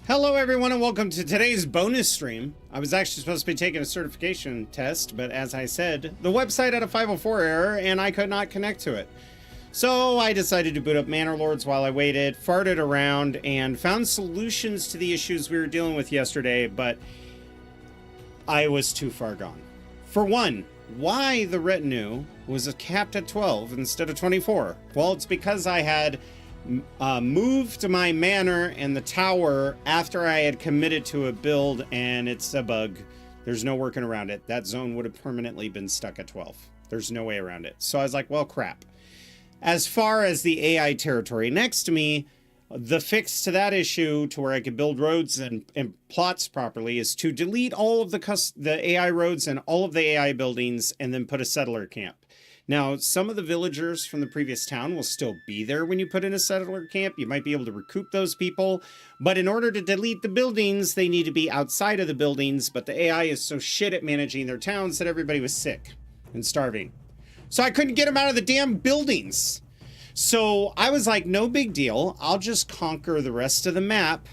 Hello everyone and welcome to today's bonus stream. I was actually supposed to be taking a certification test, but as I said, the website had a 504 error and I could not connect to it. So I decided to boot up Manor Lords while I waited, farted around, and found solutions to the issues we were dealing with yesterday, but I was too far gone. For one, why the retinue was capped at 12 instead of 24? Well, it's because I had moved my manor and the tower after I had committed to a build, and it's a bug. There's no working around it. That zone would have permanently been stuck at 12. There's no way around it. So I was like, well, crap. As far as the AI territory next to me, the fix to that issue to where I could build roads and plots properly is to delete all of the AI roads and all of the AI buildings and then put a settler camp. Now, some of the villagers from the previous town will still be there when you put in a settler camp. You might be able to recoup those people. But in order to delete the buildings, they need to be outside of the buildings. But the AI is so shit at managing their towns that everybody was sick and starving. So I couldn't get them out of the damn buildings. So I was like, no big deal. I'll just conquer the rest of the map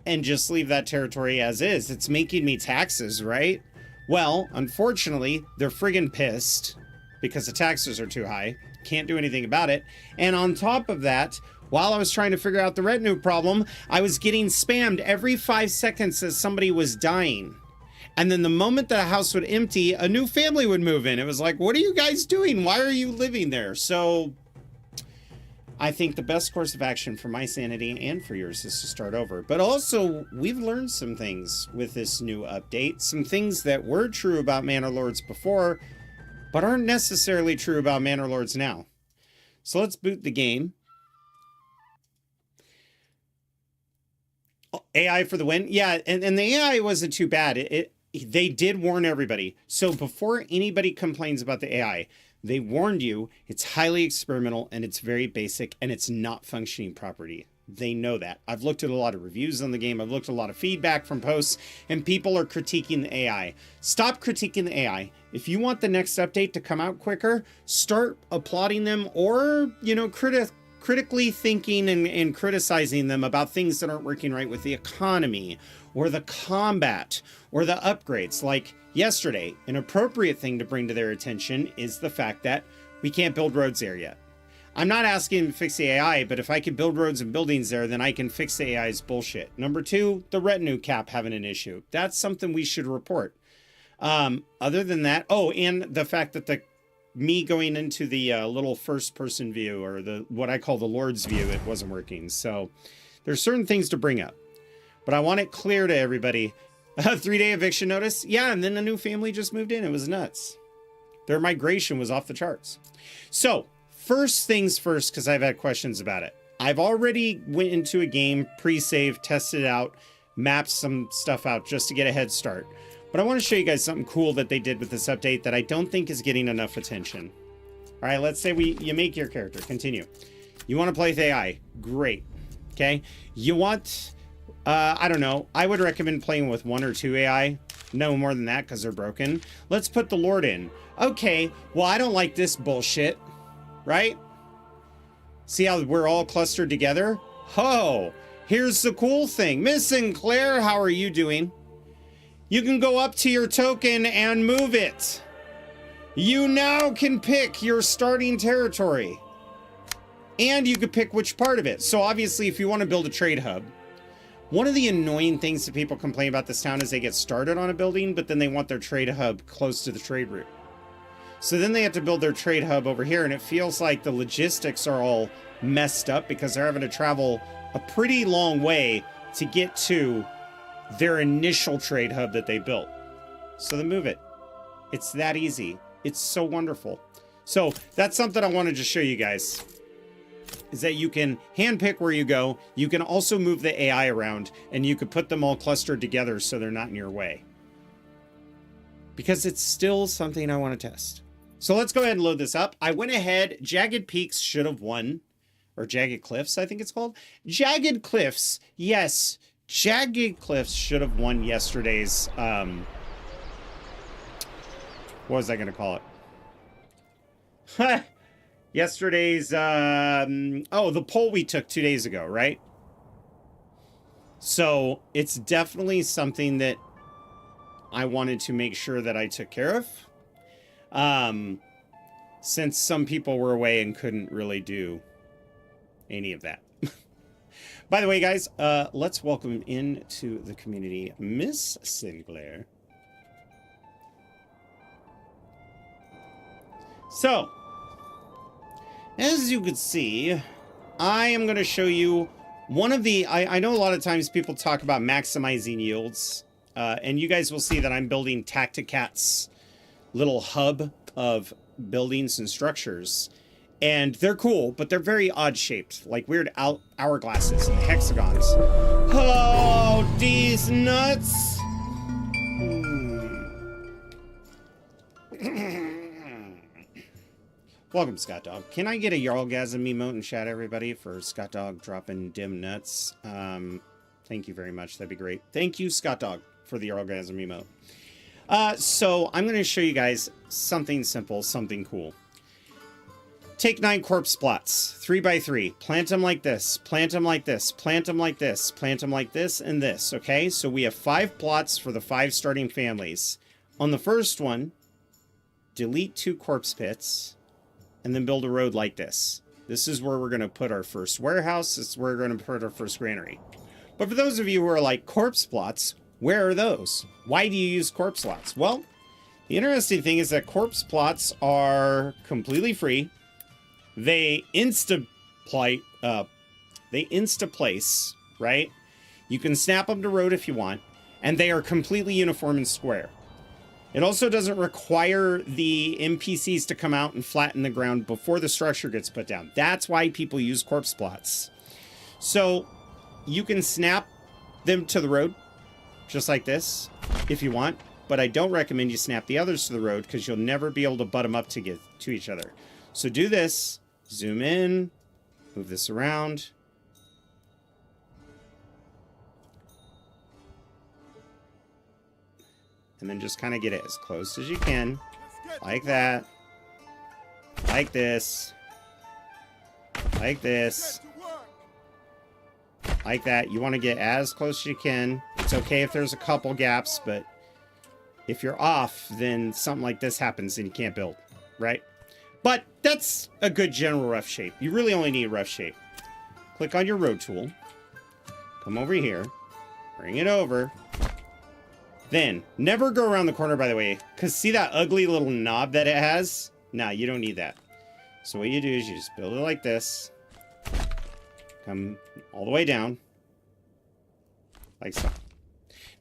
and just leave that territory as is. It's making me taxes, right? Well, unfortunately, they're friggin' pissed because the taxes are too high. Can't do anything about it. And on top of that, while I was trying to figure out the retinue problem, I was getting spammed every 5 seconds as somebody was dying. And then the moment that a house would empty, a new family would move in. It was like, what are you guys doing? Why are you living there? So I think the best course of action for my sanity and for yours is to start over. But also, we've learned some things with this new update. Some things that were true about Manor Lords before, but aren't necessarily true about Manor Lords now. So let's boot the game. AI for the win. Yeah, and the AI wasn't too bad. They did warn everybody. So before anybody complains about the AI, they warned you it's highly experimental and it's very basic and it's not functioning properly. They know that. I've looked at a lot of reviews on the game. I've looked at a lot of feedback from posts, and people are critiquing the AI. Stop critiquing the AI. If you want the next update to come out quicker, start applauding them or, critically thinking and criticizing them about things that aren't working right with the economy or the combat or the upgrades. Like yesterday, an appropriate thing to bring to their attention is the fact that we can't build roads there yet. I'm not asking to fix the AI, but if I can build roads and buildings there, then I can fix the AI's bullshit. Number two, the retinue cap having an issue. That's something we should report. Other than that, and the fact that me going into the little first-person view, or what I call the Lord's view, it wasn't working. So there's certain things to bring up. But I want it clear to everybody. A 3-day eviction notice? Yeah, and then a new family just moved in. It was nuts. Their migration was off the charts. So first things first, because I've had questions about it. I've already went into a game, pre-save, tested it out, mapped some stuff out just to get a head start. But I want to show you guys something cool that they did with this update that I don't think is getting enough attention. All right, let's say you make your character. Continue. You want to play with AI. Great. Okay. You want, I don't know. I would recommend playing with 1 or 2 AI. No more than that because they're broken. Let's put the Lord in. Okay. Well, I don't like this bullshit. Right? See how we're all clustered together? Oh, here's the cool thing. Miss Sinclair, how are you doing? You can go up to your token and move it. You now can pick your starting territory. And you could pick which part of it. So obviously, if you want to build a trade hub, one of the annoying things that people complain about this town is they get started on a building, but then they want their trade hub close to the trade route. So then they have to build their trade hub over here, and it feels like the logistics are all messed up because they're having to travel a pretty long way to get to their initial trade hub that they built. So they move it. It's that easy. It's so wonderful. So that's something I wanted to show you guys, is that you can handpick where you go. You can also move the AI around, and you could put them all clustered together so they're not in your way. Because it's still something I want to test. So let's go ahead and load this up. I went ahead. Jagged Peaks should have won. Or Jagged Cliffs, I think it's called. Jagged Cliffs. Yes. Jagged Cliffs should have won yesterday's, what was I going to call it? Yesterday's, the poll we took 2 days ago, right? So it's definitely something that I wanted to make sure that I took care of. Since some people were away and couldn't really do any of that. By the way, guys, let's welcome into the community Miss Sinclair. So, as you can see, I am going to show you one of the... I know a lot of times people talk about maximizing yields, and you guys will see that I'm building Tacticat's little hub of buildings and structures. And they're cool, but they're very odd shaped, like weird hourglasses and hexagons. Oh, these nuts! Welcome, Scott Dog. Can I get a Yarlgasm emote in chat, everybody, for Scott Dog dropping dim nuts? Thank you very much. That'd be great. Thank you, Scott Dog, for the Yarlgasm emote. So I'm going to show you guys something simple, something cool. Take 9 corpse plots, 3 by 3, plant them like this, plant them like this, plant them like this, plant them like this, and this, okay? So we have 5 plots for the 5 starting families. On the first one, delete 2 corpse pits, and then build a road like this. This is where we're going to put our first warehouse, this is where we're going to put our first granary. But for those of you who are like, corpse plots, where are those? Why do you use corpse plots? Well, the interesting thing is that corpse plots are completely free. They insta-place, right? You can snap them to road if you want, and they are completely uniform and square. It also doesn't require the NPCs to come out and flatten the ground before the structure gets put down. That's why people use corpse plots. So you can snap them to the road, just like this, if you want, but I don't recommend you snap the others to the road because you'll never be able to butt them up to get to each other. So do this. Zoom in, move this around. And then just kind of get it as close as you can. Like that. Like this. Like this. Like that. You want to get as close as you can. It's okay if there's a couple gaps, but if you're off, then something like this happens and you can't build, right? But that's a good general rough shape. You really only need a rough shape. Click on your road tool. Come over here. Bring it over. Then, never go around the corner, by the way. Because see that ugly little knob that it has? Nah, you don't need that. So what you do is you just build it like this. Come all the way down. Like so.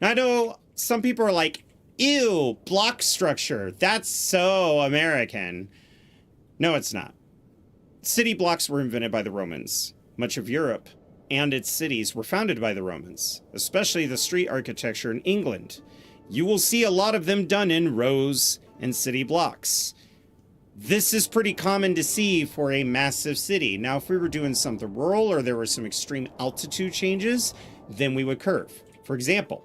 Now, I know some people are like, ew, block structure. That's so American. No, it's not. City blocks were invented by the Romans. Much of Europe and its cities were founded by the Romans, especially the street architecture in England. You will see a lot of them done in rows and city blocks. This is pretty common to see for a massive city. Now, if we were doing something rural or there were some extreme altitude changes, then we would curve. For example,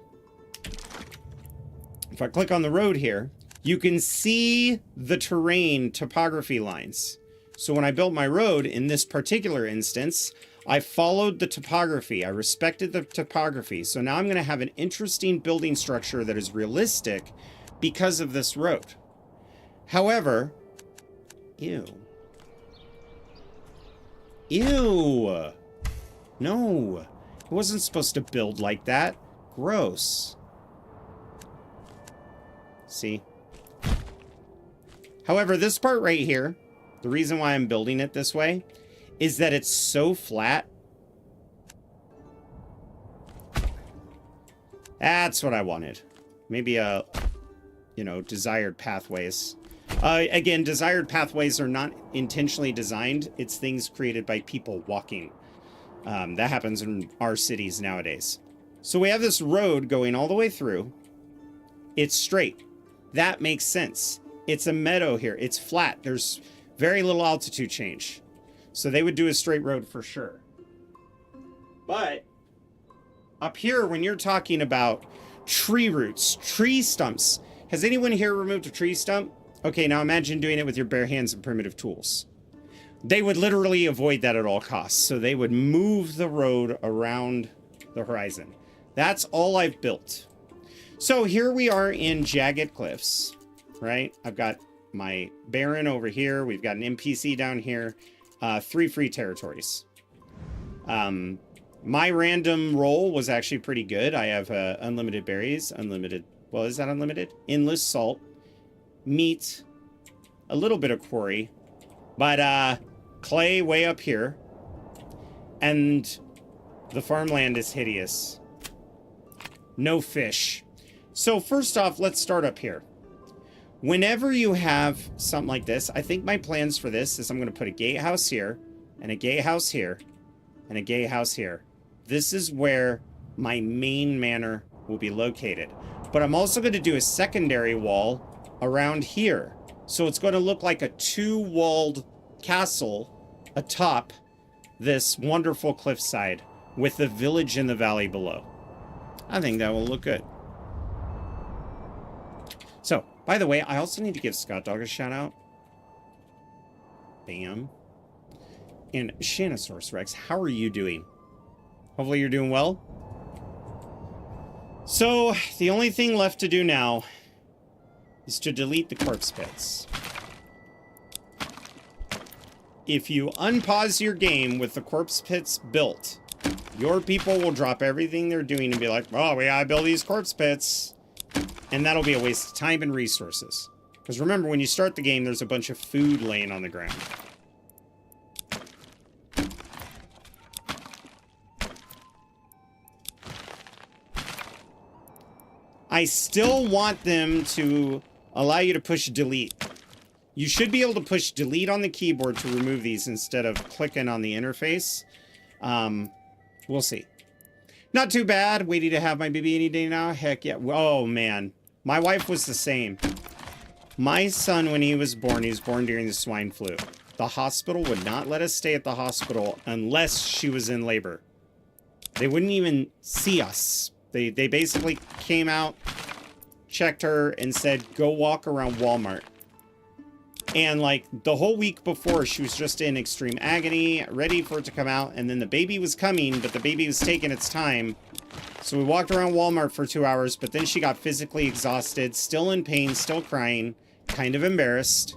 if I click on the road here, you can see the terrain topography lines. So when I built my road, in this particular instance, I followed the topography. I respected the topography. So now I'm going to have an interesting building structure that is realistic because of this road. However, ew. Ew. No, it wasn't supposed to build like that. Gross. See? However, this part right here, the reason why I'm building it this way is that it's so flat. That's what I wanted. Maybe desired pathways. Again, desired pathways are not intentionally designed. It's things created by people walking. That happens in our cities nowadays. So we have this road going all the way through. It's straight. That makes sense. It's a meadow here. It's flat. There's very little altitude change. So they would do a straight road for sure. But up here, when you're talking about tree roots, tree stumps, has anyone here removed a tree stump? Okay, now imagine doing it with your bare hands and primitive tools. They would literally avoid that at all costs. So they would move the road around the horizon. That's all I've built. So here we are in Jagged Cliffs, right? I've got my Baron over here. We've got an NPC down here. 3 free territories. My random roll was actually pretty good. I have unlimited berries, unlimited... Well, is that unlimited? Endless salt, meat, a little bit of quarry, but clay way up here. And the farmland is hideous. No fish. So first off, let's start up here. Whenever you have something like this, I think my plans for this is I'm going to put a gatehouse here, and a gatehouse here, and a gatehouse here. This is where my main manor will be located. But I'm also going to do a secondary wall around here. So it's going to look like a 2-walled castle atop this wonderful cliffside with the village in the valley below. I think that will look good. So, by the way, I also need to give Scott Dog a shout out. Bam. And Shanosaurus Rex, how are you doing? Hopefully you're doing well. So, the only thing left to do now is to delete the corpse pits. If you unpause your game with the corpse pits built, your people will drop everything they're doing and be like, oh, we gotta build these corpse pits. And that'll be a waste of time and resources. Because remember, when you start the game, there's a bunch of food laying on the ground. I still want them to allow you to push delete. You should be able to push delete on the keyboard to remove these instead of clicking on the interface. We'll see. Not too bad. Waiting to have my baby any day now. Heck yeah. Oh, man. My wife was the same. My son, when he was born during the swine flu. The hospital would not let us stay at the hospital unless she was in labor. They wouldn't even see us. They basically came out, checked her, and said, go walk around Walmart. And, like, the whole week before, she was just in extreme agony, ready for it to come out. And then the baby was coming, but the baby was taking its time. So we walked around Walmart for 2 hours, but then she got physically exhausted, still in pain, still crying, kind of embarrassed.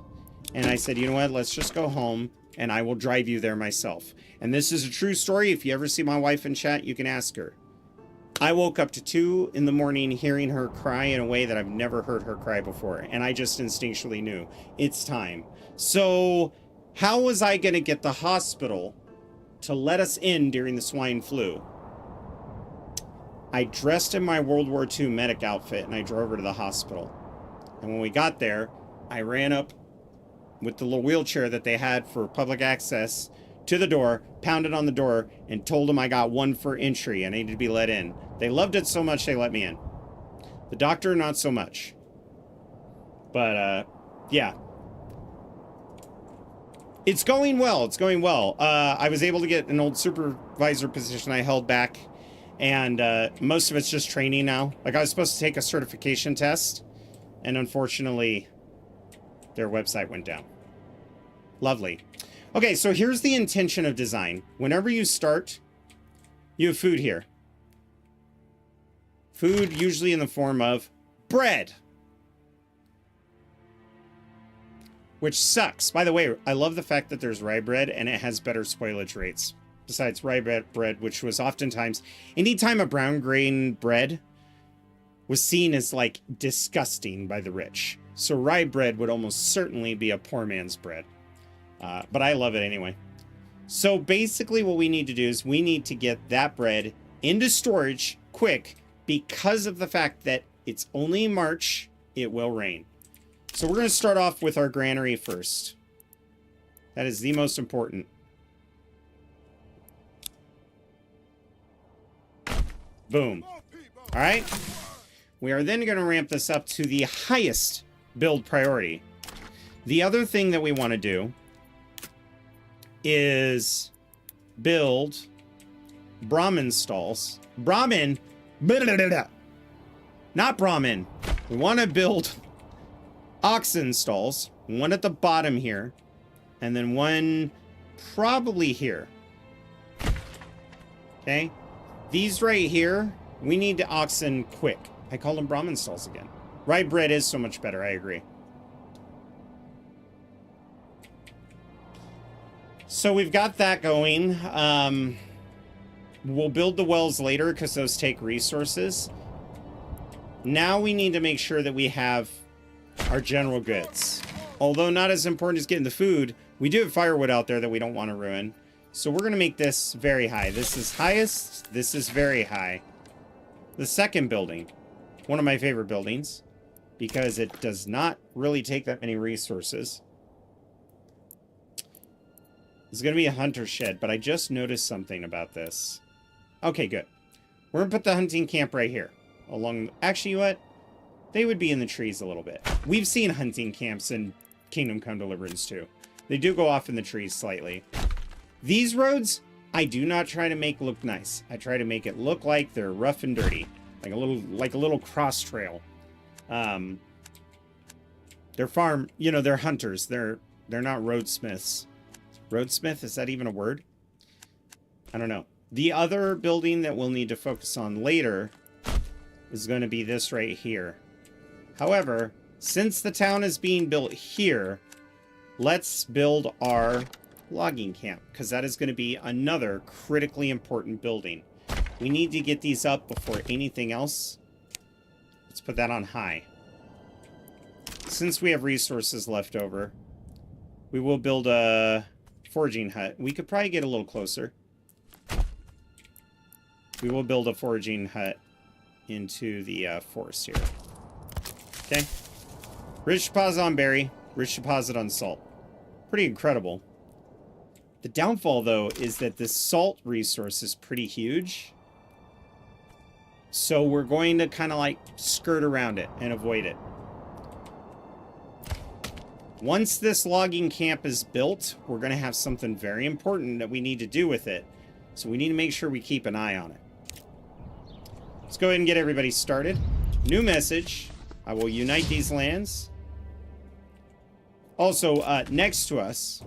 And I said, you know what, let's just go home, and I will drive you there myself. And this is a true story. If you ever see my wife in chat, you can ask her. I woke up to 2 in the morning hearing her cry in a way that I've never heard her cry before. And I just instinctually knew it's time. So how was I going to get the hospital to let us in during the swine flu? I dressed in my World War II medic outfit and I drove her to the hospital. And when we got there, I ran up with the little wheelchair that they had for public access to the door, pounded on the door, and told them I got 1 for entry and I needed to be let in. They loved it so much they let me in. The doctor, not so much. But, yeah. It's going well. It's going well. I was able to get an old supervisor position I held back, and most of it's just training now. Like, I was supposed to take a certification test, and unfortunately, their website went down. Lovely. Okay, so here's the intention of design. Whenever you start, you have food here. Food usually in the form of bread. Which sucks. By the way, I love the fact that there's rye bread and it has better spoilage rates. Besides rye bread, which was oftentimes, anytime a brown grain bread was seen as like disgusting by the rich. So rye bread would almost certainly be a poor man's bread. But I love it anyway. So basically what we need to do is we need to get that bread into storage quick because of the fact that it's only March, it will rain. So we're going to start off with our granary first. That is the most important. Boom. All right. We are then going to ramp this up to the highest build priority. The other thing that we want to do is build Brahmin stalls. Brahmin. Not Brahmin. We want to build oxen stalls. One at the bottom here. And then one probably here. Okay. These right here We need oxen quick. I call them Brahmin stalls again. Rye bread is so much better, I agree. So we've got that going. We'll build the wells later because those take resources. Now we need to make sure that we have our general goods. Although not as important as getting the food, we do have firewood out there that we don't want to ruin. So we're going to make this very high. This is highest. This is very high. The second building, one of my favorite buildings, because it does not really take that many resources. It's going to be a hunter shed, but I just noticed something about this. Okay, good. We're going to put the hunting camp right here. Actually, what? They would be in the trees a little bit. We've seen hunting camps in Kingdom Come Deliverance too. They do go off in the trees slightly. These roads, I do not try to make look nice. I try to make it look like they're rough and dirty. Like a little cross trail. They're they're hunters. They're not roadsmiths. Roadsmith, is that even a word? I don't know. The other building that we'll need to focus on later is going to be this right here. However, since the town is being built here, let's build our logging camp, because that is going to be another critically important building. We need to get these up before anything else. Let's put that on high. Since we have resources left over, we will build a foraging hut. We could probably get a little closer. We will build a foraging hut into the forest here. Okay. Rich deposit on berry. Rich deposit on salt. Pretty incredible. The downfall, though, is that this salt resource is pretty huge. So we're going to kind of like skirt around it and avoid it. Once this logging camp is built, we're going to have something very important that we need to do with it. So we need to make sure we keep an eye on it. Let's go ahead and get everybody started. New message. I will unite these lands. Also, next to us,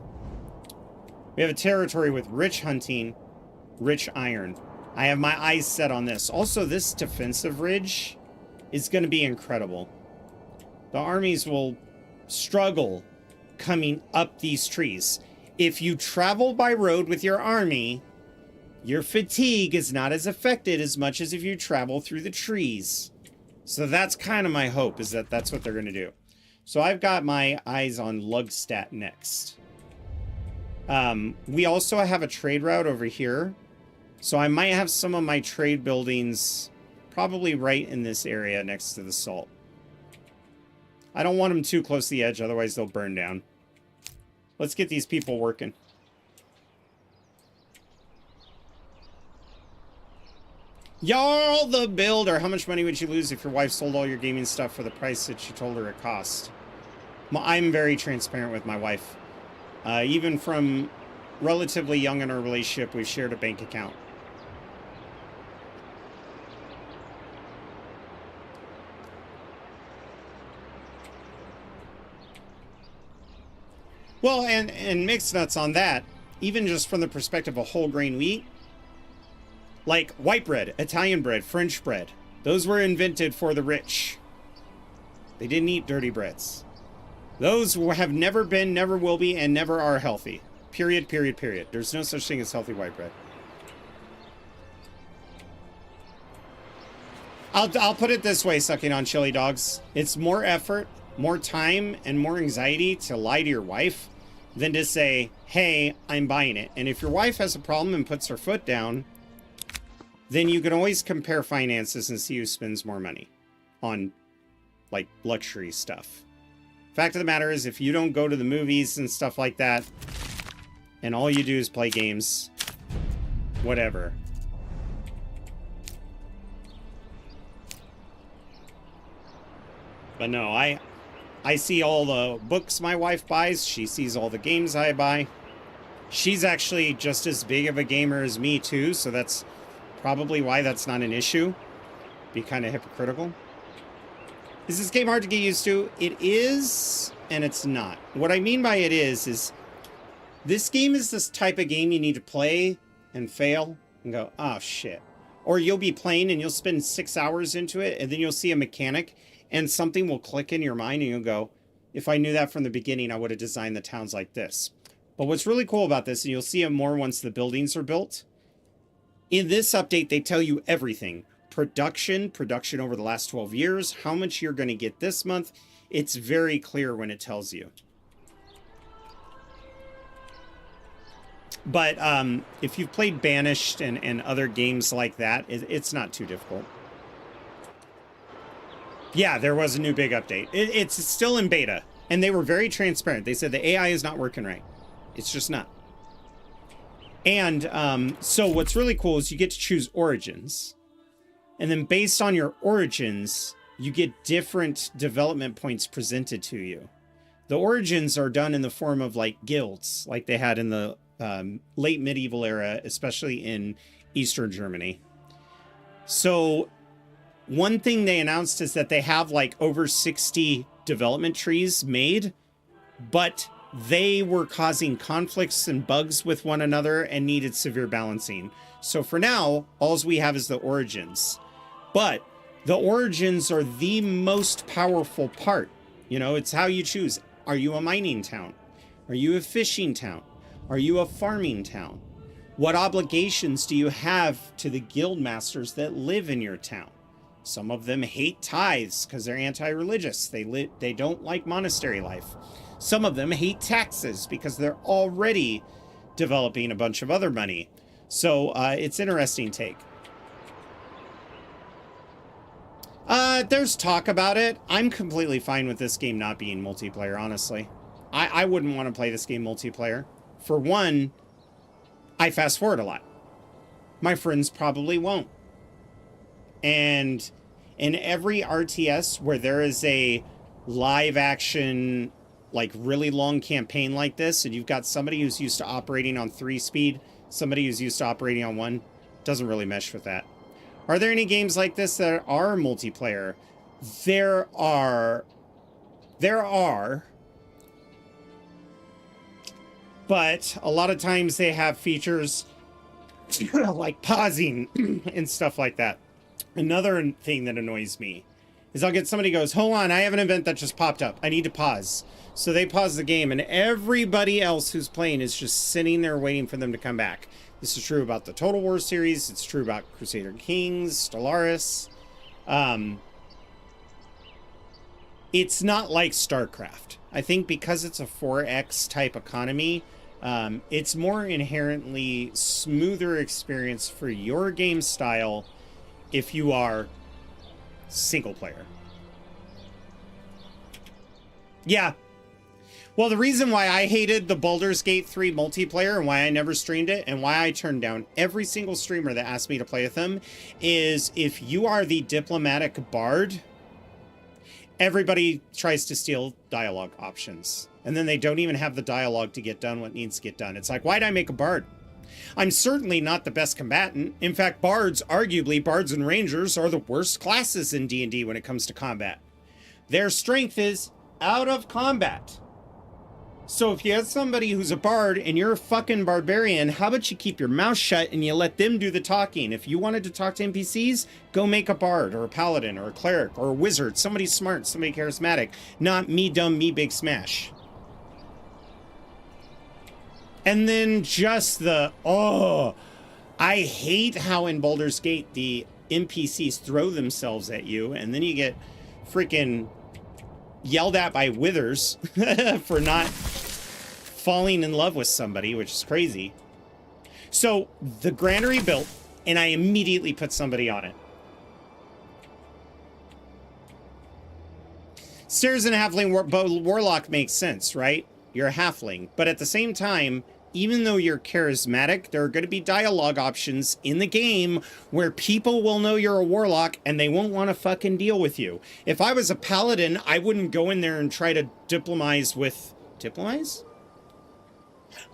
we have a territory with rich hunting, rich iron. I have my eyes set on this. Also, this defensive ridge is going to be incredible. The armies will struggle coming up these trees. If you travel by road with your army, your fatigue is not as affected as much as if you travel through the trees. So that's kind of my hope, is that that's what they're going to do. So I've got my eyes on Lugstat next. We also have a trade route over here. So I might have some of my trade buildings probably right in this area next to the salt. I don't want them too close to the edge, otherwise they'll burn down. Let's get these people working. Y'all the Builder. How much money would you lose if your wife sold all your gaming stuff for the price that you told her it cost? Well, I'm very transparent with my wife. Even from relatively young in our relationship, we've shared a bank account. Well, and mixed nuts on that, even just from the perspective of whole grain wheat, like white bread, Italian bread, French bread, those were invented for the rich. They didn't eat dirty breads. Those have never been, never will be, and never are healthy. Period, period, period. There's no such thing as healthy white bread. I'll put it this way, sucking on chili dogs. It's more effort, more time, and more anxiety to lie to your wife than to say, hey, I'm buying it. And if your wife has a problem and puts her foot down, then you can always compare finances and see who spends more money on, like, luxury stuff. Fact of the matter is, if you don't go to the movies and stuff like that, and all you do is play games, whatever. But no, I see all the books my wife buys. She sees all the games I buy. She's actually just as big of a gamer as me, too, so that's probably why that's not an issue. Be kind of hypocritical. Is this game hard to get used to? It is, and it's not. What I mean by it is this game is this type of game you need to play and fail and go, oh, shit. Or you'll be playing and you'll spend 6 hours into it, and then you'll see a mechanic and something will click in your mind and you'll go, if I knew that from the beginning, I would have designed the towns like this. But what's really cool about this, and you'll see it more once the buildings are built, in this update, they tell you everything. Production over the last 12 years, how much you're going to get this month. It's very clear when it tells you. But if you've played Banished and other games like that, it's not too difficult. Yeah, there was a new big update. It's still in beta, and they were very transparent. They said the AI is not working right. It's just not. And so what's really cool is you get to choose origins. And then based on your origins, you get different development points presented to you. The origins are done in the form of like guilds, like they had in the late medieval era, especially in Eastern Germany. So one thing they announced is that they have like over 60 development trees made, but they were causing conflicts and bugs with one another and needed severe balancing. So for now, all we have is the origins. But the origins are the most powerful part. You know, it's how you choose. Are you a mining town? Are you a fishing town? Are you a farming town? What obligations do you have to the guild masters that live in your town? Some of them hate tithes because they're anti-religious. They don't like monastery life. Some of them hate taxes because they're already developing a bunch of other money. So it's interesting take. There's talk about it. I'm completely fine with this game not being multiplayer, honestly. I wouldn't want to play this game multiplayer. For one, I fast forward a lot. My friends probably won't. And in every RTS where there is a live action, like really long campaign like this, and you've got somebody who's used to operating on 3 speed, somebody who's used to operating on 1, doesn't really mesh with that. Are there any games like this that are multiplayer? There are. But a lot of times they have features like pausing and stuff like that. Another thing that annoys me is I'll get somebody goes, hold on, I have an event that just popped up. I need to pause. So they pause the game and everybody else who's playing is just sitting there waiting for them to come back. This is true about the Total War series. It's true about Crusader Kings, Stellaris. It's not like StarCraft. I think because it's a 4X type economy, it's more inherently smoother experience for your game style if you are single player. Yeah. Well, the reason why I hated the Baldur's Gate 3 multiplayer and why I never streamed it and why I turned down every single streamer that asked me to play with them is if you are the diplomatic bard, everybody tries to steal dialogue options. And then they don't even have the dialogue to get done what needs to get done. It's like, why'd I make a bard? I'm certainly not the best combatant. In fact, bards, arguably, bards and rangers are the worst classes in D&D when it comes to combat. Their strength is out of combat. So if you have somebody who's a bard and you're a fucking barbarian, how about you keep your mouth shut and you let them do the talking? If you wanted to talk to NPCs, go make a bard or a paladin or a cleric or a wizard. Somebody smart, somebody charismatic. Not me dumb, me big smash. And then just the, I hate how in Baldur's Gate the NPCs throw themselves at you and then you get freaking yelled at by withers for not falling in love with somebody, which is crazy. So the granary built and I immediately put somebody on it. Stairs and halfling warlock makes sense, right? You're a halfling, but at the same time, even though you're charismatic, there are going to be dialogue options in the game where people will know you're a warlock and they won't want to fucking deal with you. If I was a paladin, I wouldn't go in there and try to diplomatize with... Diplomatize?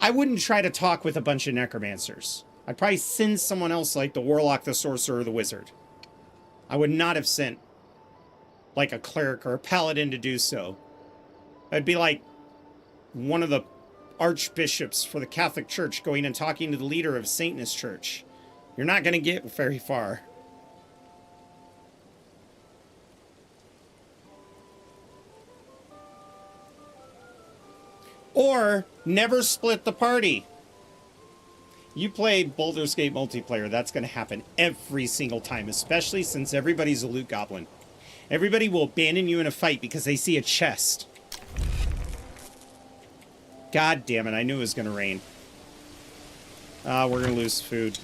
I wouldn't try to talk with a bunch of necromancers. I'd probably send someone else like the warlock, the sorcerer, or the wizard. I would not have sent like a cleric or a paladin to do so. I'd be like one of the archbishops for the Catholic Church going and talking to the leader of Satanist Church. You're not going to get very far. Or never split the party. You played Baldur's Gate multiplayer, that's going to happen every single time, especially since everybody's a loot goblin. Everybody will abandon you in a fight because they see a chest. God damn it, I knew it was going to rain. We're going to lose food.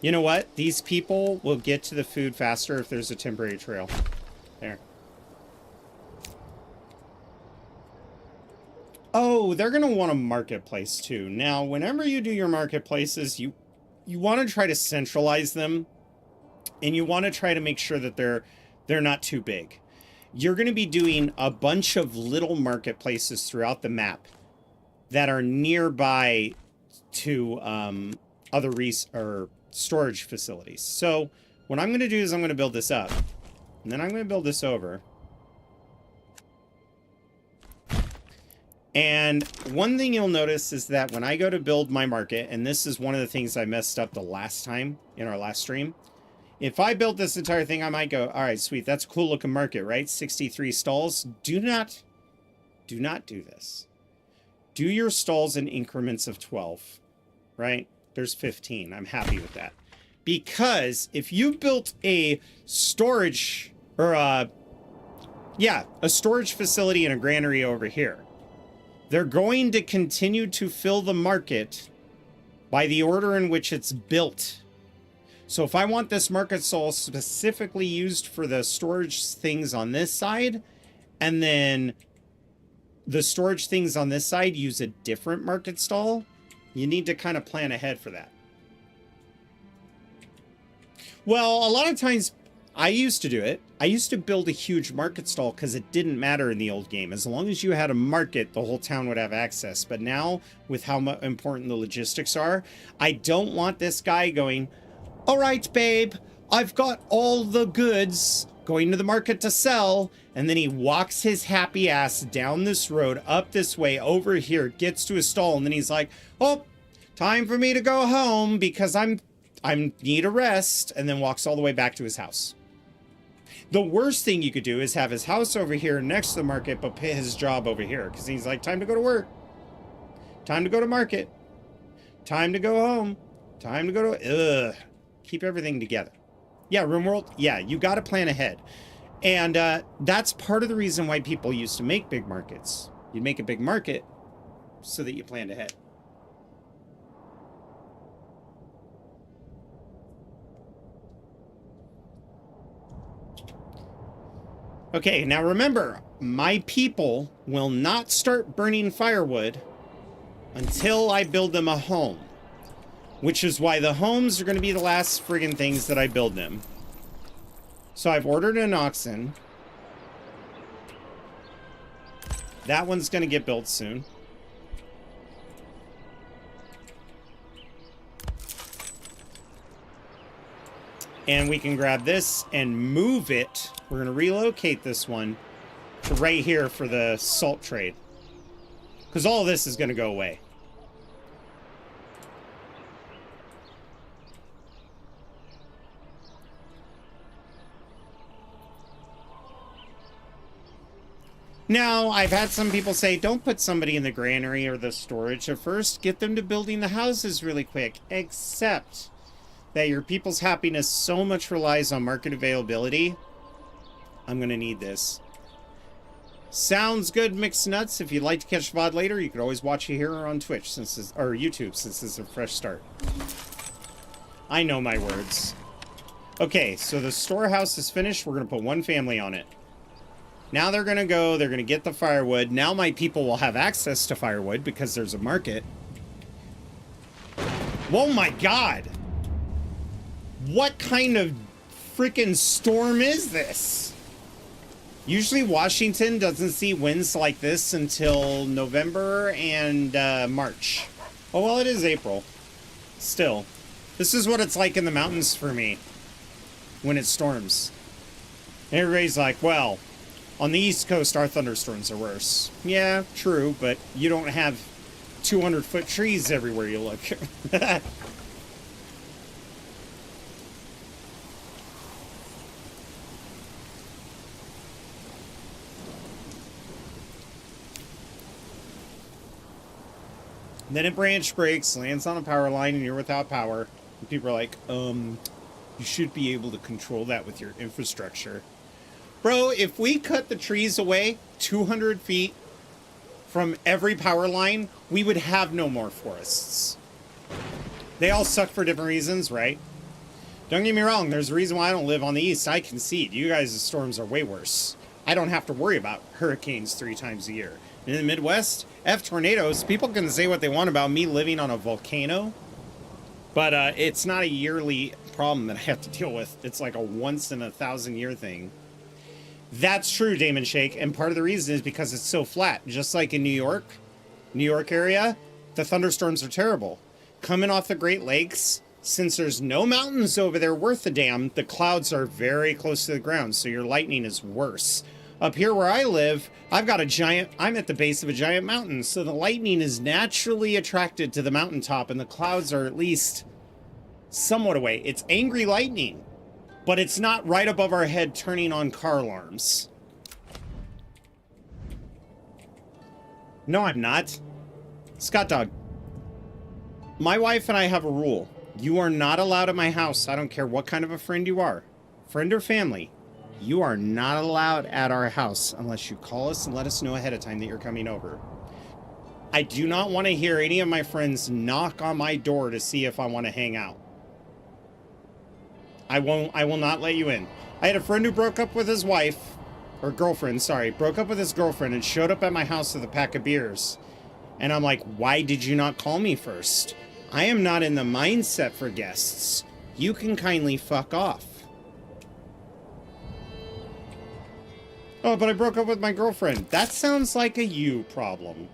You know what? These people will get to the food faster if there's a temporary trail. There. Oh, they're going to want a marketplace too. Now, whenever you do your marketplaces, you want to try to centralize them, and you want to try to make sure that they're not too big. You're going to be doing a bunch of little marketplaces throughout the map that are nearby to other storage facilities. So what I'm going to do is I'm going to build this up, and then I'm going to build this over. And one thing you'll notice is that when I go to build my market, and this is one of the things I messed up the last time in our last stream, if I built this entire thing, I might go, all right, sweet, that's a cool looking market, right? 63 stalls. Do not do this. Do your stalls in increments of 12, right? There's 15. I'm happy with that. Because if you built a storage, or a storage facility and a granary over here, they're going to continue to fill the market by the order in which it's built. So if I want this market stall specifically used for the storage things on this side, and then the storage things on this side use a different market stall, you need to kind of plan ahead for that. Well, a lot of times I used to do it. I used to build a huge market stall because it didn't matter in the old game. As long as you had a market, the whole town would have access. But now, with how important the logistics are, I don't want this guy going, all right, babe, I've got all the goods going to the market to sell. And then he walks his happy ass down this road, up this way, over here, gets to his stall. And then he's like, oh, time for me to go home because I need a rest. And then walks all the way back to his house. The worst thing you could do is have his house over here next to the market, but put his job over here. Because he's like, time to go to work. Time to go to market. Time to go home. Time to go to... Ugh. Keep everything together. Yeah, RimWorld. Yeah, you got to plan ahead. And that's part of the reason why people used to make big markets. You'd make a big market so that you planned ahead. Okay, now remember, my people will not start burning firewood until I build them a home. Which is why the homes are going to be the last friggin' things that I build them. So I've ordered an oxen. That one's going to get built soon. And we can grab this and move it. We're going to relocate this one to right here for the salt trade. Because all of this is going to go away. Now, I've had some people say, don't put somebody in the granary or the storage at first. Get them to building the houses really quick. Except that your people's happiness so much relies on market availability. I'm going to need this. Sounds good, Mixed Nuts. If you'd like to catch VOD later, you could always watch it here or on Twitch, or YouTube, since this is a fresh start. I know my words. Okay, so the storehouse is finished. We're going to put one family on it. Now they're going to go, they're going to get the firewood. Now my people will have access to firewood because there's a market. Oh my god! What kind of freaking storm is this? Usually Washington doesn't see winds like this until November and March. Oh, well, it is April. Still. This is what it's like in the mountains for me when it storms. Everybody's like, well, on the East Coast, our thunderstorms are worse. Yeah, true, but you don't have 200-foot trees everywhere you look. Then a branch breaks, lands on a power line, and you're without power. And people are like, you should be able to control that with your infrastructure. Bro, if we cut the trees away 200 feet from every power line, we would have no more forests. They all suck for different reasons, right? Don't get me wrong, there's a reason why I don't live on the east. I concede. You guys' storms are way worse. I don't have to worry about hurricanes 3 times a year. In the Midwest, F tornadoes. People can say what they want about me living on a volcano, but it's not a yearly problem that I have to deal with. It's like a once in a 1,000-year thing. That's true, Damon Shake, and part of the reason is because it's so flat. Just like in New York area, the thunderstorms are terrible. Coming off the Great Lakes, since there's no mountains over there worth a damn, the clouds are very close to the ground, so your lightning is worse. Up here where I live, I'm at the base of a giant mountain, so the lightning is naturally attracted to the mountaintop, and the clouds are at least somewhat away. It's angry lightning, but it's not right above our head turning on car alarms. No, I'm not. Scott Dog. My wife and I have a rule. You are not allowed at my house. I don't care what kind of a friend you are. Friend or family. You are not allowed at our house unless you call us and let us know ahead of time that you're coming over. I do not want to hear any of my friends knock on my door to see if I want to hang out. I will not let you in. I had a friend who broke up with his wife, or girlfriend, sorry, broke up with his girlfriend and showed up at my house with a pack of beers. And I'm like, why did you not call me first? I am not in the mindset for guests. You can kindly fuck off. Oh, but I broke up with my girlfriend. That sounds like a you problem.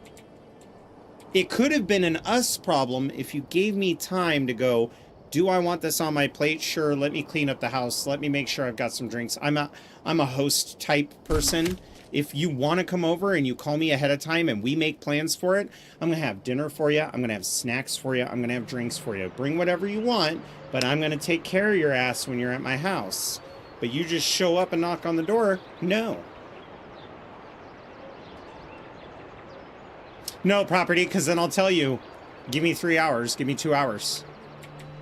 It could have been an us problem if you gave me time to go, do I want this on my plate? Sure, let me clean up the house. Let me make sure I've got some drinks. I'm a host type person. If you want to come over and you call me ahead of time and we make plans for it, I'm going to have dinner for you. I'm going to have snacks for you. I'm going to have drinks for you. Bring whatever you want, but I'm going to take care of your ass when you're at my house. But you just show up and knock on the door? No. No, property, because then I'll tell you, give me 3 hours, give me 2 hours.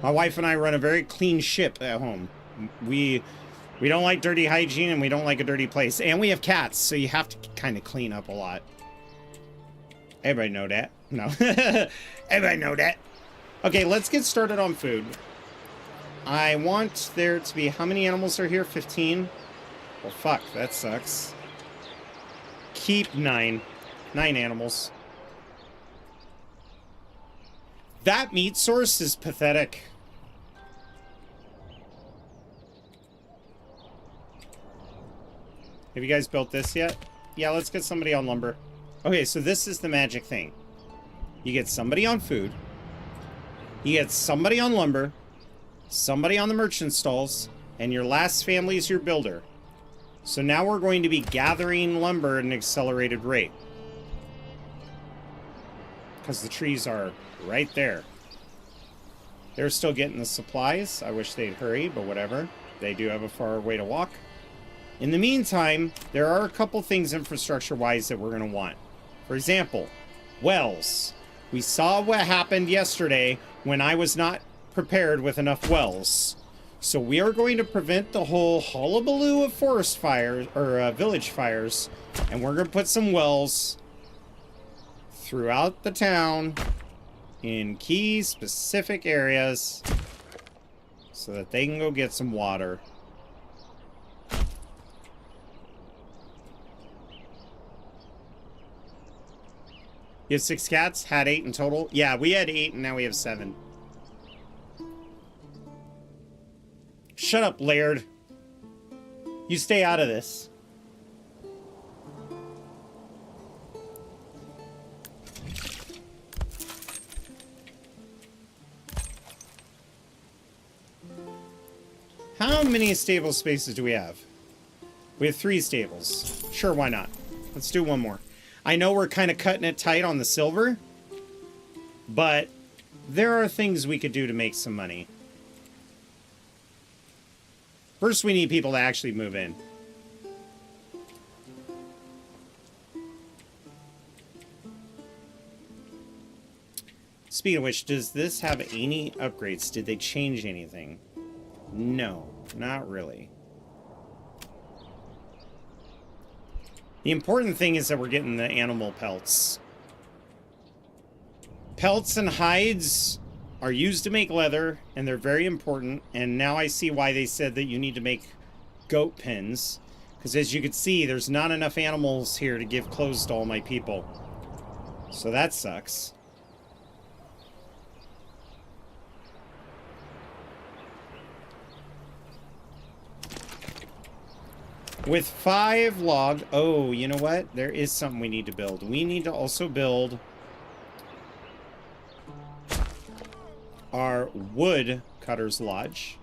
My wife and I run a very clean ship at home. We don't like dirty hygiene, and we don't like a dirty place. And we have cats, so you have to kind of clean up a lot. Everybody know that? No. Everybody know that. Okay, let's get started on food. I want there to be... How many animals are here? 15? Well, fuck, that sucks. Keep 9. 9 animals. That meat source is pathetic. Have you guys built this yet? Yeah, let's get somebody on lumber. Okay, so this is the magic thing. You get somebody on food. You get somebody on lumber. Somebody on the merchant stalls. And your last family is your builder. So now we're going to be gathering lumber at an accelerated rate. Because the trees are right there. They're still getting the supplies. I wish they'd hurry, but whatever. They do have a far way to walk. In the meantime, there are a couple things infrastructure-wise that we're going to want. For example, wells. We saw what happened yesterday when I was not prepared with enough wells. So we are going to prevent the whole hullabaloo of forest fires, or village fires, and we're going to put some wells throughout the town in key specific areas so that they can go get some water. You have 6 cats? Had 8 in total? Yeah, we had 8 and now we have 7. Shut up, Laird. You stay out of this. How many stable spaces do we have? We have 3 stables. Sure, why not? Let's do one more. I know we're kind of cutting it tight on the silver, but there are things we could do to make some money. First, we need people to actually move in. speaking of which, does this have any upgrades? Did they change anything? No, not really. The important thing is that we're getting the animal pelts. Pelts and hides are used to make leather, and they're very important. And now I see why they said that you need to make goat pens. Because as you can see, there's not enough animals here to give clothes to all my people. So that sucks. With 5 log... Oh, you know what? There is something we need to build. We need to also build our wood cutter's lodge.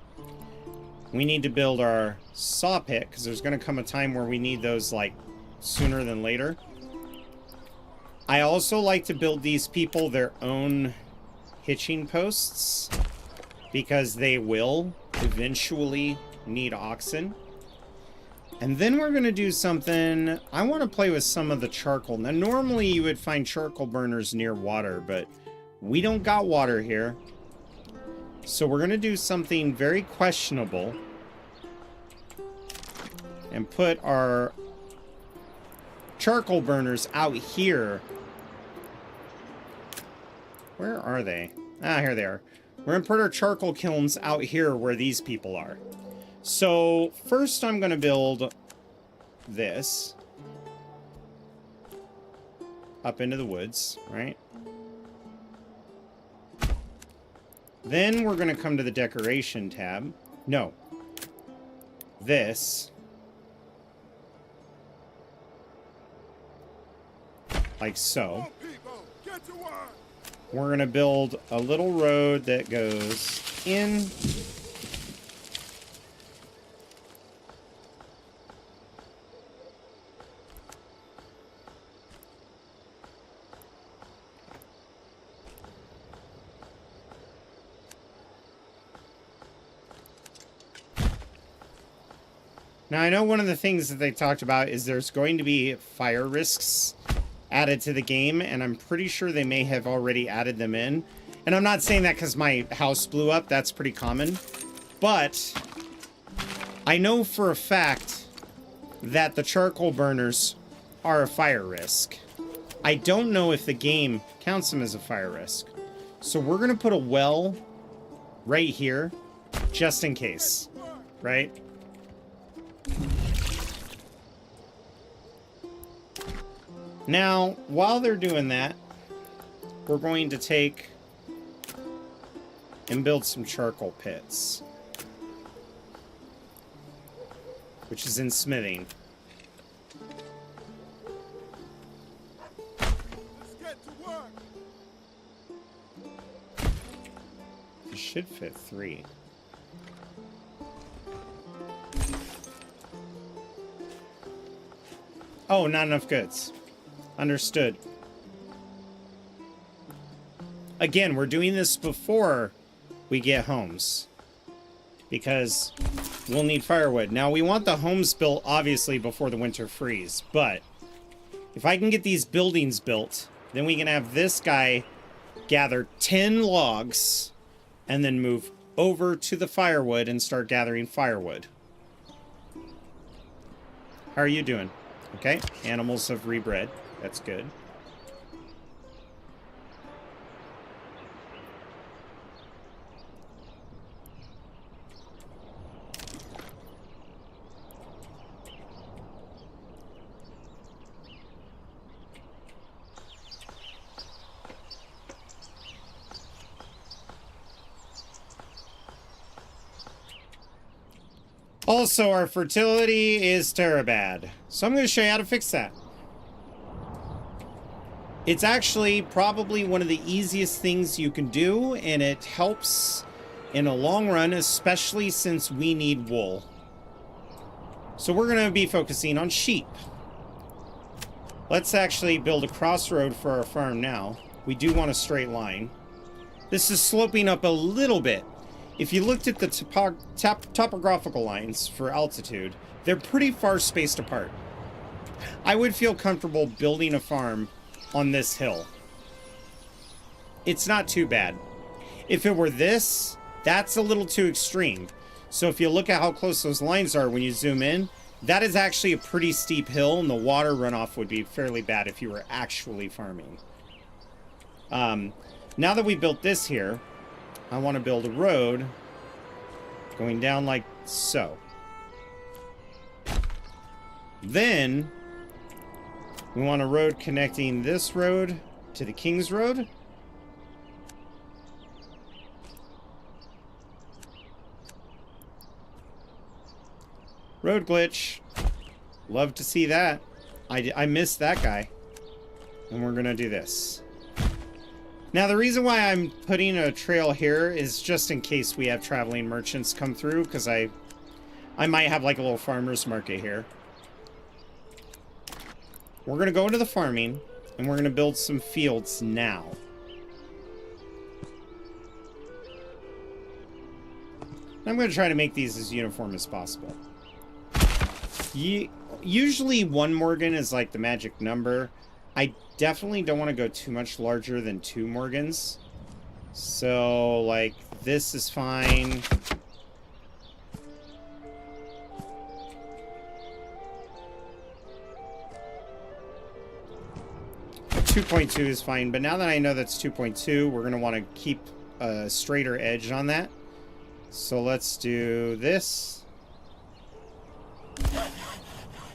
We need to build our saw pit, because there's going to come a time where we need those, like, sooner than later. I also like to build these people their own hitching posts, because they will eventually need oxen. And then we're going to do something... I want to play with some of the charcoal. Now, normally you would find charcoal burners near water, but we don't got water here. So we're going to do something very questionable. And put our charcoal burners out here. Where are they? Ah, here they are. We're going to put our charcoal kilns out here where these people are. So, first I'm going to build this up into the woods, right? Then we're going to come to the decoration tab. No. This. Like so. We're going to build a little road that goes in. Now, I know one of the things that they talked about is there's going to be fire risks added to the game, and I'm pretty sure they may have already added them in. And I'm not saying that because my house blew up. That's pretty common. But I know for a fact that the charcoal burners are a fire risk. I don't know if the game counts them as a fire risk. So we're going to put a well right here, just in case, right? Now, while they're doing that, we're going to take and build some charcoal pits, which is in smithing. Let's get to work. It should fit 3. Oh, not enough goods. Understood. Again, we're doing this before we get homes, because we'll need firewood. Now, we want the homes built, obviously, before the winter freeze, but if I can get these buildings built, then we can have this guy gather 10 logs and then move over to the firewood and start gathering firewood. How are you doing? Okay, animals have rebred. That's good. Also, our fertility is terribad. So I'm going to show you how to fix that. It's actually probably one of the easiest things you can do, and it helps in a long run, especially since we need wool. So we're going to be focusing on sheep. Let's actually build a crossroad for our farm now. We do want a straight line. This is sloping up a little bit. If you looked at the topographical lines for altitude, they're pretty far spaced apart. I would feel comfortable building a farm on this hill. it's not too bad. If it were this, that's a little too extreme. So if you look at how close those lines are when you zoom in, that is actually a pretty steep hill, and the water runoff would be fairly bad if you were actually farming. Now that we built this here, I want to build a road going down like so. Then we want a road connecting this road to the King's Road. Road glitch. Love to see that. I missed that guy. And we're gonna do this. Now the reason why I'm putting a trail here is just in case we have traveling merchants come through, because I might have like a little farmer's market here. We're gonna go into the farming and we're gonna build some fields now. I'm gonna try to make these as uniform as possible. Usually 1 Morgan is like the magic number. I definitely don't want to go too much larger than 2 Morgans. So, like, this is fine. .2 is fine, but now that I know that's 2.2, we're going to want to keep a straighter edge on that. So let's do this.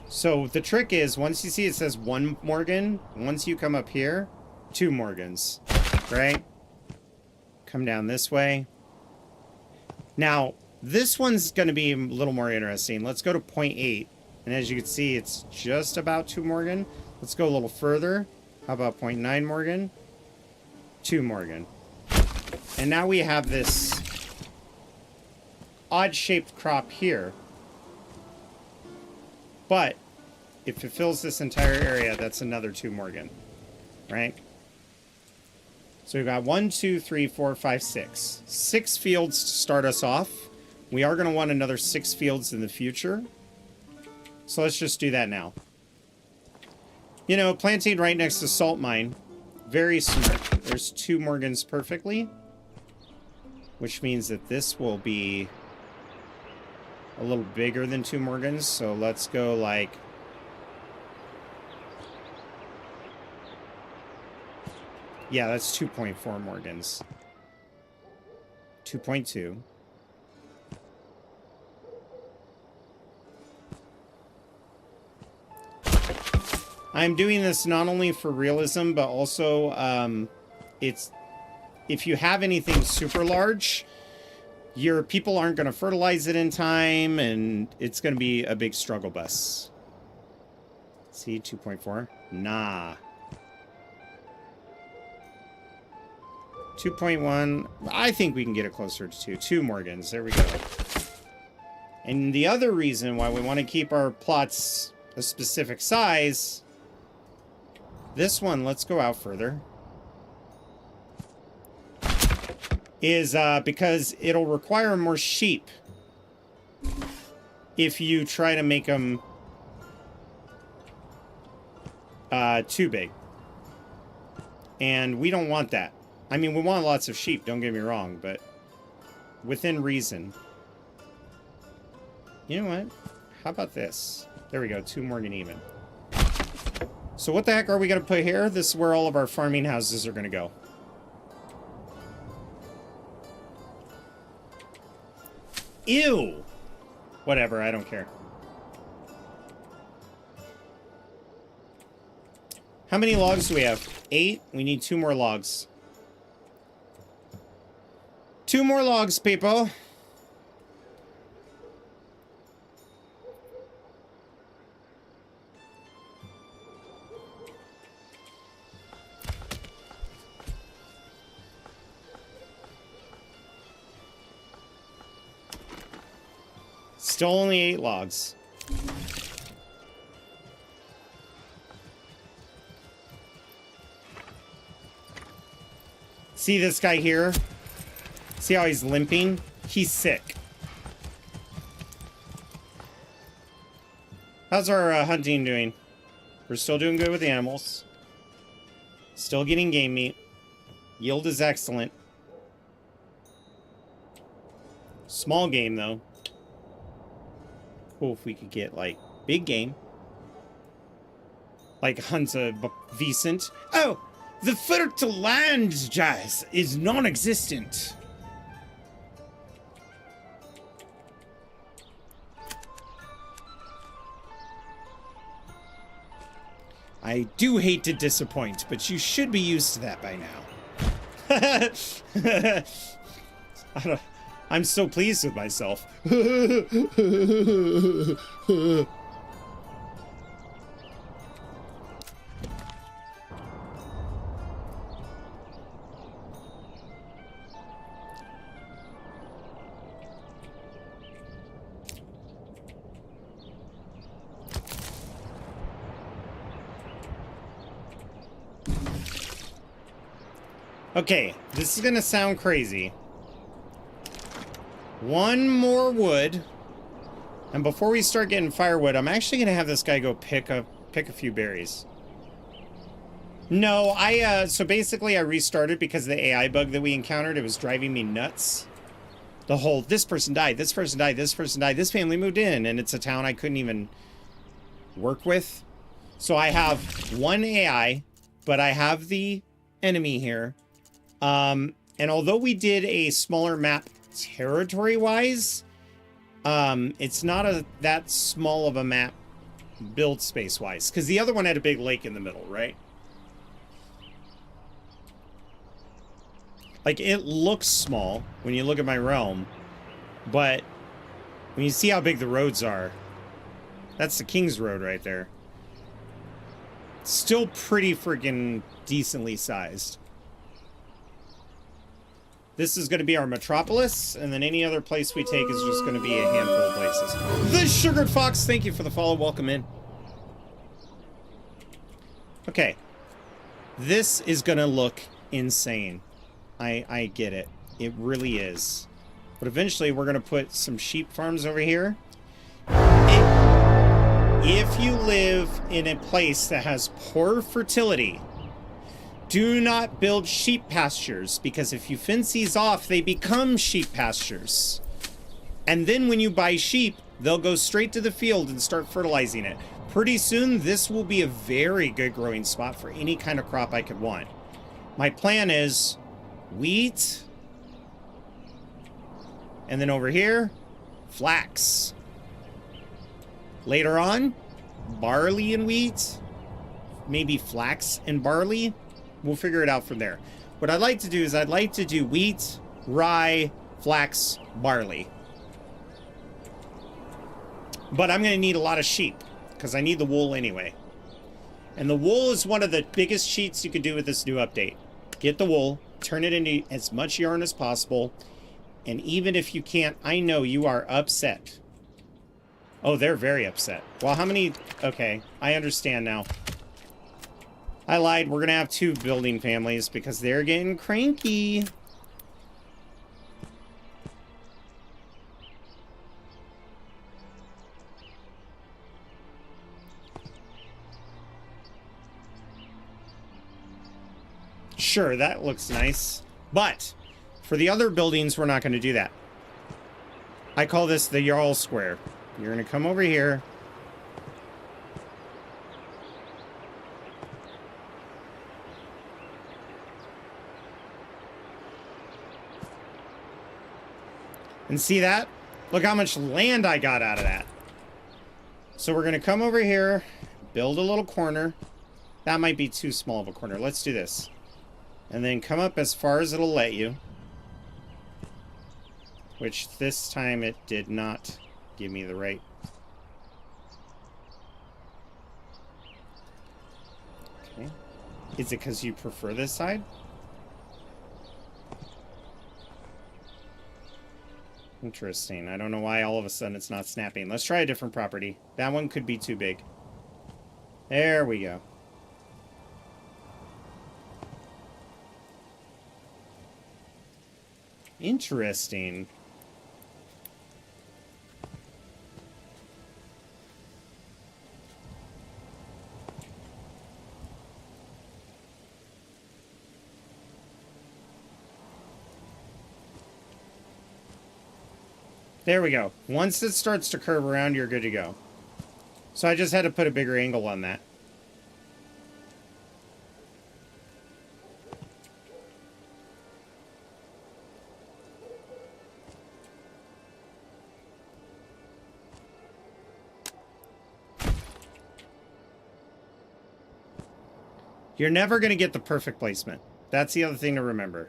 So the trick is, once you see it says 1 Morgan, once you come up here, 2 Morgans, right? Come down this way. Now, this one's going to be a little more interesting. Let's go to 0.8. And as you can see, it's just about 2 Morgan. Let's go a little further. How about 0.9 Morgan? 2 Morgan. And now we have this odd-shaped crop here. But if it fills this entire area, that's another 2 Morgan, right? So we've got 1, 2, 3, 4, 5, 6. 6 fields to start us off. We are going to want another 6 fields in the future. So let's just do that now. You know, planting right next to salt mine, very smart. There's 2 Morgans perfectly, which means that this will be a little bigger than 2 Morgans. So let's go like... yeah, that's 2.4 Morgans. 2.2. I'm doing this not only for realism, but also it's... if you have anything super large, your people aren't going to fertilize it in time, and it's going to be a big struggle bus. See, 2.4? Nah. 2.1. I think we can get it closer to 2. 2 Morgans. There we go. And the other reason why we want to keep our plots a specific size... this one, let's go out further. Is because it'll require more sheep if you try to make them too big. And we don't want that. I mean, we want lots of sheep, don't get me wrong, but within reason. You know what? How about this? There we go, 2 Morgan even. So what the heck are we going to put here? This is where all of our farming houses are going to go. Ew! Whatever, I don't care. How many logs do we have? 8? We need 2 more logs. 2 more logs, people. Still only 8 logs. See this guy here? See how he's limping? He's sick. How's our hunting doing? We're still doing good with the animals. Still getting game meat. Yield is excellent. Small game, though. Cool if we could get, like, big game. Like Hunter Vicent. Oh! The fertile land, Jazz, is non-existent. I do hate to disappoint, but you should be used to that by now. I'm so pleased with myself. Okay, this is gonna sound crazy. One more wood. And before we start getting firewood, I'm actually gonna have this guy go pick a few berries. No, so basically I restarted because of the AI bug that we encountered. It was driving me nuts. The whole, this person died, this person died, this person died, this family moved in, and it's a town I couldn't even work with. So I have one AI, but I have the enemy here. And although we did a smaller map territory-wise, it's not that small of a map build space-wise, because the other one had a big lake in the middle, right? Like, it looks small when you look at my realm, but when you see how big the roads are, that's the King's Road right there. Still pretty friggin' decently sized. This is going to be our metropolis, and then any other place we take is just going to be a handful of places. The Sugared Fox, thank you for the follow. Welcome in. Okay. This is going to look insane. I get it. It really is. But eventually, we're going to put some sheep farms over here. If you live in a place that has poor fertility, do not build sheep pastures, because if you fence these off, they become sheep pastures. And then when you buy sheep, they'll go straight to the field and start fertilizing it. Pretty soon, this will be a very good growing spot for any kind of crop I could want. My plan is wheat, and then over here, flax. Later on, barley and wheat, maybe flax and barley. We'll figure it out from there. What I'd like to do is I'd like to do wheat, rye, flax, barley. But I'm going to need a lot of sheep because I need the wool anyway. And the wool is one of the biggest cheats you can do with this new update. Get the wool, turn it into as much yarn as possible. And even if you can't, I know you are upset. Oh, they're very upset. Well, how many? Okay, I understand now. I lied. We're going to have 2 building families because they're getting cranky. Sure, that looks nice. But for the other buildings, we're not going to do that. I call this the Jarl Square. You're going to come over here. And see that? Look how much land I got out of that. So we're going to come over here, build a little corner. That might be too small of a corner. Let's do this. And then come up as far as it'll let you. Which this time it did not give me the right. Okay. Is it because you prefer this side? Interesting. I don't know why all of a sudden it's not snapping. Let's try a different property. That one could be too big. There we go. Interesting. There we go. Once it starts to curve around, you're good to go. So I just had to put a bigger angle on that. You're never going to get the perfect placement. That's the other thing to remember.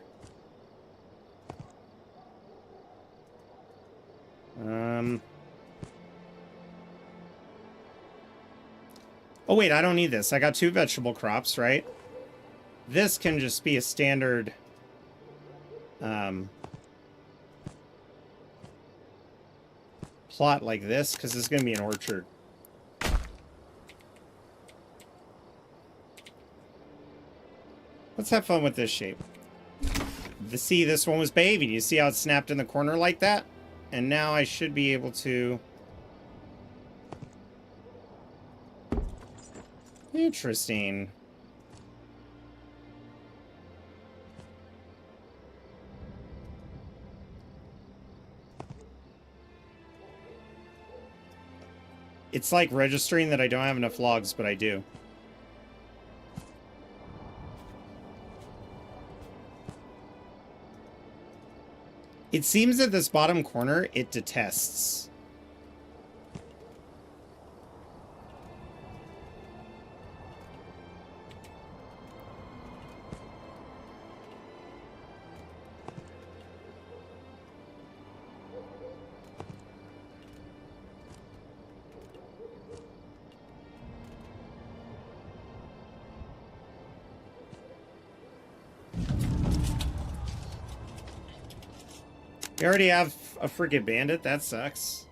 Oh, wait, I don't need this. I got 2 vegetable crops, right? This can just be a standard... plot like this, because it's going to be an orchard. Let's have fun with this shape. See, this one was behaving. You see how it snapped in the corner like that? And now I should be able to... Interesting. It's like registering that I don't have enough logs, but I do. It seems that this bottom corner, it detests. We already have a freaking bandit. That sucks.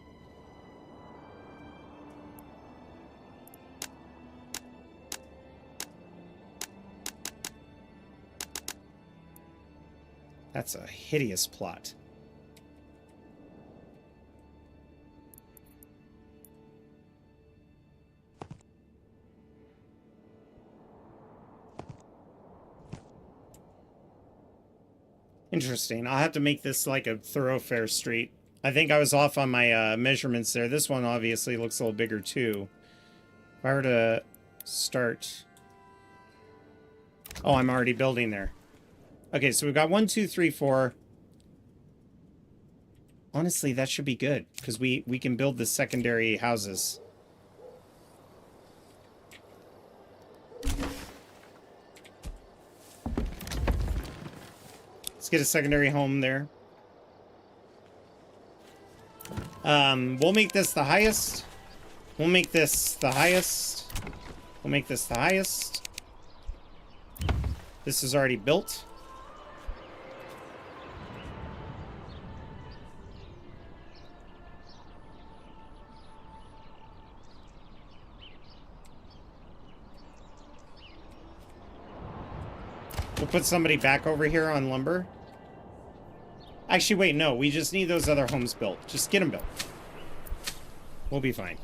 That's a hideous plot. Interesting. I'll have to make this like a thoroughfare street. I think I was off on my measurements there. This one obviously looks a little bigger too. If I were to start... Oh, I'm already building there. Okay, so we've got 1, 2, 3, 4. Honestly, that should be good, because we can build the secondary houses. Let's get a secondary home there. We'll make this the highest. We'll make this the highest. We'll make this the highest. This is already built. We'll put somebody back over here on lumber. Actually, wait, no. We just need those other homes built. Just get them built. We'll be fine.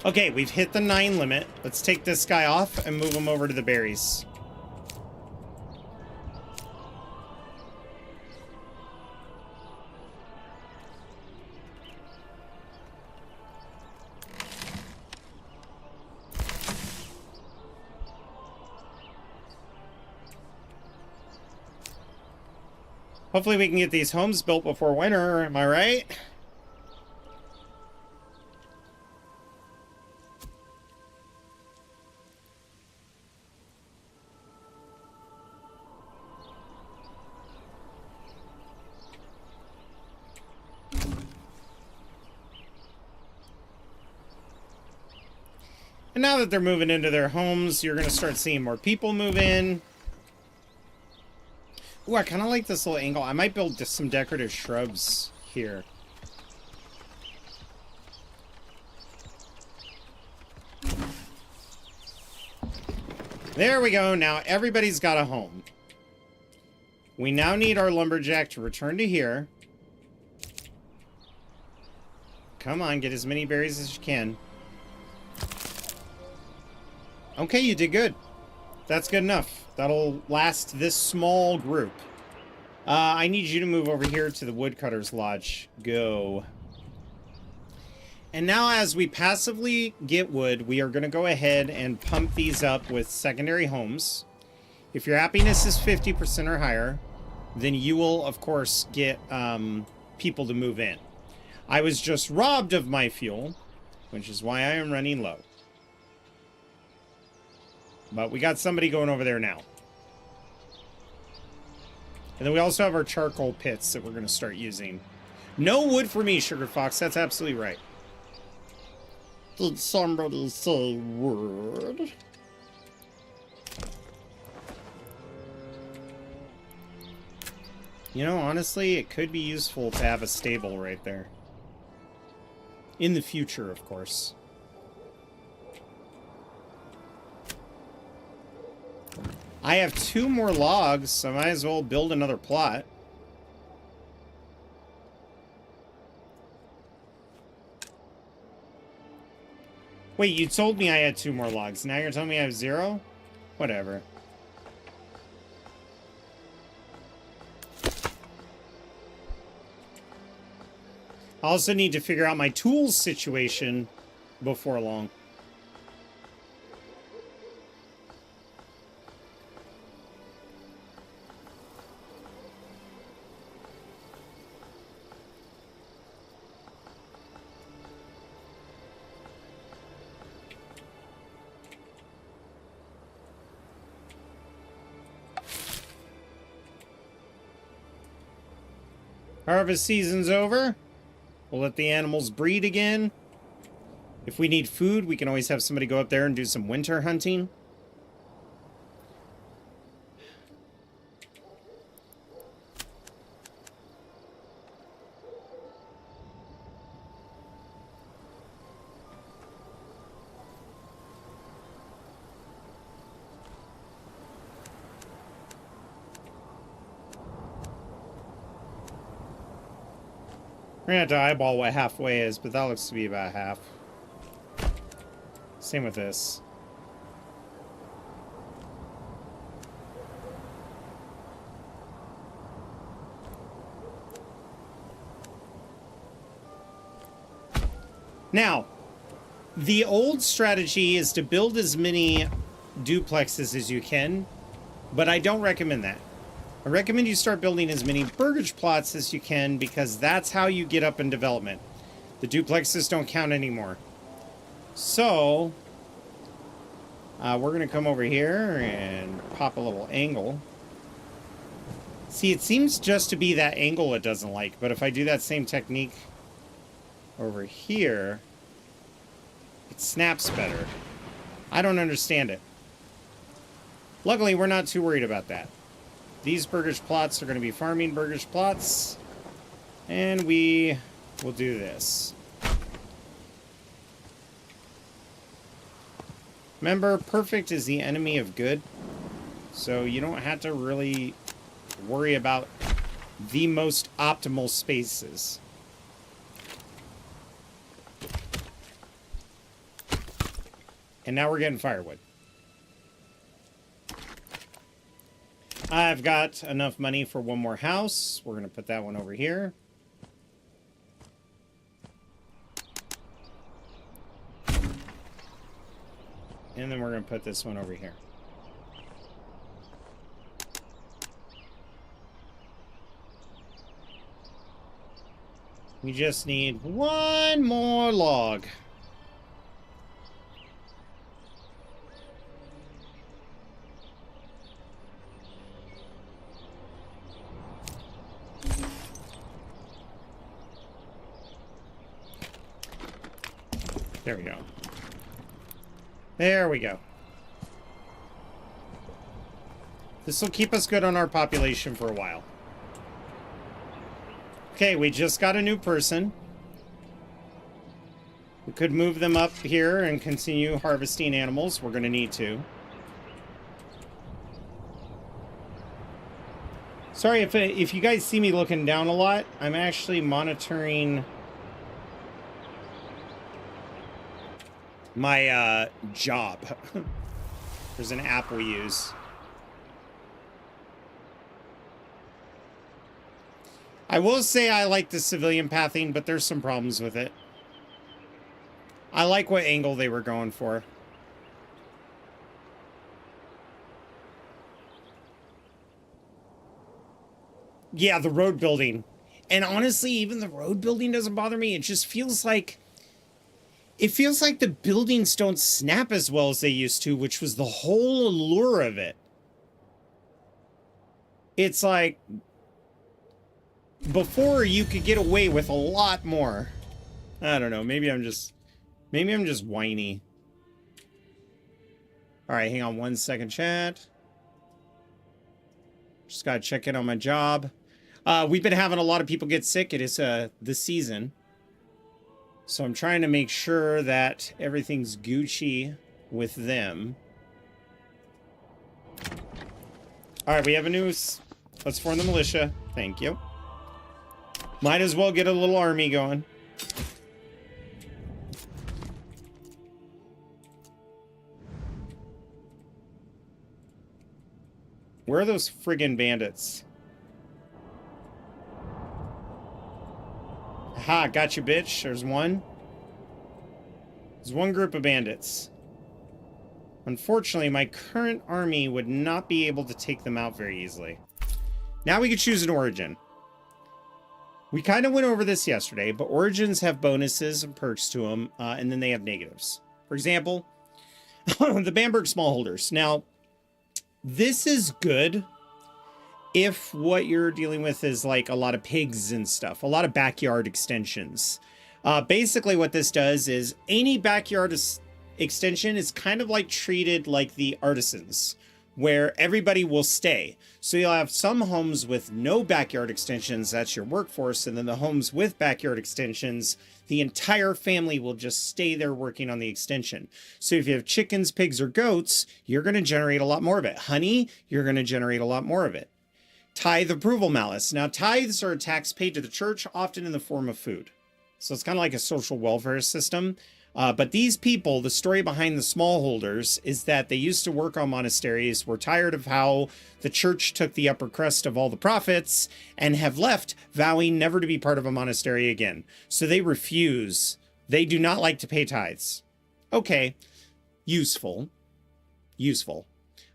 Okay, we've hit the 9 limit. Let's take this guy off and move him over to the berries. Hopefully we can get these homes built before winter, am I right? And now that they're moving into their homes, you're going to start seeing more people move in. Ooh, I kind of like this little angle. I might build just some decorative shrubs here. There we go. Now everybody's got a home. We now need our lumberjack to return to here. Come on, get as many berries as you can. Okay, you did good. That's good enough. That'll last this small group. I need you to move over here to the woodcutter's lodge. Go. And now as we passively get wood, we are going to go ahead and pump these up with secondary homes. If your happiness is 50% or higher, then you will, of course, get people to move in. I was just robbed of my fuel, which is why I am running low. But we got somebody going over there now. And then we also have our charcoal pits that we're going to start using. No wood for me, Sugar Fox. That's absolutely right. Did somebody say wood? You know, honestly, it could be useful to have a stable right there. In the future, of course. I have 2 more logs, so I might as well build another plot. Wait, you told me I had 2 more logs. Now you're telling me I have 0? Whatever. I also need to figure out my tools situation before long. Harvest season's over. We'll let the animals breed again. If we need food, we can always have somebody go up there and do some winter hunting. We're gonna have to eyeball what halfway is, but that looks to be about half. Same with this. Now, the old strategy is to build as many duplexes as you can, but I don't recommend that. I recommend you start building as many burgage plots as you can, because that's how you get up in development. The duplexes don't count anymore. So, we're going to come over here and pop a little angle. See, it seems just to be that angle it doesn't like, but if I do that same technique over here, it snaps better. I don't understand it. Luckily, we're not too worried about that. These burgage plots are going to be farming burgage plots. And we will do this. Remember, perfect is the enemy of good. So you don't have to really worry about the most optimal spaces. And now we're getting firewood. I've got enough money for one more house. We're going to put that one over here. And then we're going to put this one over here. We just need one more log. There we go. There we go. This will keep us good on our population for a while. Okay, we just got a new person. We could move them up here and continue harvesting animals. We're going to need to. Sorry if you guys see me looking down a lot. I'm actually monitoring my job. There's an app we use. I will say I like the civilian pathing, but there's some problems with it. I like what angle they were going for. Yeah, the road building. And honestly, even the road building doesn't bother me. It just feels like... It feels like the buildings don't snap as well as they used to, which was the whole allure of it. It's like... Before, you could get away with a lot more. I don't know. Maybe I'm just whiny. Alright, hang on 1 second, chat. Just gotta check in on my job. We've been having a lot of people get sick. It is the season. So I'm trying to make sure that everything's Gucci with them. Alright, we have a news. Let's form the militia. Thank you. Might as well get a little army going. Where are those friggin' bandits? Ha, got you, bitch. There's one. There's one group of bandits. Unfortunately, my current army would not be able to take them out very easily. Now we can choose an origin. We kind of went over this yesterday, but origins have bonuses and perks to them, and then they have negatives. For example, the Bamberg smallholders. Now, this is good if what you're dealing with is like a lot of pigs and stuff, a lot of backyard extensions. Basically what this does is any backyard extension is kind of like treated like the artisans, where everybody will stay. So you'll have some homes with no backyard extensions, that's your workforce, and then the homes with backyard extensions, the entire family will just stay there working on the extension. So if you have chickens, pigs, or goats, you're going to generate a lot more of it. Honey, you're going to generate a lot more of it. Tithe approval malice. Now, tithes are a tax paid to the church, often in the form of food. So it's kind of like a social welfare system. But these people, the story behind the smallholders is that they used to work on monasteries, were tired of how the church took the upper crust of all the profits, and have left, vowing never to be part of a monastery again. So they refuse. They do not like to pay tithes. Okay. Useful. Useful.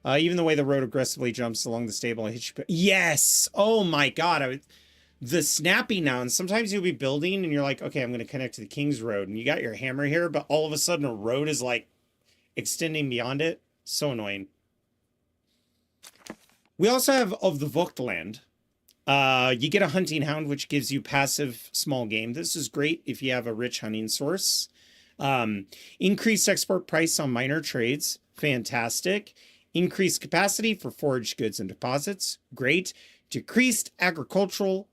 Even the way the road aggressively jumps along the stable and hits you. Yes! Oh my god. The snappy now, and sometimes you'll be building and you're like, okay, I'm going to connect to the King's Road, and you got your hammer here, but all of a sudden a road is like extending beyond it. So annoying. We also have of the Vochtland. You get a hunting hound, which gives you passive small game. This is great if you have a rich hunting source. Increased export price on minor trades. Fantastic. Increased capacity for foraged goods and deposits. Great. Decreased agricultural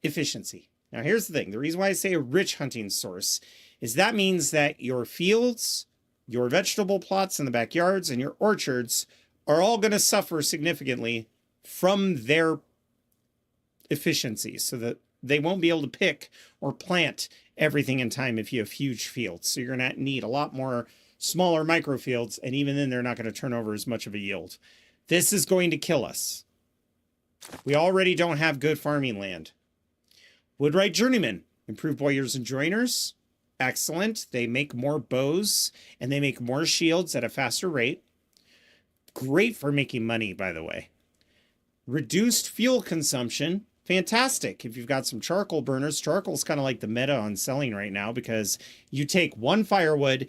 efficiency. Now, here's the thing. The reason why I say a rich hunting source is that means that your fields, your vegetable plots in the backyards, and your orchards are all going to suffer significantly from their efficiency, so that they won't be able to pick or plant everything in time if you have huge fields. So you're going to need a lot more smaller microfields, and even then they're not going to turn over as much of a yield. This is going to kill us. We already don't have good farming land. Woodwright Journeyman. Improved warriors and joiners. Excellent. They make more bows and they make more shields at a faster rate. Great for making money, by the way. Reduced fuel consumption. Fantastic. If you've got some charcoal burners, charcoal's kind of like the meta on selling right now, because you take one firewood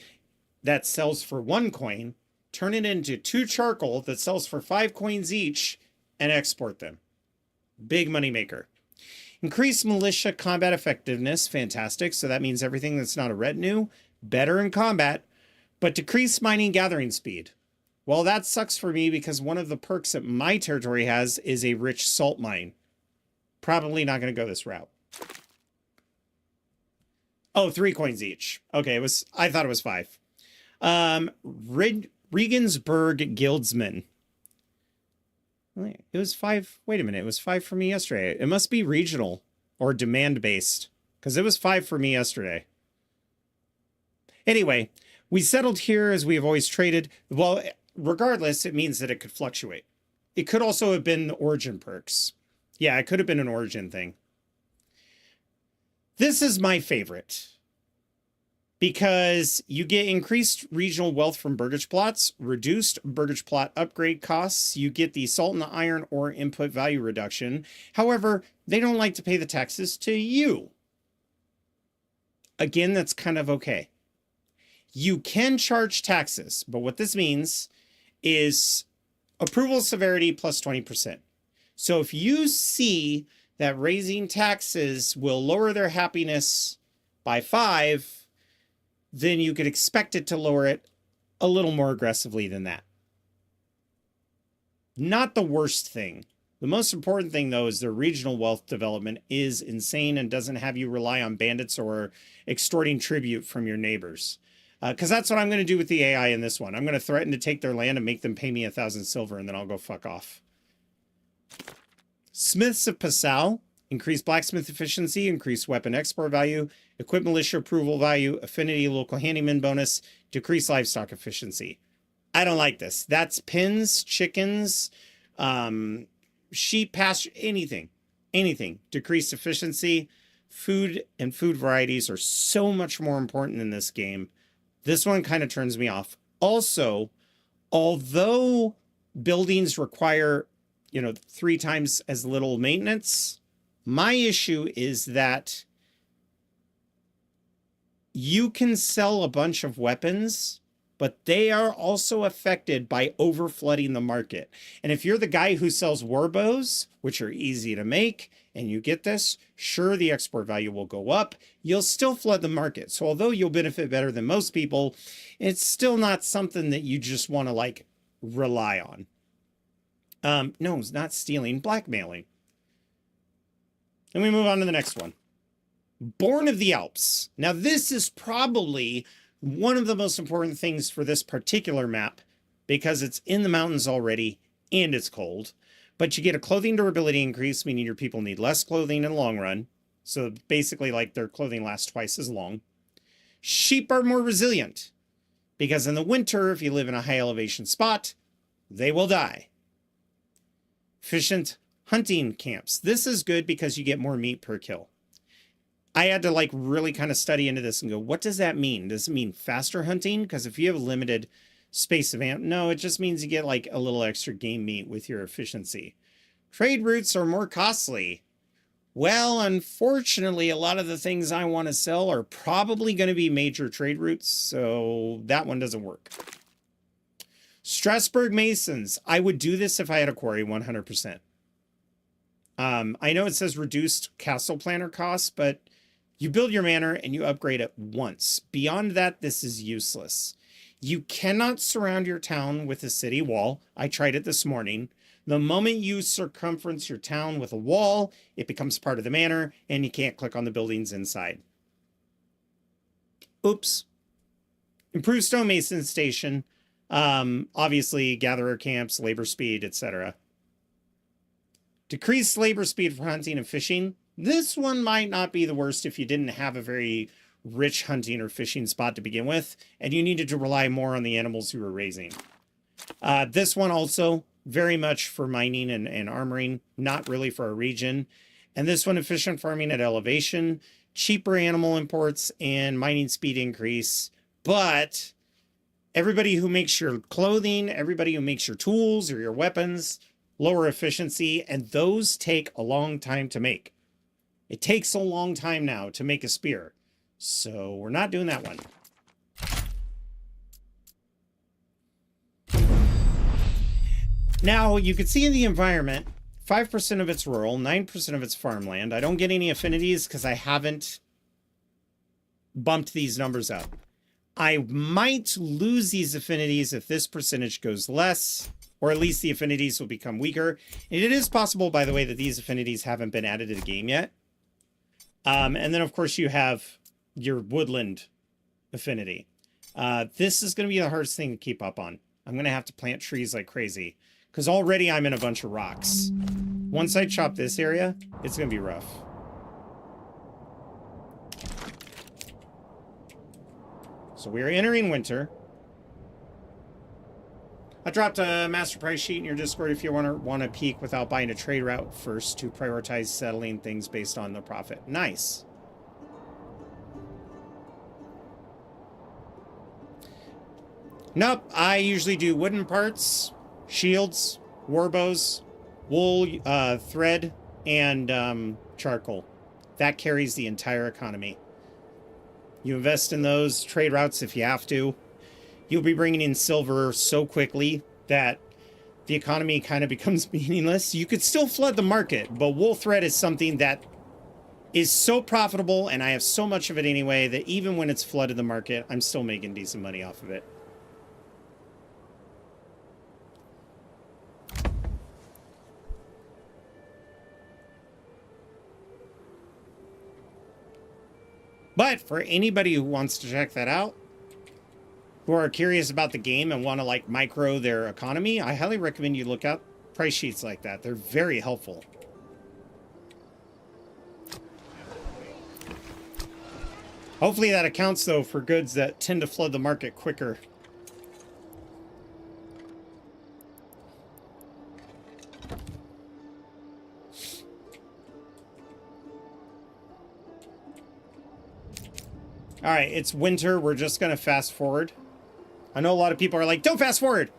that sells for 1 coin, turn it into 2 charcoal that sells for 5 coins each, and export them. Big money maker. Increase militia combat effectiveness. Fantastic. So that means everything that's not a retinue, better in combat, but decrease mining gathering speed. Well, that sucks for me because one of the perks that my territory has is a rich salt mine. Probably not going to go this route. Oh, 3 coins each. Okay, I thought it was 5. Regensburg Guildsman. It was 5. Wait a minute. It was 5 for me yesterday. It must be regional or demand based, because it was 5 for me yesterday. Anyway, We settled here as we have always traded. Well, regardless, it means that it could fluctuate. It could also have been the origin perks. Yeah, it could have been an origin thing. This is my favorite because you get increased regional wealth from burgage plots, reduced burgage plot upgrade costs, you get the salt and the iron ore input value reduction. However, they don't like to pay the taxes to you. Again, that's kind of okay. You can charge taxes, but what this means is approval severity plus 20%. So if you see that raising taxes will lower their happiness by 5, then you could expect it to lower it a little more aggressively than that. Not the worst thing. The most important thing, though, is their regional wealth development is insane and doesn't have you rely on bandits or extorting tribute from your neighbors. Because that's what I'm going to do with the AI in this one. I'm going to threaten to take their land and make them pay me 1,000 silver, and then I'll go fuck off. Smiths of Passau, increase blacksmith efficiency, increase weapon export value, equip militia approval value, affinity local handyman bonus, decrease livestock efficiency. I don't like this. That's pins, chickens, sheep, pasture, anything. Decreased efficiency. Food and food varieties are so much more important in this game. This one kind of turns me off. Also, although buildings require, 3 times as little maintenance, my issue is that you can sell a bunch of weapons, but they are also affected by overflooding the market. And if you're the guy who sells war bows, which are easy to make, and you get this, sure, the export value will go up. You'll still flood the market. So although you'll benefit better than most people, it's still not something that you just want to rely on. No, it's not stealing, blackmailing. And we move on to the next one. Born of the Alps. Now, this is probably one of the most important things for this particular map because it's in the mountains already and it's cold. But you get a clothing durability increase, meaning your people need less clothing in the long run. So basically, their clothing lasts twice as long. Sheep are more resilient because in the winter, if you live in a high elevation spot, they will die. Efficient hunting camps. This is good because you get more meat per kill. I had to really kind of study into this and go, what does that mean? Does it mean faster hunting? Because if you have limited space of no, it just means you get a little extra game meat with your efficiency. Trade routes are more costly. Well, unfortunately, a lot of the things I want to sell are probably going to be major trade routes, so that one doesn't work. Strasbourg Masons. I would do this if I had a quarry 100%. I know it says reduced castle planner costs, but you build your manor and you upgrade it once. Beyond that, this is useless. You cannot surround your town with a city wall. I tried it this morning. The moment you circumference your town with a wall, it becomes part of the manor, and you can't click on the buildings inside. Oops. Improved stonemason station. Obviously, gatherer camps, labor speed, etc. Decreased labor speed for hunting and fishing. This one might not be the worst if you didn't have a very rich hunting or fishing spot to begin with, and you needed to rely more on the animals you were raising. This one also very much for mining and armoring, not really for a region. And this one, efficient farming at elevation, cheaper animal imports, and mining speed increase. But everybody who makes your clothing, everybody who makes your tools or your weapons, lower efficiency, and those take a long time to make. It takes a long time now to make a spear. So we're not doing that one. Now, you can see in the environment, 5% of it's rural, 9% of it's farmland. I don't get any affinities because I haven't bumped these numbers up. I might lose these affinities if this percentage goes less, or at least the affinities will become weaker. And it is possible, by the way, that these affinities haven't been added to the game yet. And then, of course, you have your woodland affinity. This is going to be the hardest thing to keep up on. I'm going to have to plant trees like crazy because already I'm in a bunch of rocks. Once I chop this area, it's going to be rough. So we're entering winter. I dropped a master price sheet in your Discord if you want to peek without buying a trade route first to prioritize settling things based on the profit. Nice. Nope, I usually do wooden parts, shields, warbows, wool, thread, and charcoal. That carries the entire economy. You invest in those trade routes if you have to. You'll be bringing in silver so quickly that the economy kind of becomes meaningless. You could still flood the market, but wool thread is something that is so profitable, and I have so much of it anyway, that even when it's flooded the market, I'm still making decent money off of it. But for anybody who wants to check that out, who are curious about the game and want to like micro their economy, I highly recommend you look up price sheets like that. They're very helpful. Hopefully that accounts though for goods that tend to flood the market quicker. All right, it's winter. We're just going to fast forward. I know a lot of people are like, don't fast forward.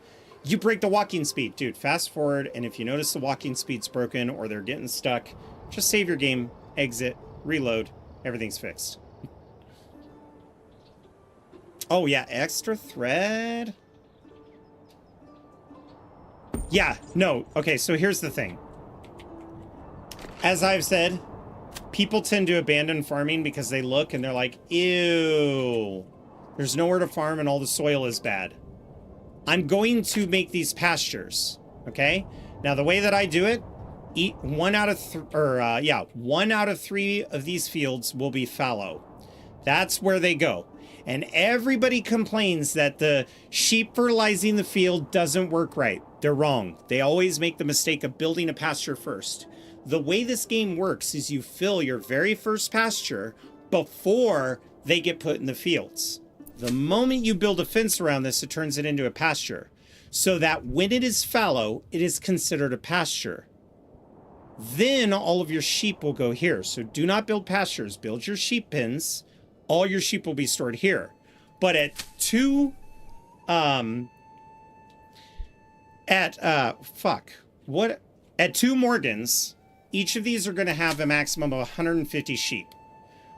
You break the walking speed. Dude, fast forward. And if you notice the walking speed's broken or they're getting stuck, just save your game, exit, reload. Everything's fixed. Oh, yeah, extra thread. Yeah, no. Okay, so here's the thing. As I've said, people tend to abandon farming because they look and they're like, ew, there's nowhere to farm and all the soil is bad. I'm going to make these pastures, okay? Now, the way that I do it, one out of three of these fields will be fallow. That's where they go. And everybody complains that the sheep fertilizing the field doesn't work right. They're wrong. They always make the mistake of building a pasture first. The way this game works is you fill your very first pasture before they get put in the fields. The moment you build a fence around this, it turns it into a pasture. So that when it is fallow, it is considered a pasture. Then all of your sheep will go here. So do not build pastures. Build your sheep pens. All your sheep will be stored here. But at two Morgans, each of these are going to have a maximum of 150 sheep,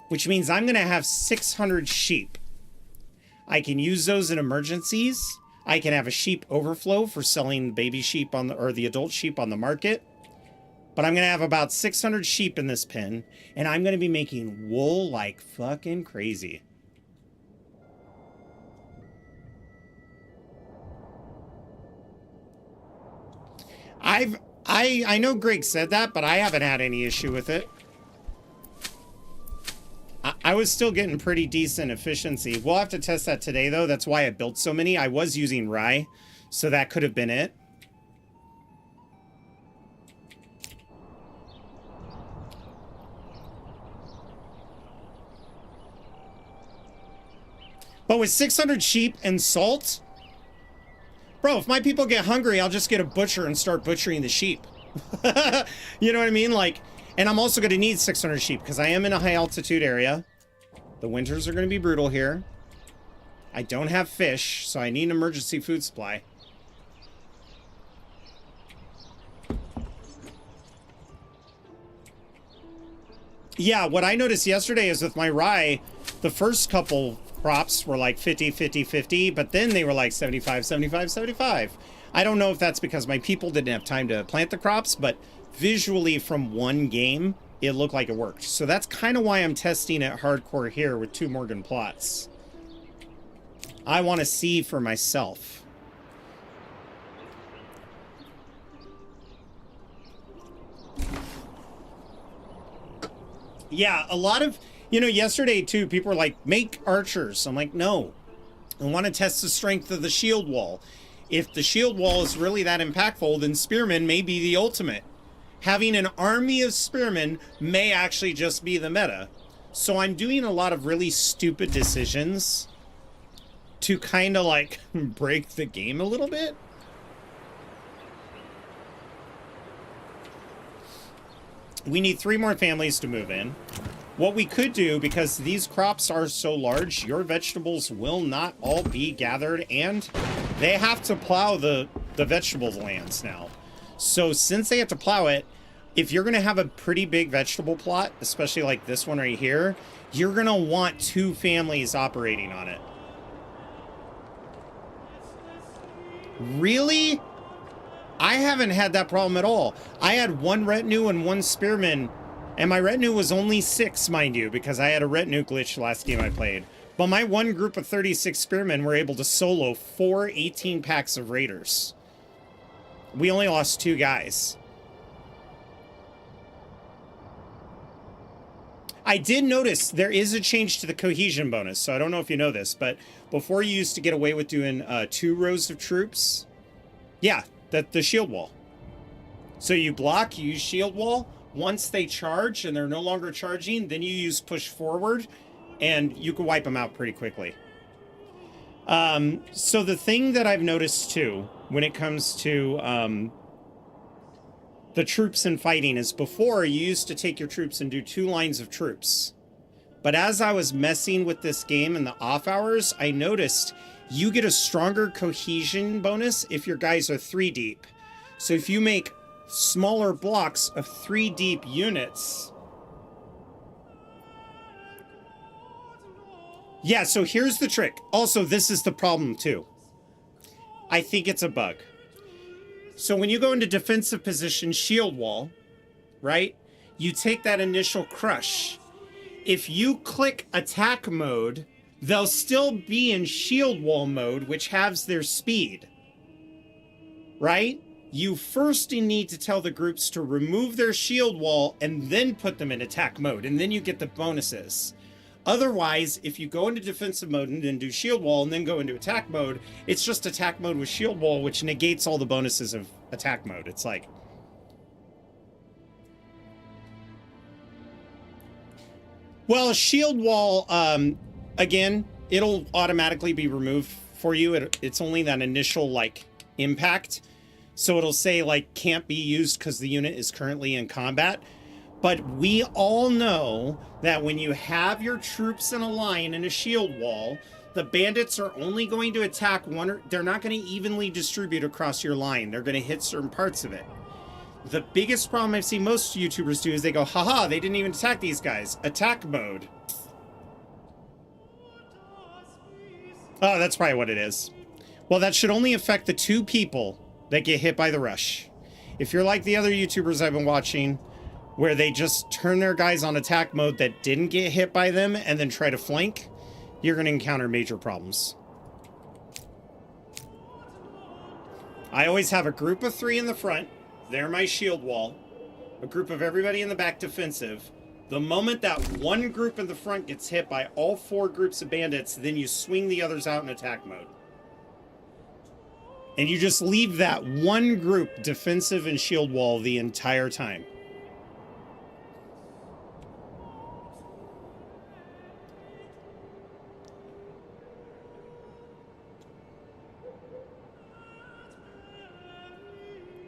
which means I'm going to have 600 sheep. I can use those in emergencies. I can have a sheep overflow for selling baby sheep or the adult sheep on the market. But I'm going to have about 600 sheep in this pen, and I'm going to be making wool like fucking crazy. I know Greg said that, but I haven't had any issue with it. I was still getting pretty decent efficiency. We'll have to test that today, though. That's why I built so many. I was using rye, so that could have been it. But with 600 sheep and salt, bro, if my people get hungry, I'll just get a butcher and start butchering the sheep. You know what I mean? Like, and I'm also going to need 600 sheep because I am in a high altitude area. The winters are going to be brutal here. I don't have fish, so I need an emergency food supply. Yeah, what I noticed yesterday is with my rye, the first couple crops were like 50, 50, 50, but then they were like 75, 75, 75. I don't know if that's because my people didn't have time to plant the crops, but visually from one game, it looked like it worked. So that's kind of why I'm testing it hardcore here with 2 Morgan plots. I want to see for myself. Yeah, a lot of, yesterday too, people were like, make archers. I'm like, no, I want to test the strength of the shield wall. If the shield wall is really that impactful, then spearmen may be the ultimate. Having an army of spearmen may actually just be the meta. So I'm doing a lot of really stupid decisions to kind of like break the game a little bit. We need 3 more families to move in. What we could do, because these crops are so large, your vegetables will not all be gathered, and they have to plow the vegetables lands now. So since they have to plow it, if you're going to have a pretty big vegetable plot, especially like this one right here, you're going to want 2 families operating on it. Really? I haven't had that problem at all. I had 1 retinue and 1 spearman, and my retinue was only 6, mind you, because I had a retinue glitch last game I played. But my 1 group of 36 spearmen were able to solo 4 18 packs of raiders. We only lost 2 guys. I did notice there is a change to the cohesion bonus, so I don't know if you know this, but before you used to get away with doing 2 rows of troops. Yeah, the shield wall. So you block, you use shield wall. Once they charge and they're no longer charging, then you use push forward, and you can wipe them out pretty quickly. So the thing that I've noticed too, when it comes to the troops and fighting, is before you used to take your troops and do 2 lines of troops. But as I was messing with this game in the off hours, I noticed you get a stronger cohesion bonus if your guys are 3 deep. So if you make smaller blocks of 3 deep units. Yeah, so here's the trick. Also, this is the problem too. I think it's a bug. So when you go into defensive position shield wall, right? You take that initial crush. If you click attack mode, they'll still be in shield wall mode, which halves their speed. Right? You first need to tell the groups to remove their shield wall and then put them in attack mode, and then you get the bonuses. Otherwise, if you go into defensive mode and then do shield wall and then go into attack mode, it's just attack mode with shield wall, which negates all the bonuses of attack mode. It's like... Well, shield wall, again, it'll automatically be removed for you. It's only that initial, like, impact. So it'll say, like, can't be used because the unit is currently in combat. But we all know that when you have your troops in a line in a shield wall, the bandits are only going to attack one, or they're not going to evenly distribute across your line. They're going to hit certain parts of it. The biggest problem I've seen most YouTubers do is they go, haha, they didn't even attack these guys. Attack mode. Oh, that's probably what it is. Well, that should only affect the 2 people that get hit by the rush. If you're like the other YouTubers I've been watching, where they just turn their guys on attack mode that didn't get hit by them and then try to flank, you're going to encounter major problems. I always have a group of 3 in the front. They're my shield wall. A group of everybody in the back defensive. The moment that one group in the front gets hit by all 4 groups of bandits, then you swing the others out in attack mode. And you just leave that one group defensive and shield wall the entire time.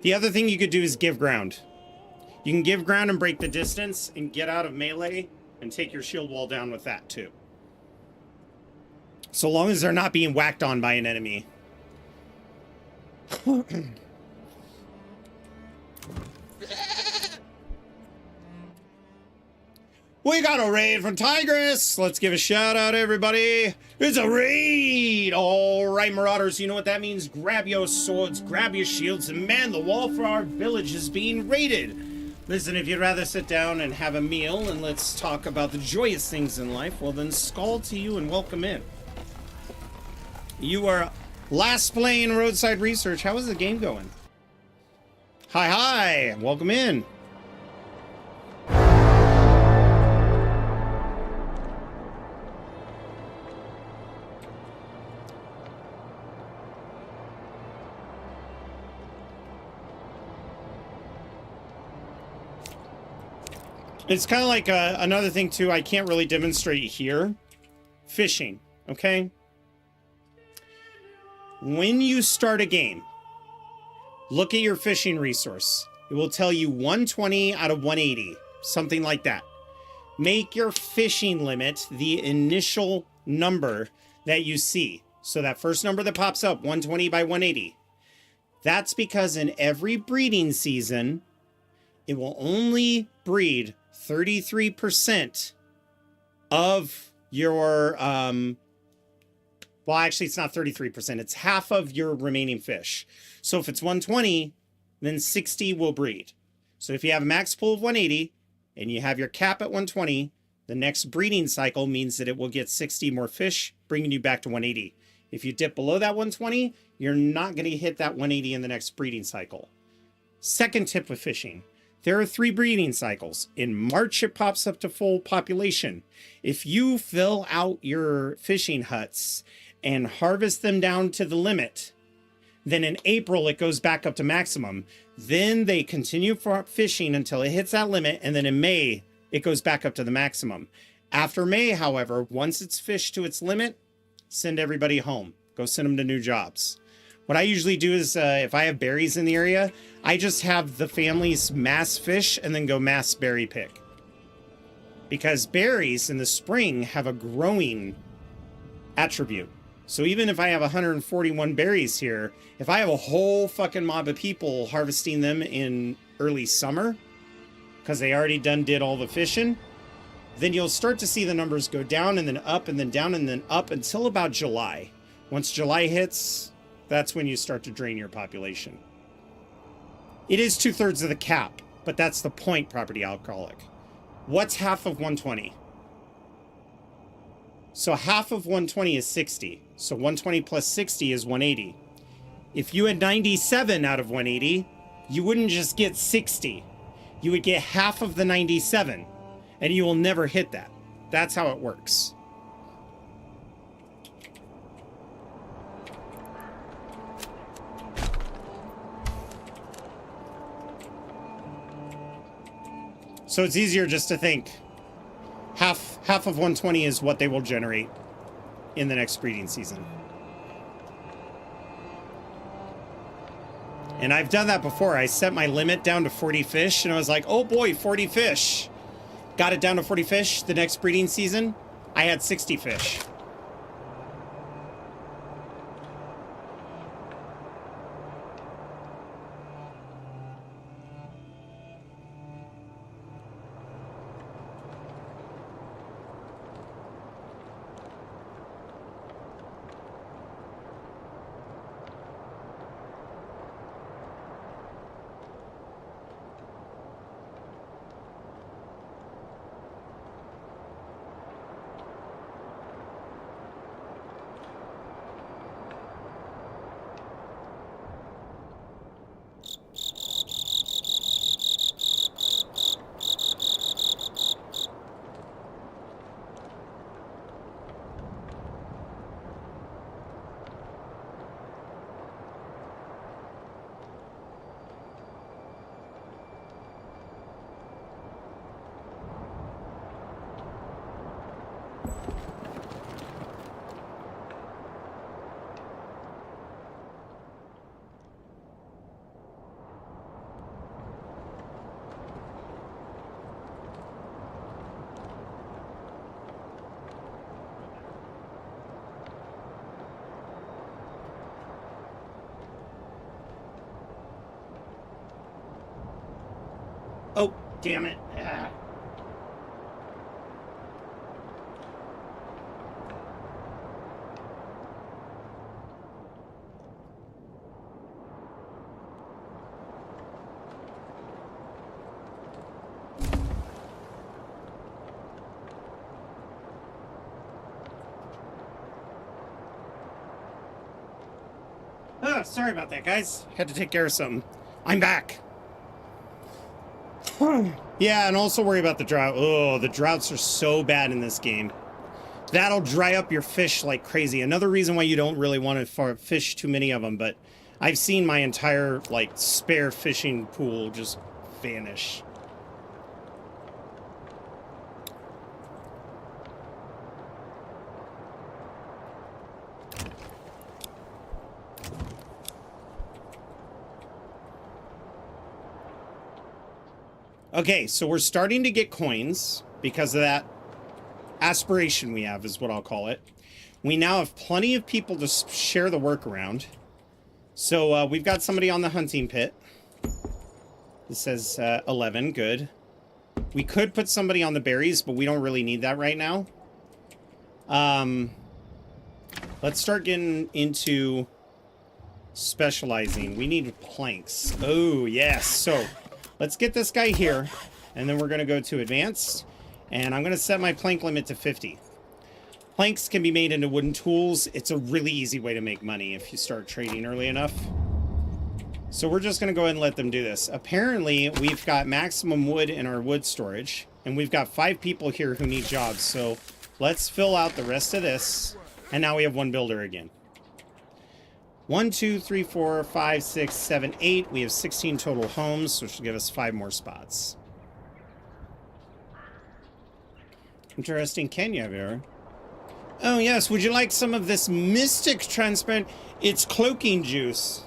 The other thing you could do is give ground. You can give ground and break the distance and get out of melee and take your shield wall down with that too. So long as they're not being whacked on by an enemy. We got a raid from Tigress. Let's give a shout out, everybody. It's a raid. All right, Marauders, you know what that means. Grab your swords, grab your shields, and man the wall, for our village is being raided. Listen, if you'd rather sit down and have a meal and let's talk about the joyous things in life, well then skull to you and welcome in. You are last playing Roadside Research. How is the game going? Hi, welcome in. It's kind of like another thing too I can't really demonstrate here. Fishing, okay? When you start a game, look at your fishing resource. It will tell you 120 out of 180, something like that. Make your fishing limit the initial number that you see. So that first number that pops up, 120 by 180. That's because in every breeding season, it will only breed 33% of your, well, actually it's not 33%. It's half of your remaining fish. So if it's 120, then 60 will breed. So if you have a max pool of 180 and you have your cap at 120, the next breeding cycle means that it will get 60 more fish, bringing you back to 180. If you dip below that 120, you're not going to hit that 180 in the next breeding cycle. Second tip with fishing. There are 3 breeding cycles. In March, it pops up to full population. If you fill out your fishing huts and harvest them down to the limit, then in April, it goes back up to maximum. Then they continue for fishing until it hits that limit. And then in May, it goes back up to the maximum. After May, however, once it's fished to its limit, send everybody home. Go send them to new jobs. What I usually do is if I have berries in the area, I just have the families mass fish and then go mass berry pick. Because berries in the spring have a growing attribute. So even if I have 141 berries here, if I have a whole fucking mob of people harvesting them in early summer, because they already did all the fishing, then you'll start to see the numbers go down and then up and then down and then up until about July. Once July hits, that's when you start to drain your population. It is 2/3 of the cap, but that's the point, property alcoholic. What's half of 120? So half of 120 is 60. So 120 plus 60 is 180. If you had 97 out of 180, you wouldn't just get 60. You would get half of the 97, and you will never hit that. That's how it works. So it's easier just to think half of 120 is what they will generate in the next breeding season. And I've done that before. I set my limit down to 40 fish, and I was like, oh boy, 40 fish. Got it down to 40 fish. The next breeding season, I had 60 fish. Oh, damn it. Ah. Oh, sorry about that, guys. Had to take care of something. I'm back. Yeah, and also worry about the drought. Oh, the droughts are so bad in this game. That'll dry up your fish like crazy. Another reason why you don't really want to fish too many of them, but I've seen my entire, like, spare fishing pool just vanish. Okay, so we're starting to get coins because of that aspiration we have, is what I'll call it. We now have plenty of people to share the work around. So we've got somebody on the hunting pit. This says 11, good. We could put somebody on the berries, but we don't really need that right now. Let's start getting into specializing. We need planks. Oh, yes. So let's get this guy here, and then we're going to go to advanced, and I'm going to set my plank limit to 50. Planks can be made into wooden tools. It's a really easy way to make money if you start trading early enough. So we're just going to go ahead and let them do this. Apparently, we've got maximum wood in our wood storage, and we've got 5 people here who need jobs. So let's fill out the rest of this, and now we have 1 builder again. 1, 2, 3, 4, 5, 6, 7, 8. We have 16 total homes, which will give us 5 more spots. Interesting Kenya there. Oh yes, would you like some of this mystic transparent? It's cloaking juice.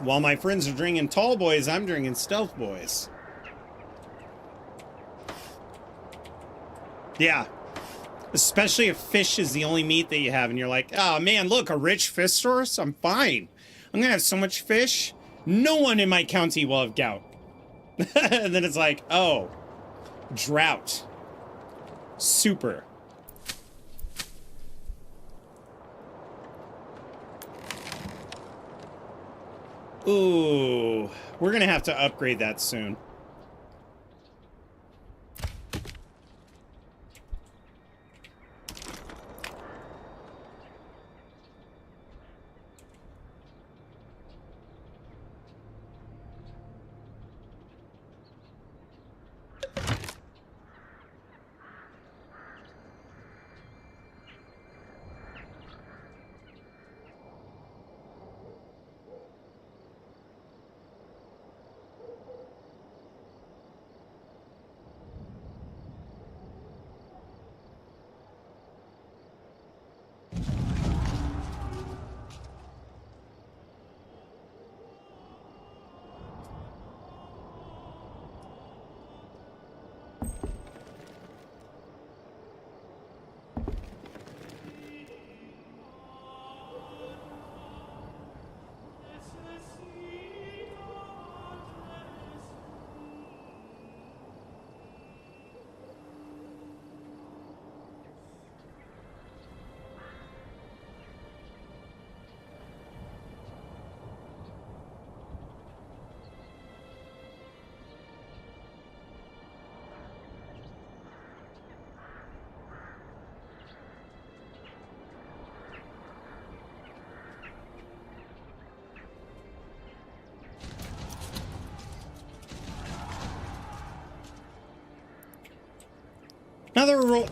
While my friends are drinking tall boys, I'm drinking stealth boys. Yeah. Especially if fish is the only meat that you have and you're like, oh man, look, a rich fish source? I'm fine. I'm gonna have so much fish, no one in my county will have gout. And then it's like, oh, drought. Super. Ooh, we're gonna have to upgrade that soon.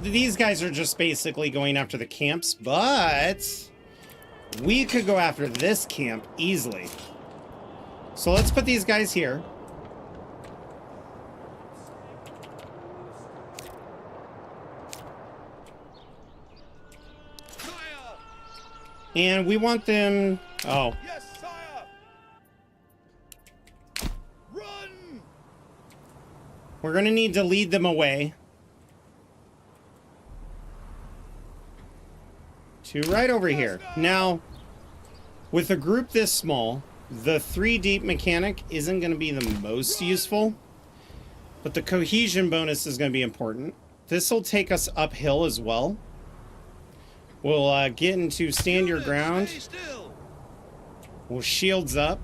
These guys are just basically going after the camps, but we could go after this camp easily. So let's put these guys here. And we want them... Oh. Yes, sire. Run! We're going to need to lead them away. To right over here. Now, with a group this small, the 3 deep mechanic isn't going to be the most useful, but the cohesion bonus is going to be important. This will take us uphill as well. We'll get into stand your ground. We'll shields up.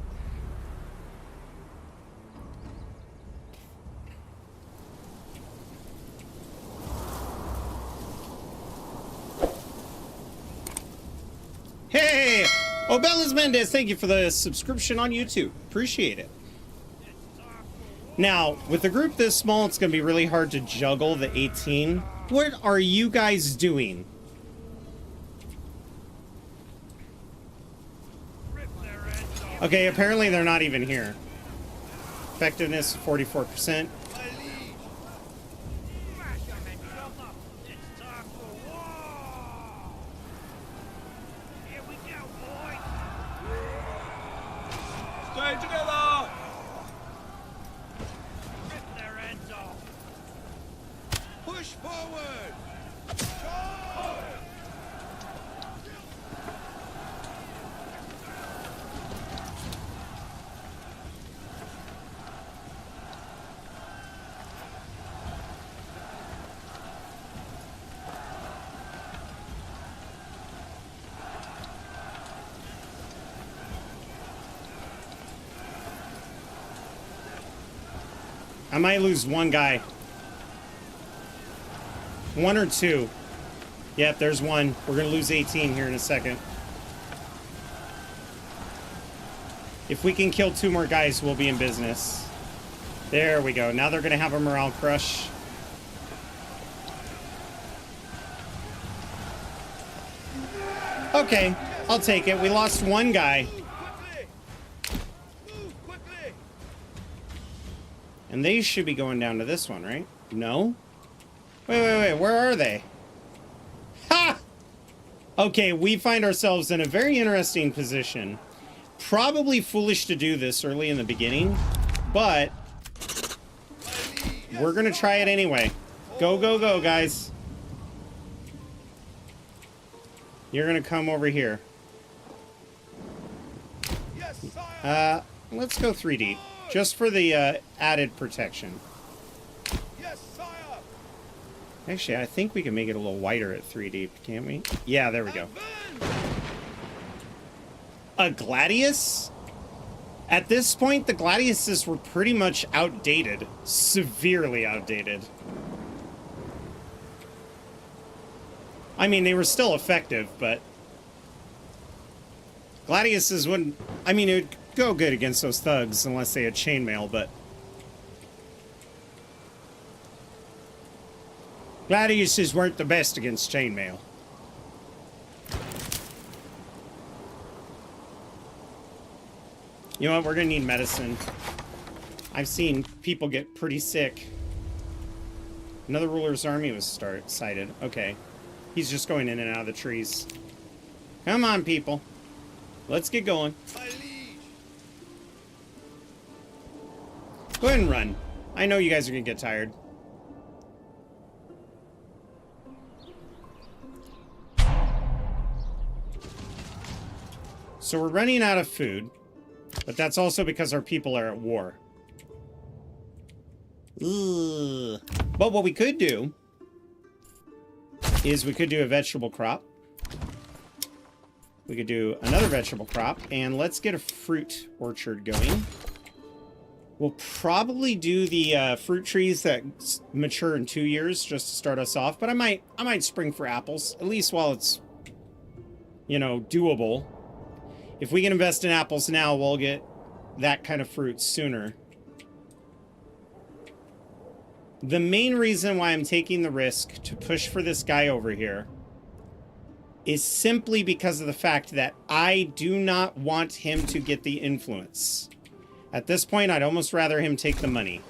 Hey! Obelis Mendez, thank you for the subscription on YouTube. Appreciate it. Now, with a group this small, it's going to be really hard to juggle the 18. What are you guys doing? Okay, apparently they're not even here. Effectiveness, 44%. Stay together! Rip their heads off! Push forward! Charge! I might lose one guy. One or two. Yep, there's one. We're going to lose 18 here in a second. If we can kill 2 more guys, we'll be in business. There we go. Now they're going to have a morale crush. Okay, I'll take it. We lost one guy. Move quickly! And they should be going down to this one, right? No? Wait. Where are they? Ha! Okay, we find ourselves in a very interesting position. Probably foolish to do this early in the beginning, but we're going to try it anyway. Go, guys. You're going to come over here. Yes, sire! Let's go 3D, just for the added protection. Yes, sire! Actually, I think we can make it a little wider at 3D, can't we? Yeah, there we go. Advance! A Gladius? At this point, the Gladiuses were pretty much outdated. Severely outdated. I mean, they were still effective, but Gladiuses wouldn't... I mean, it would go good against those thugs unless they had chainmail, but... Gladiuses weren't the best against chainmail. You know what? We're gonna need medicine. I've seen people get pretty sick. Another ruler's army was sighted. Okay. He's just going in and out of the trees. Come on, people. Let's get going. My liege! Go ahead and run. I know you guys are gonna get tired. So we're running out of food. But that's also because our people are at war. Ugh. But what we could do is we could do a vegetable crop. We could do another vegetable crop. And let's get a fruit orchard going. We'll probably do the fruit trees that mature in 2 years just to start us off. But I might spring for apples, at least while it's, you know, doable. If we can invest in apples now, we'll get that kind of fruit sooner. The main reason why I'm taking the risk to push for this guy over here is simply because of the fact that I do not want him to get the influence. At this point, I'd almost rather him take the money.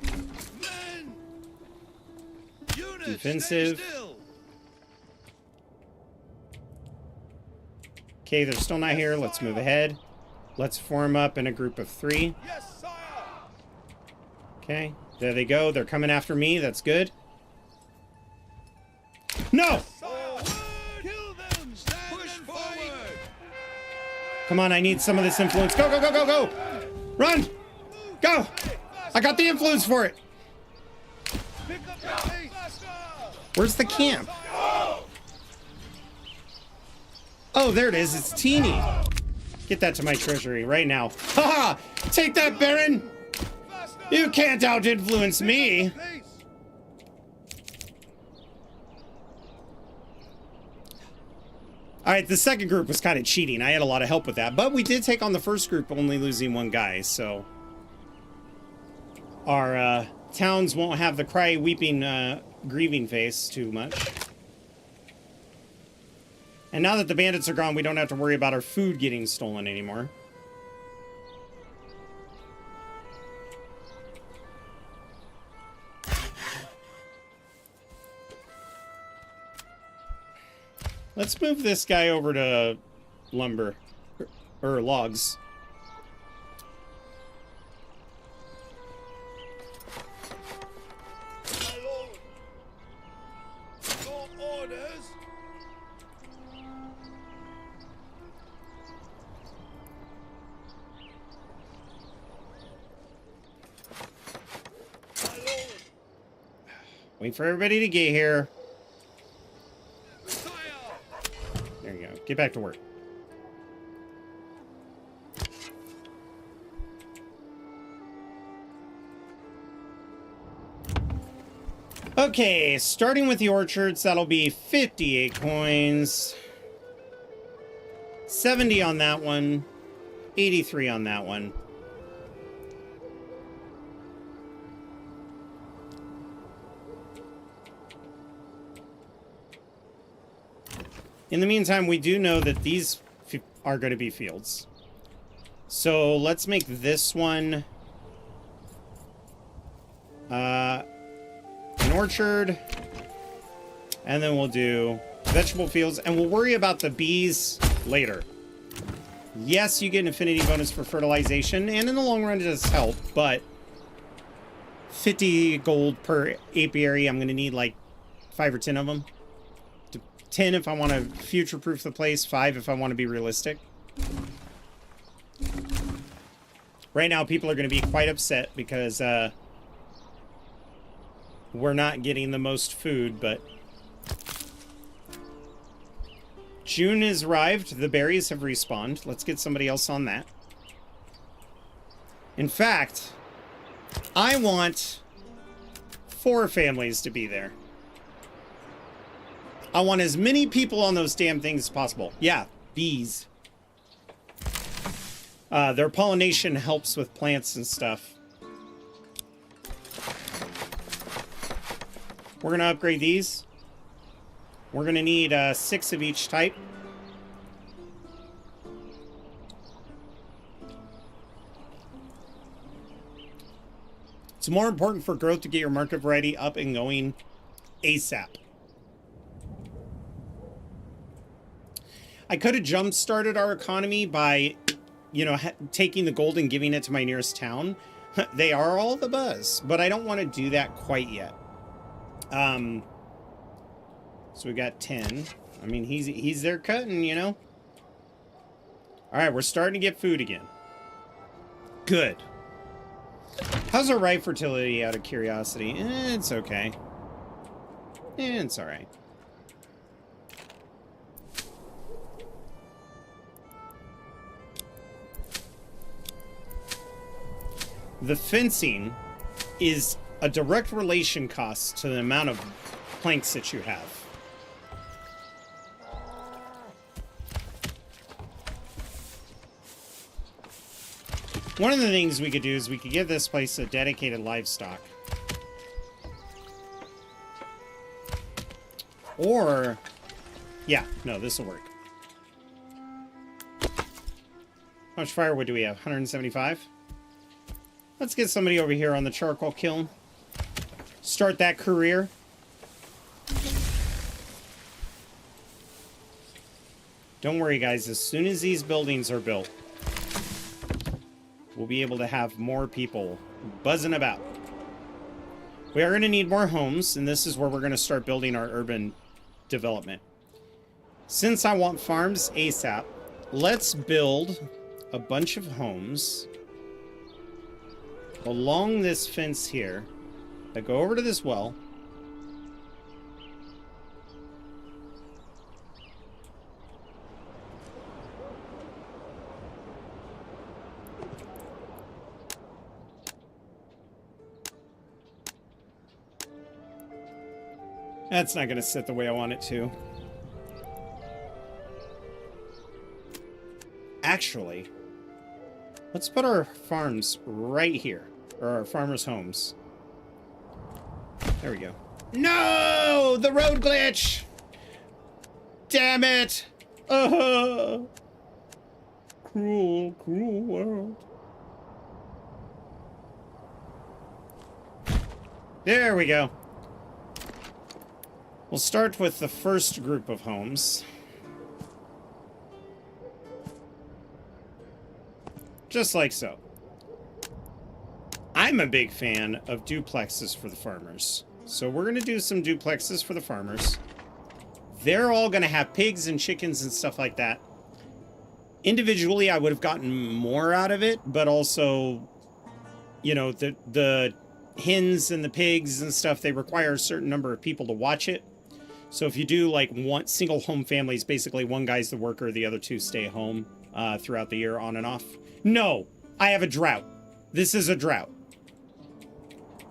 Men! Units, Defensive. stay still! Okay, they're still not here. Let's move ahead. Let's form up in a group of 3. Yes, sire! Okay, there they go. They're coming after me. That's good. No! Forward! Kill them! Push forward! Come on, I need some of this influence. Go, go! Run! Go! I got the influence for it. Pick up the pace! Faster! Where's the camp? Oh, there it is. It's teeny. Get that to my treasury right now. Ha! Take that, Baron! Faster! You can't out-influence me! Pace! Alright, the second group was kind of cheating. I had a lot of help with that. But we did take on the first group, only losing 1 guy, so... Our towns won't have the cry, weeping, grieving face too much. And now that the bandits are gone, we don't have to worry about our food getting stolen anymore. Let's move this guy over to lumber. Or logs. Wait for everybody to get here. Fire! There you go. Get back to work. Okay, starting with the orchards, that'll be 58 coins. 70 on that one. 83 on that one. In the meantime, we do know that these are going to be fields. So let's make this one an orchard. And then we'll do vegetable fields. And we'll worry about the bees later. Yes, you get an affinity bonus for fertilization. And in the long run, it does help. But 50 gold per apiary. I'm going to need like 5 or 10 of them. 10 if I want to future-proof the place, 5 if I want to be realistic. Right now, people are going to be quite upset because we're not getting the most food, but June has arrived. The berries have respawned. Let's get somebody else on that. In fact, I want 4 families to be there. I want as many people on those damn things as possible. Yeah, bees. Their pollination helps with plants and stuff. We're going to upgrade these. We're going to need 6 of each type. It's more important for growth to get your market variety up and going ASAP. I could have jump-started our economy by, you know, taking the gold and giving it to my nearest town. They are all the buzz, but I don't want to do that quite yet. So we got 10. I mean, he's there cutting, you know. All right, we're starting to get food again. Good. How's our rye fertility, out of curiosity? It's okay. It's all right. The fencing is a direct relation cost to the amount of planks that you have. One of the things we could do is we could give this place a dedicated livestock. Or, yeah, no, this will work. How much firewood do we have? 175? Let's get somebody over here on the charcoal kiln. Start that career. Don't worry, guys. As soon as these buildings are built, we'll be able to have more people buzzing about. We are going to need more homes, and this is where we're going to start building our urban development. Since I want farms ASAP, let's build a bunch of homes along this fence here that go over to this well. That's not going to sit the way I want it to. Actually, let's put our farms right here. Or our farmers' homes. There we go. No! The road glitch! Damn it! Cruel, cruel world. There we go. We'll start with the first group of homes. Just like so. I'm a big fan of duplexes for the farmers. So we're going to do some duplexes for the farmers. They're all going to have pigs and chickens and stuff like that. Individually, I would have gotten more out of it, but also, you know, the hens and the pigs and stuff, they require a certain number of people to watch it. So if you do like one single home families, basically one guy's the worker, the other two stay home throughout the year on and off. No, I have a drought. This is a drought.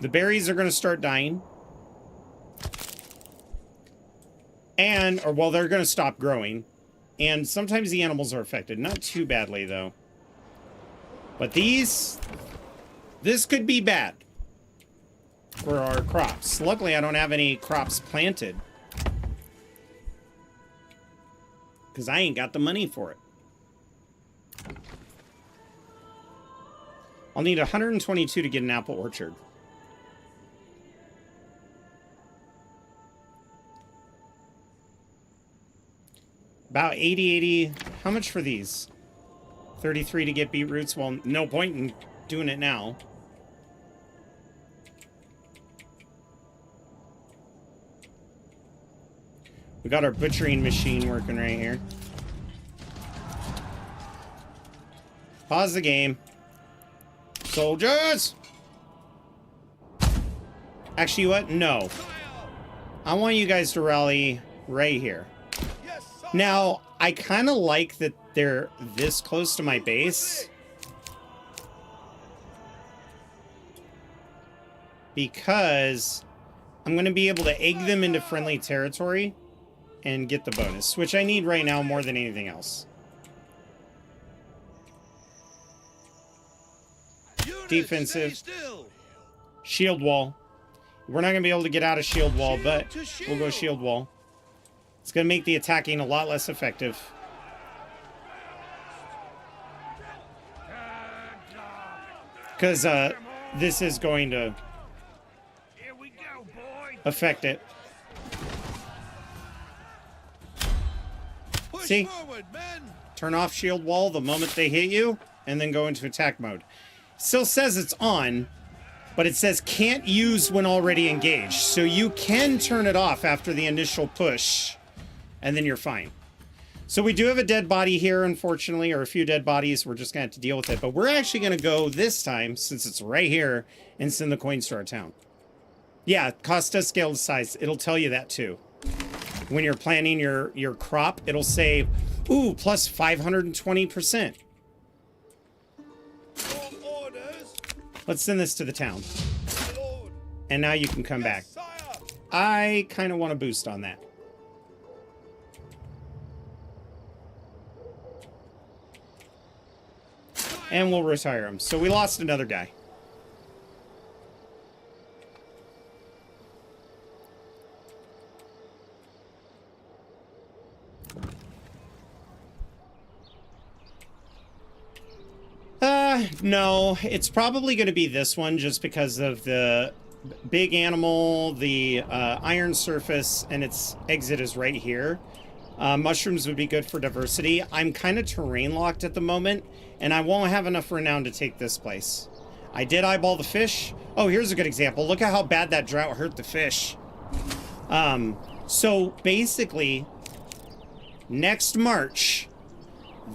The berries are going to start dying. Or well, they're going to stop growing. And sometimes the animals are affected. Not too badly, though. But this could be bad for our crops. Luckily, I don't have any crops planted. Because I ain't got the money for it. I'll need 122 to get an apple orchard. About 80. How much for these? 33 to get beetroots. Well, no point in doing it now. We got our butchering machine working right here. Pause the game. Soldiers! Actually, what? No. I want you guys to rally right here. Now, I kind of like that they're this close to my base. Because I'm going to be able to egg them into friendly territory and get the bonus, which I need right now more than anything else. Defensive. Shield wall. We're not going to be able to get out of shield wall, but we'll go shield wall. It's going to make the attacking a lot less effective. Because this is going to affect it. See? Turn off shield wall the moment they hit you, and then go into attack mode. Still says it's on, but it says can't use when already engaged. So you can turn it off after the initial push, and then you're fine. So we do have a dead body here, unfortunately, or a few dead bodies. We're just going to have to deal with it. But we're actually going to go this time, since it's right here, and send the coins to our town. Yeah, cost does scale to size. It'll tell you that, too. When you're planning your crop, it'll say, ooh, plus 520%. Let's send this to the town. And now you can come back. I kind of want to boost on that. And we'll retire him. So we lost another guy. No, it's probably going to be this one just because of the big animal, the iron surface, and its exit is right here. Mushrooms would be good for diversity. I'm kind of terrain locked at the moment, and I won't have enough renown to take this place. I did eyeball the fish. Oh, here's a good example. Look at how bad that drought hurt the fish. So basically, next March,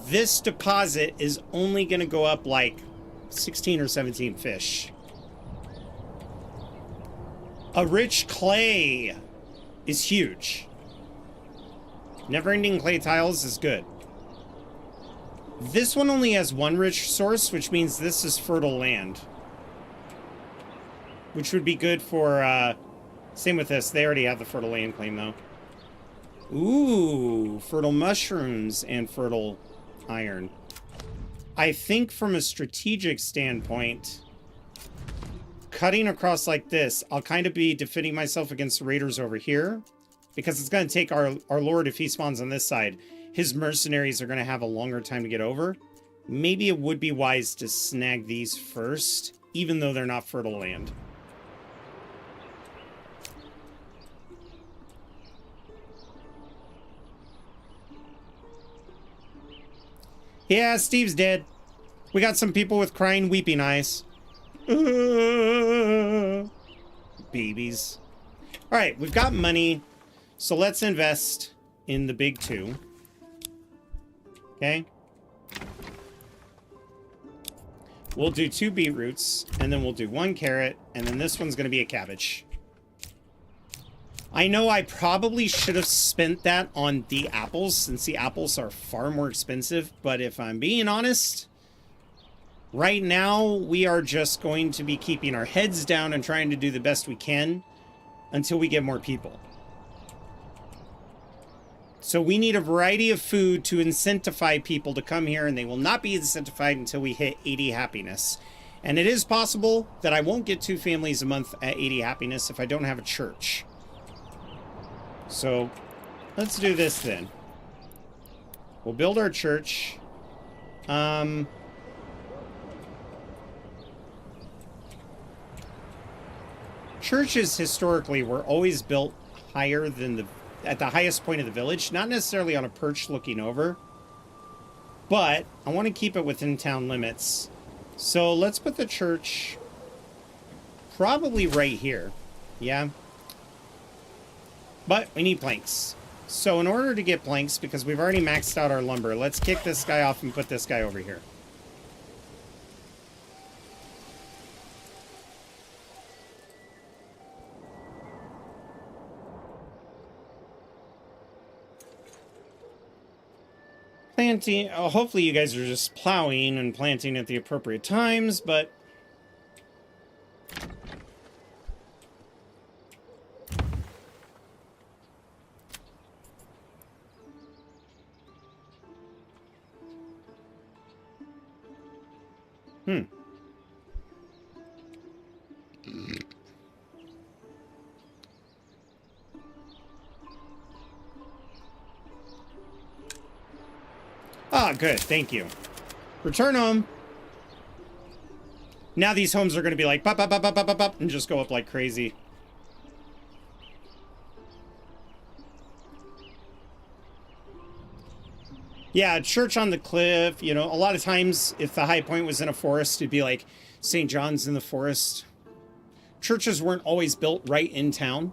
this deposit is only going to go up like 16 or 17 fish. A rich clay is huge. Never-ending clay tiles is good. This one only has one rich source, which means this is fertile land. Which would be good for, same with this. They already have the fertile land claim, though. Ooh, fertile mushrooms and fertile iron. I think from a strategic standpoint, cutting across like this, I'll kind of be defending myself against the raiders over here. Because it's going to take our lord, if he spawns on this side, his mercenaries are going to have a longer time to get over. Maybe it would be wise to snag these first, even though they're not fertile land. Yeah, Steve's dead. We got some people with crying, weeping eyes. Babies. All right, we've got money. So let's invest in the big two. Okay. We'll do 2 beetroots, and then we'll do 1 carrot, and then this one's going to be a cabbage. I know I probably should have spent that on the apples, since the apples are far more expensive, but if I'm being honest, right now we are just going to be keeping our heads down and trying to do the best we can until we get more people. So we need a variety of food to incentivize people to come here, and they will not be incentivized until we hit 80 happiness. And it is possible that I won't get 2 families a month at 80 happiness if I don't have a church. So let's do this then. We'll build our church. Churches historically were always built higher than at the highest point of the village, not necessarily on a perch looking over, but I want to keep it within town limits. So let's put the church probably right here. Yeah. But we need planks. So in order to get planks, because we've already maxed out our lumber, let's kick this guy off and put this guy over here. Planting, hopefully you guys are just plowing and planting at the appropriate times, but Ah, good. Thank you. Return home. Now these homes are going to be like, pop, pop, pop, pop, pop, pop, and just go up like crazy. Yeah, church on the cliff. You know, a lot of times if the high point was in a forest, it'd be like St. John's in the forest. Churches weren't always built right in town.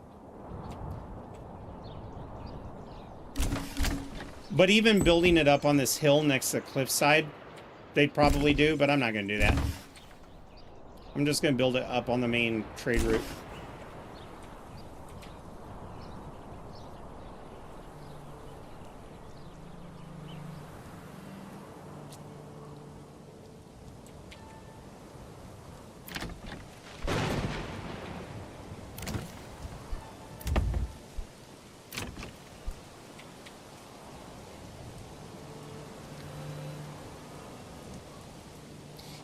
But even building it up on this hill next to the cliffside, they'd probably do, but I'm not going to do that. I'm just going to build it up on the main trade route.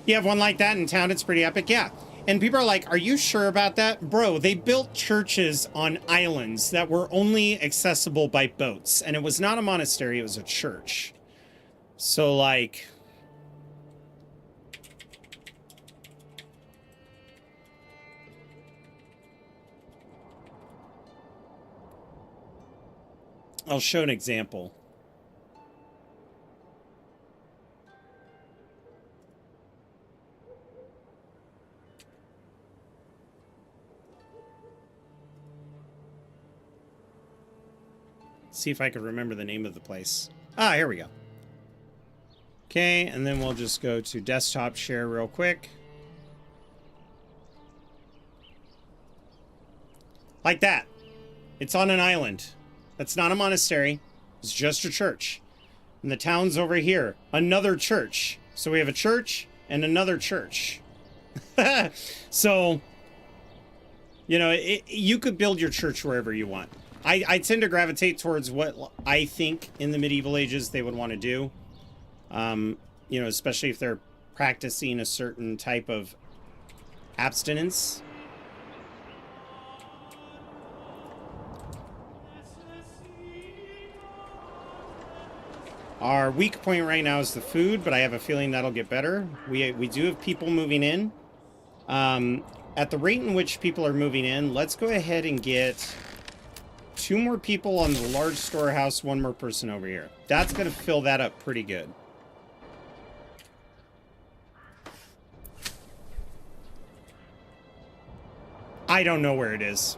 You have one like that in town, it's pretty epic, yeah. And people are like, are you sure about that? Bro, they built churches on islands that were only accessible by boats. And it was not a monastery, it was a church. So, like... I'll show an example. See if I can remember the name of the place. Ah, here we go. Okay, and then we'll just go to desktop share real quick. Like that. It's on an island. That's not a monastery. It's just a church. And the town's over here. Another church. So we have a church and another church. So, you know, you could build your church wherever you want. I tend to gravitate towards what I think in the medieval ages they would want to do. You know, especially if they're practicing a certain type of abstinence. Our weak point right now is the food, but I have a feeling that'll get better. We do have people moving in. At the rate in which people are moving in, let's go ahead and get 2 more people on the large storehouse, 1 more person over here. That's going to fill that up pretty good. I don't know where it is.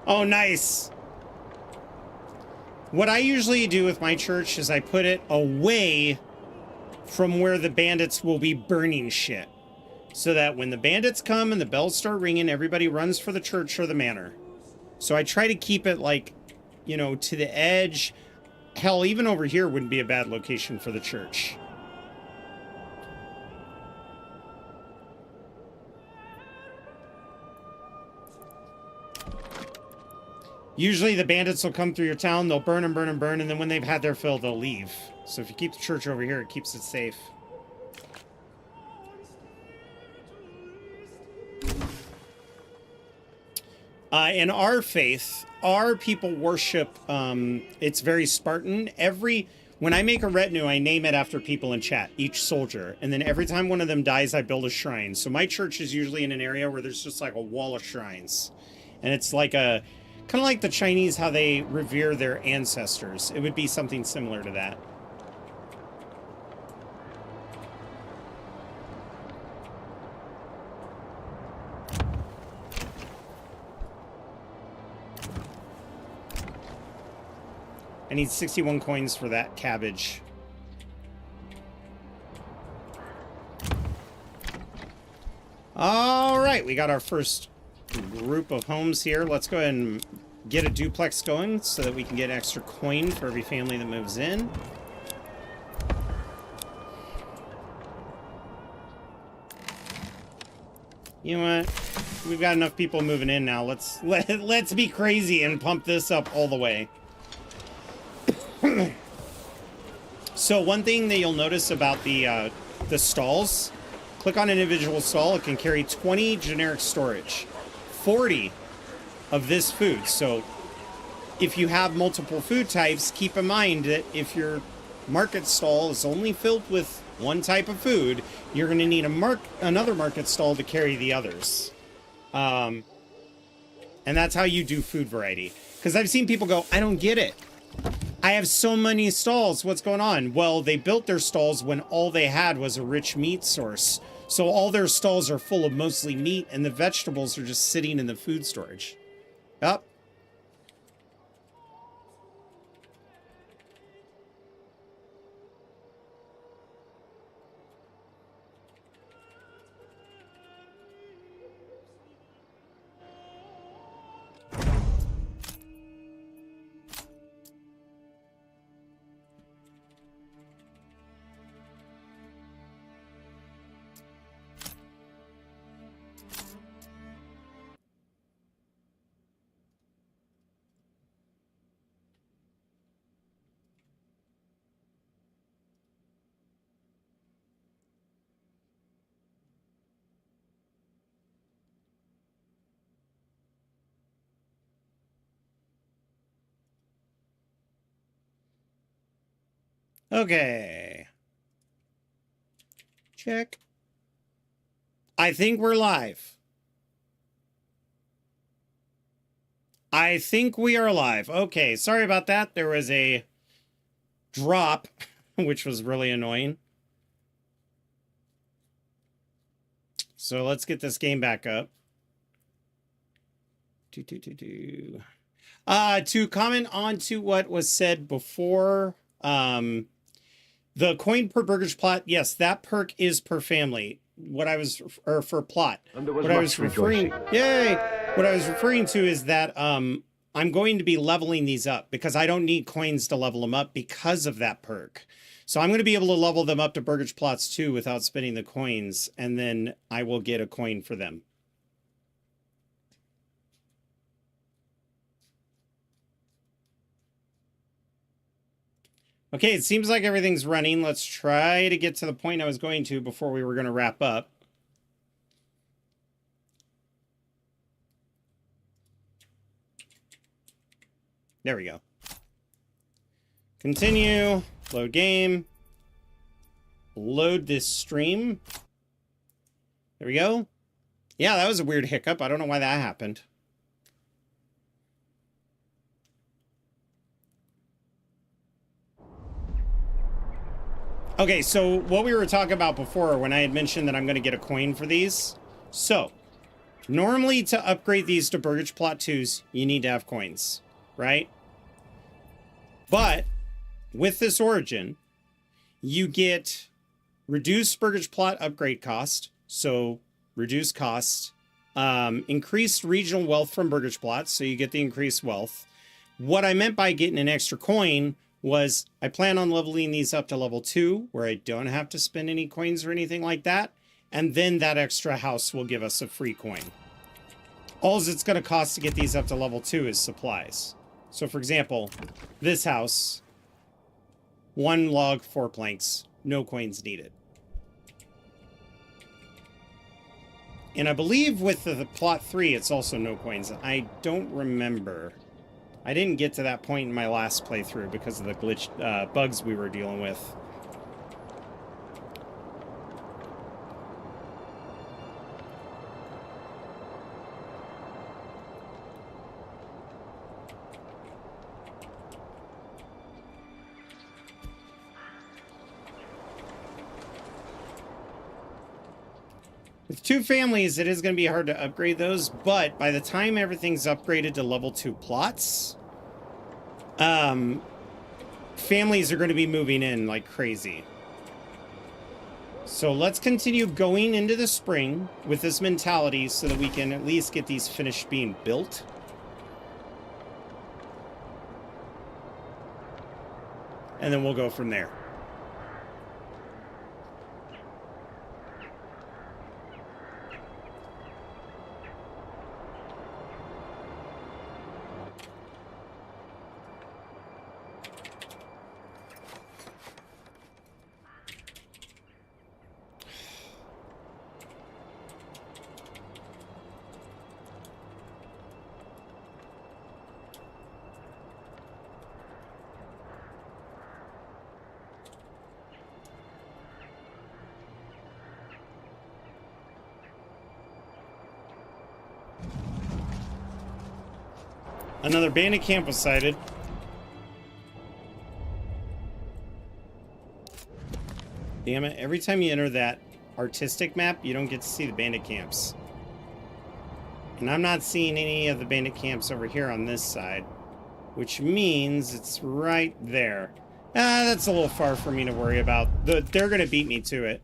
Oh, nice. What I usually do with my church is I put it away from where the bandits will be burning shit. So that when the bandits come and the bells start ringing, everybody runs for the church or the manor. So I try to keep it like, you know, to the edge. Hell, even over here wouldn't be a bad location for the church. Usually the bandits will come through your town, they'll burn and burn and burn, and then when they've had their fill, they'll leave. So if you keep the church over here, it keeps it safe. In our faith, our people worship, it's very Spartan. When I make a retinue, I name it after people in chat, each soldier. And then every time one of them dies, I build a shrine. So my church is usually in an area where there's just like a wall of shrines. And it's like kind of like the Chinese, how they revere their ancestors. It would be something similar to that. I need 61 coins for that cabbage. All right, we got our first group of homes here. Let's go ahead and get a duplex going so that we can get an extra coin for every family that moves in. You know what? We've got enough people moving in now. Let's be crazy and pump this up all the way. So one thing that you'll notice about the stalls, click on an individual stall, it can carry 20 generic storage, 40 of this food. So if you have multiple food types, keep in mind that if your market stall is only filled with one type of food, you're going to need another market stall to carry the others. And that's how you do food variety. Because I've seen people go, I don't get it. I have so many stalls. What's going on? Well, they built their stalls when all they had was a rich meat source. So all their stalls are full of mostly meat, and the vegetables are just sitting in the food storage. Up. Okay. Check. I think we're live. I think we are live. Okay, sorry about that. There was a drop, which was really annoying. So let's get this game back up. To comment on to what was said before, the coin per burgage plot, yes, that perk is per family. What I was, or for plot. What I was referring, yay! What I was referring to is that I'm going to be leveling these up because I don't need coins to level them up because of that perk. So I'm going to be able to level them up to burgage plots too without spending the coins, and then I will get a coin for them. Okay, it seems like everything's running. Let's try to get to the point I was going to before we were going to wrap up. There we go. Continue. Load game. Load this stream. There we go. Yeah, that was a weird hiccup. I don't know why that happened. Okay, so what we were talking about before when I had mentioned that I'm going to get a coin for these. So, normally to upgrade these to Burgage Plot 2s, you need to have coins, right? But with this origin, you get reduced Burgage plot upgrade cost, so reduced cost, increased regional wealth from Burgage plots, so you get the increased wealth. What I meant by getting an extra coin was I plan on leveling these up to level 2, where I don't have to spend any coins or anything like that, and then that extra house will give us a free coin. All it's going to cost to get these up to level 2 is supplies. So for example, this house, 1 log, 4 planks, no coins needed. And I believe with the plot 3, it's also no coins. I don't remember. I didn't get to that point in my last playthrough because of the glitch bugs we were dealing with. With 2 families, it is going to be hard to upgrade those, but by the time everything's upgraded to level 2 plots, families are going to be moving in like crazy. So let's continue going into the spring with this mentality so that we can at least get these finished being built. And then we'll go from there. Another bandit camp was sighted. Damn it, every time you enter that artistic map, you don't get to see the bandit camps. And I'm not seeing any of the bandit camps over here on this side, which means it's right there. That's a little far for me to worry about. They're going to beat me to it.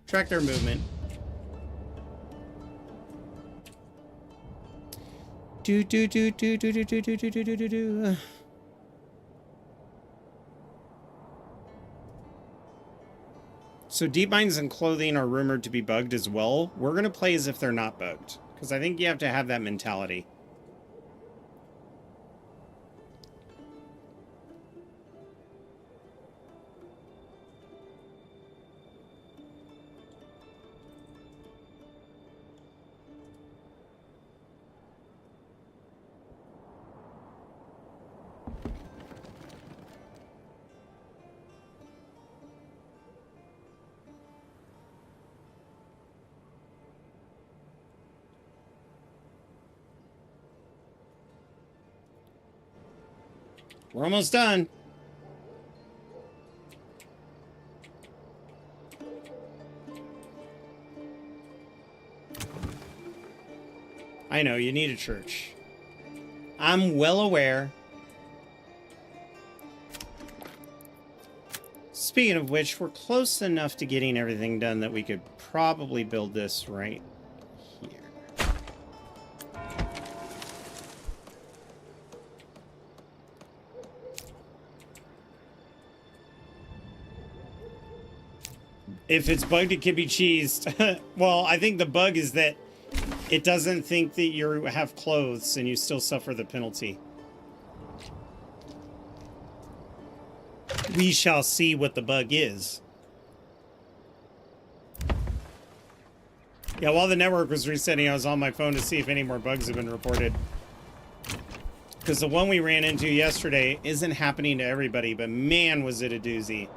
Track their movement. So deep mines and clothing are rumored to be bugged as well. We're going to play as if they're not bugged, because I think you have to have that mentality. We're almost done. I know, you need a church. I'm well aware. Speaking of which, we're close enough to getting everything done that we could probably build this right here. If it's bugged, it can be cheesed. Well, I think the bug is that it doesn't think that you have clothes and you still suffer the penalty. We shall see what the bug is. Yeah, while the network was resetting, I was on my phone to see if any more bugs have been reported. Because the one we ran into yesterday isn't happening to everybody, but man, was it a doozy.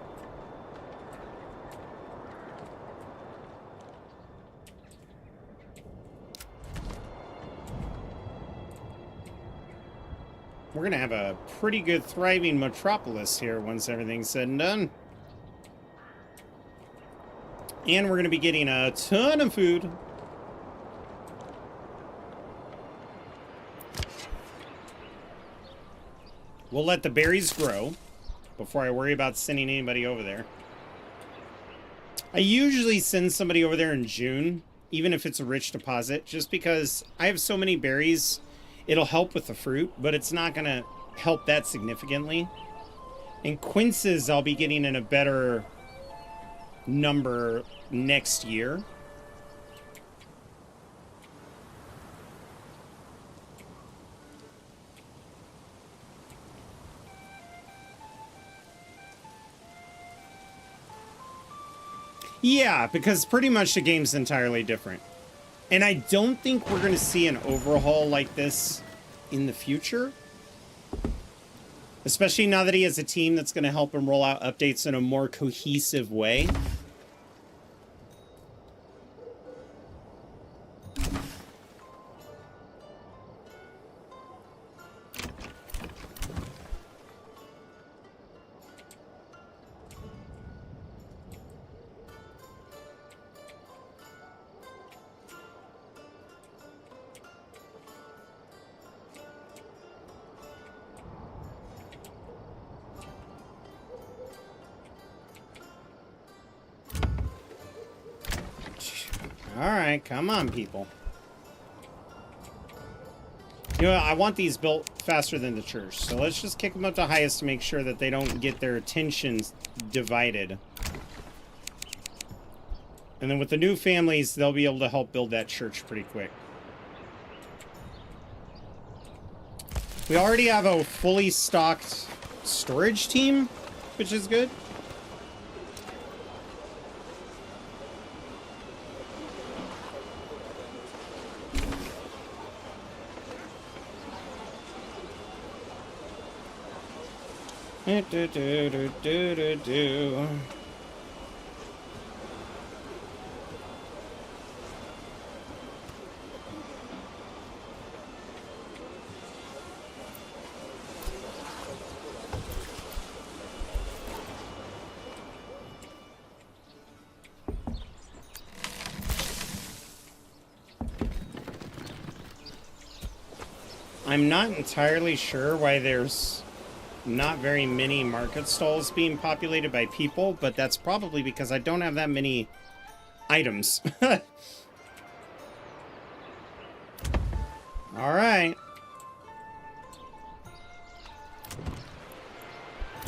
We're going to have a pretty good thriving metropolis here once everything's said and done. And we're going to be getting a ton of food. We'll let the berries grow before I worry about sending anybody over there. I usually send somebody over there in June, even if it's a rich deposit, just because I have so many berries. It'll help with the fruit, but it's not going to help that significantly. And quinces, I'll be getting in a better number next year. Yeah, because pretty much the game's entirely different. And I don't think we're going to see an overhaul like this in the future. Especially now that he has a team that's going to help him roll out updates in a more cohesive way. Alright, come on, people. You know, I want these built faster than the church, so let's just kick them up to highest to make sure that they don't get their attentions divided. And then with the new families, they'll be able to help build that church pretty quick. We already have a fully stocked storage team, which is good. I'm not entirely sure why there's not very many market stalls being populated by people, but that's probably because I don't have that many items. All right.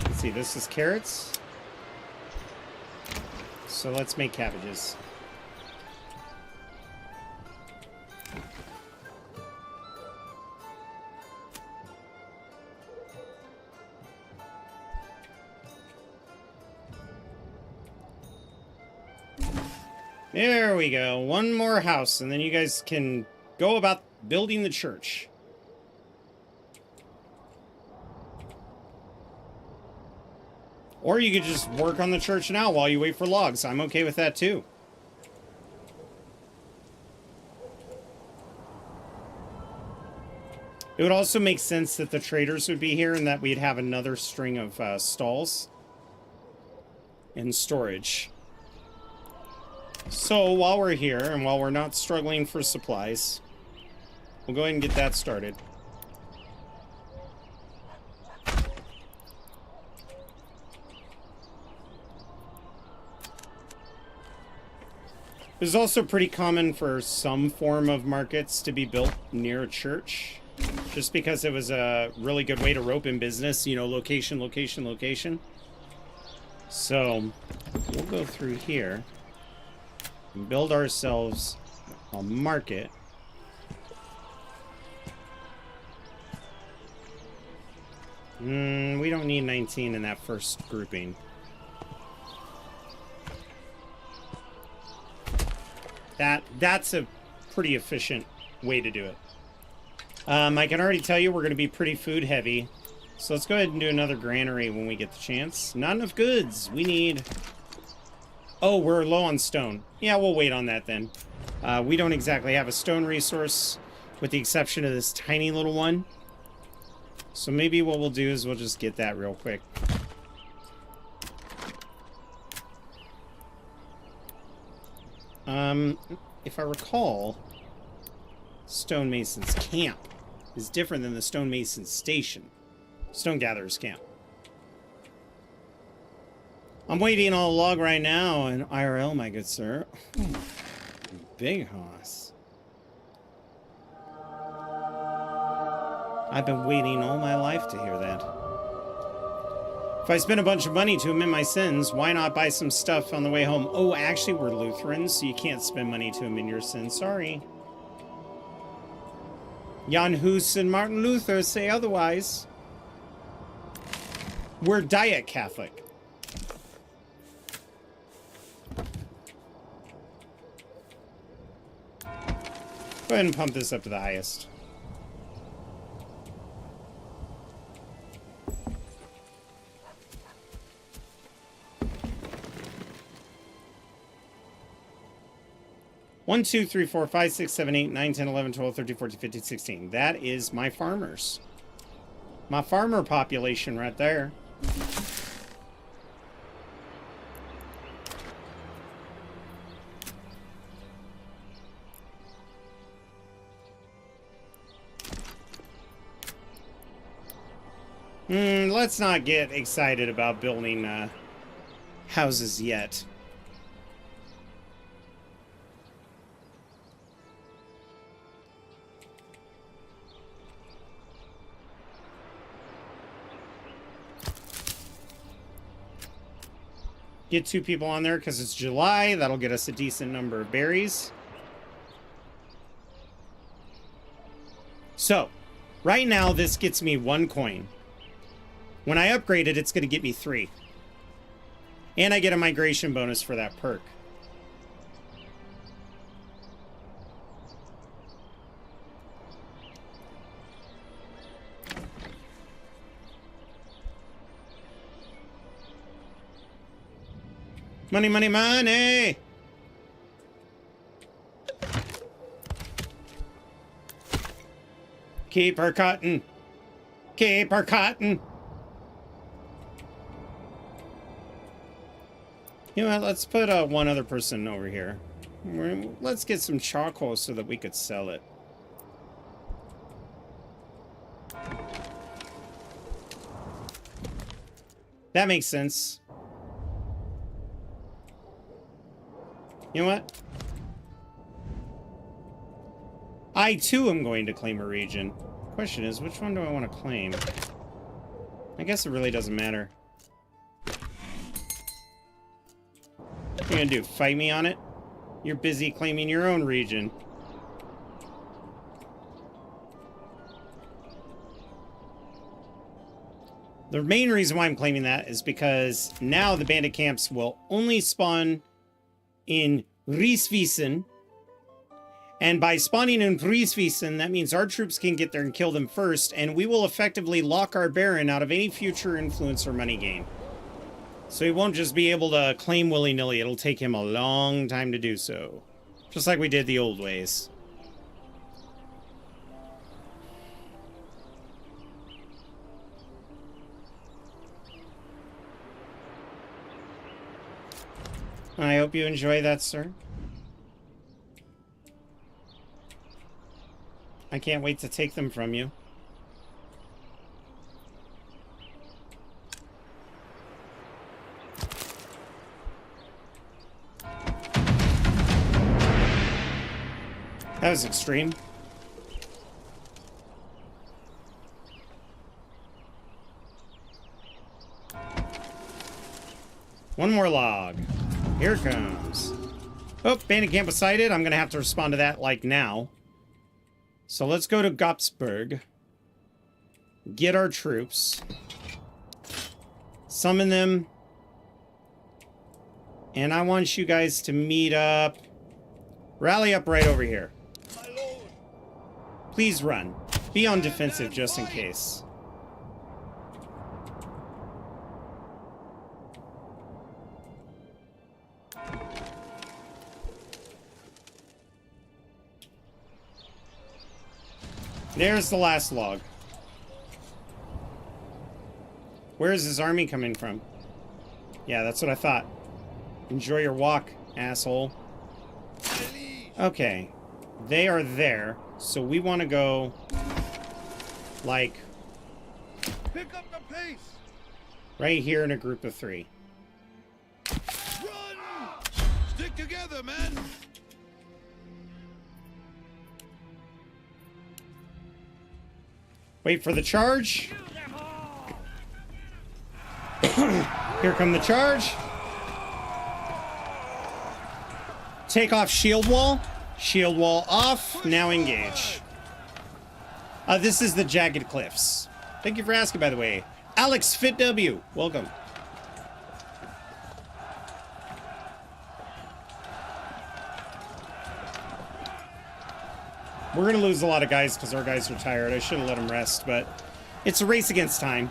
Let's see, this is carrots. So let's make cabbages. There we go. One more house, and then you guys can go about building the church. Or you could just work on the church now while you wait for logs. I'm okay with that too. It would also make sense that the traders would be here and that we'd have another string of stalls and storage. So while we're here and while we're not struggling for supplies, we'll go ahead and get that started. It's also pretty common for some form of markets to be built near a church, just because it was a really good way to rope in business, you know, location, location, location. So we'll go through here and build ourselves a market. We don't need 19 in that first grouping. That's a pretty efficient way to do it. I can already tell you we're going to be pretty food heavy. So let's go ahead and do another granary when we get the chance. Not enough goods. We need... Oh, we're low on stone. Yeah, we'll wait on that then. We don't exactly have a stone resource, with the exception of this tiny little one. So maybe what we'll do is we'll just get that real quick. If I recall, Stonemason's camp is different than the Stonemason's station. Stone gatherers camp. I'm waiting on a log right now in IRL, my good sir. Big hoss. I've been waiting all my life to hear that. If I spend a bunch of money to amend my sins, why not buy some stuff on the way home? Oh, actually, we're Lutherans, so you can't spend money to amend your sins. Sorry. Jan Hus and Martin Luther say otherwise. We're Diet Catholic. Go ahead and pump this up to the highest. One, 2, 3, 4, 5, 6, 7, 8, 9, 10, 11, 12, 13, 14, 15, 16. That is my farmers. My farmer population right there. Let's not get excited about building houses yet. Get 2 people on there because it's July. That'll get us a decent number of berries. So, right now this gets me 1 coin. When I upgrade it, it's going to get me 3. And I get a migration bonus for that perk. Money, money, money! Keep her cotton. Keep her cotton. You know what? Let's put one other person over here. Let's get some charcoal so that we could sell it. That makes sense. You know what? I too am going to claim a region. Question is, which one do I want to claim? I guess it really doesn't matter. What are you gonna do? Fight me on it? You're busy claiming your own region. The main reason why I'm claiming that is because now the bandit camps will only spawn in Rieswiesen. And by spawning in Rieswiesen, that means our troops can get there and kill them first, and we will effectively lock our Baron out of any future influence or money gain. So he won't just be able to claim willy-nilly. It'll take him a long time to do so. Just like we did the old ways. I hope you enjoy that, sir. I can't wait to take them from you. That was extreme. One more log. Here it comes. Oh, bandit camp was sighted. I'm going to have to respond to that, like, now. So let's go to Gopsburg. Get our troops. Summon them. And I want you guys to meet up. Rally up right over here. My lord. Please run. Be on defensive just in case. There's the last log. Where is his army coming from? Yeah, that's what I thought. Enjoy your walk, asshole. Okay. They are there. So we want to go, like, Pick up the pace. Right here in a group of 3. Run. Stick together, men. Wait for the charge. Here come the charge. Take off shield wall. Shield wall off. Now engage. This is the Jagged Cliffs. Thank you for asking, by the way. Alex Fit W, welcome. We're gonna lose a lot of guys because our guys are tired. I should have let them rest, but it's a race against time.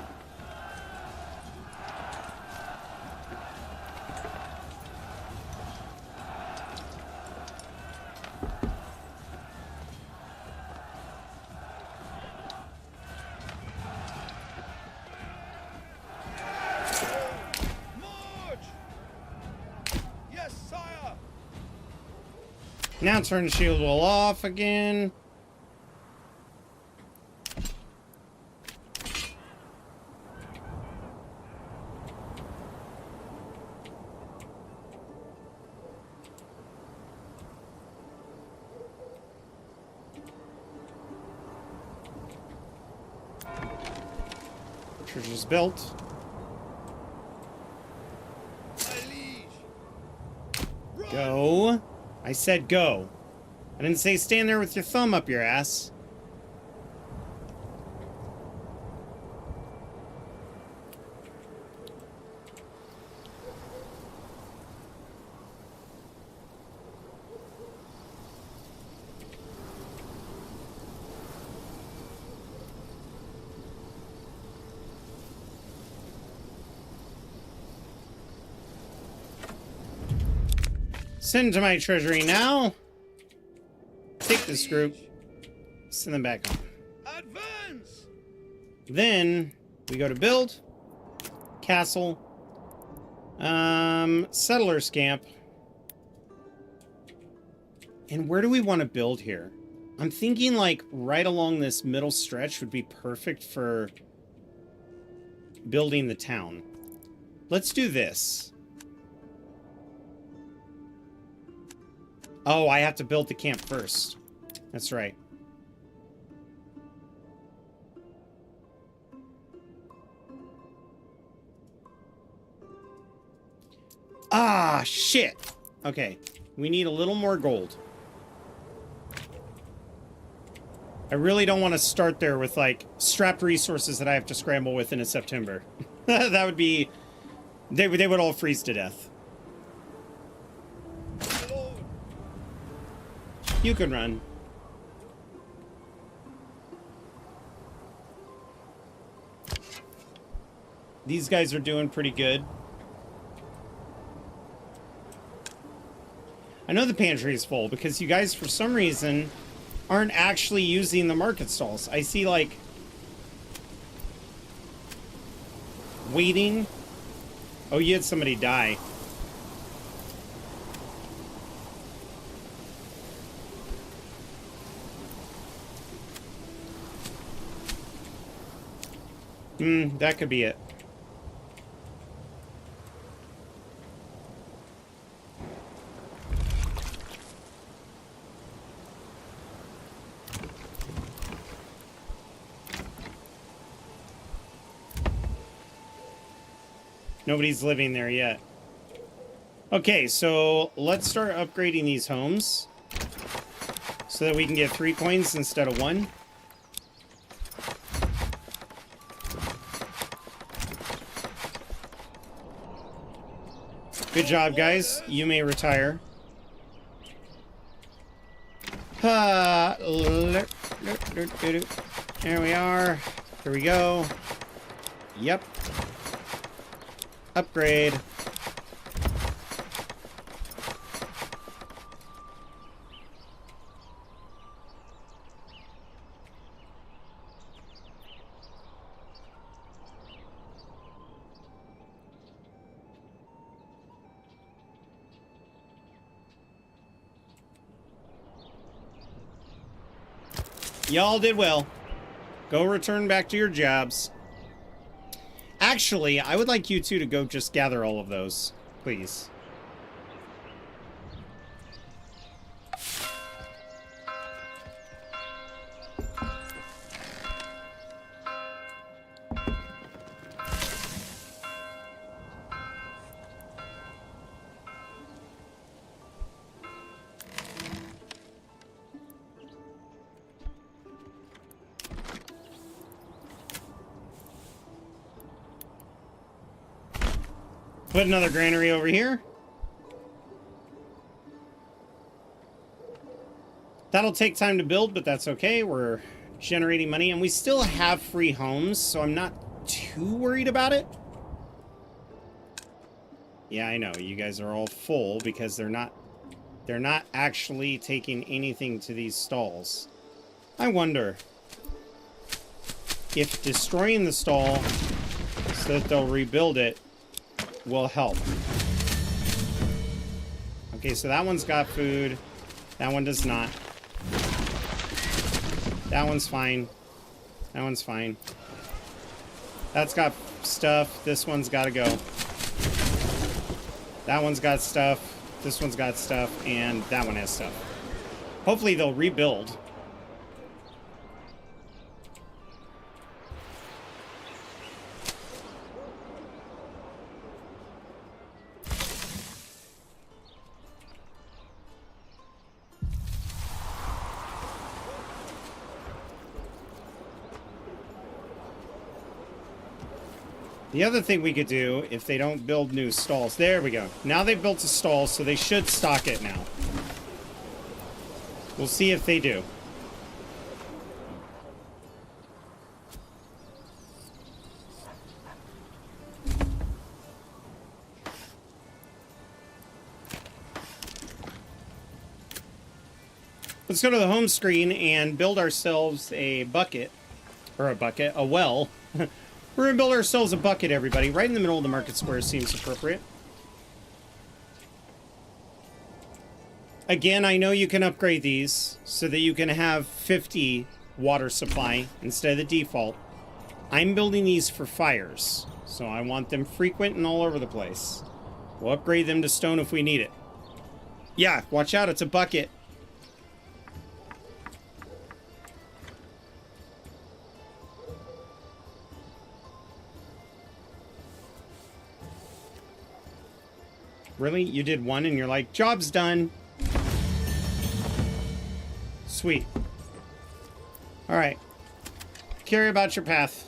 March. Yes, sire. Now turn the shield wall off again. Church is built. My liege. Run. Go. I said go. I didn't say stand there with your thumb up your ass. Send to my treasury now. Take this group. Send them back home. Advance. Then we go to build. Castle. Settlers camp. And where do we want to build here? I'm thinking like right along this middle stretch would be perfect for building the town. Let's do this. Oh, I have to build the camp first. That's right. Ah, shit. Okay, we need a little more gold. I really don't want to start there with, like, strapped resources that I have to scramble with in September. That would be... They would all freeze to death. My lord. You can run. These guys are doing pretty good. I know the pantry is full because you guys, for some reason, aren't actually using the market stalls. I see, like, waiting. Oh, you had somebody die. That could be it. Nobody's living there yet. Okay, so let's start upgrading these homes so that we can get 3 coins instead of 1. Good job, guys. You may retire. There we are. Here we go. Yep. Upgrade. Y'all did well. Go return back to your jobs. Actually, I would like you two to go just gather all of those, please. Put another granary over here. That'll take time to build, but that's okay. We're generating money, and we still have free homes, so I'm not too worried about it. Yeah, I know. You guys are all full because they're not actually taking anything to these stalls. I wonder if destroying the stall so that they'll rebuild it will help. Okay, so that one's got food. That one does not. That one's fine. That one's fine. That's got stuff. This one's got to go. That one's got stuff. This one's got stuff. And that one has stuff. Hopefully they'll rebuild. The other thing we could do, if they don't build new stalls... There we go. Now they've built a stall, so they should stock it now. We'll see if they do. Let's go to the home screen and build ourselves a bucket. Or a well. We're going to build ourselves a bucket, everybody. Right in the middle of the market square seems appropriate. Again, I know you can upgrade these so that you can have 50 water supply instead of the default. I'm building these for fires, so I want them frequent and all over the place. We'll upgrade them to stone if we need it. Yeah, watch out, it's a bucket. Really? You did one and you're like, job's done. Sweet. Alright. Carry about your path.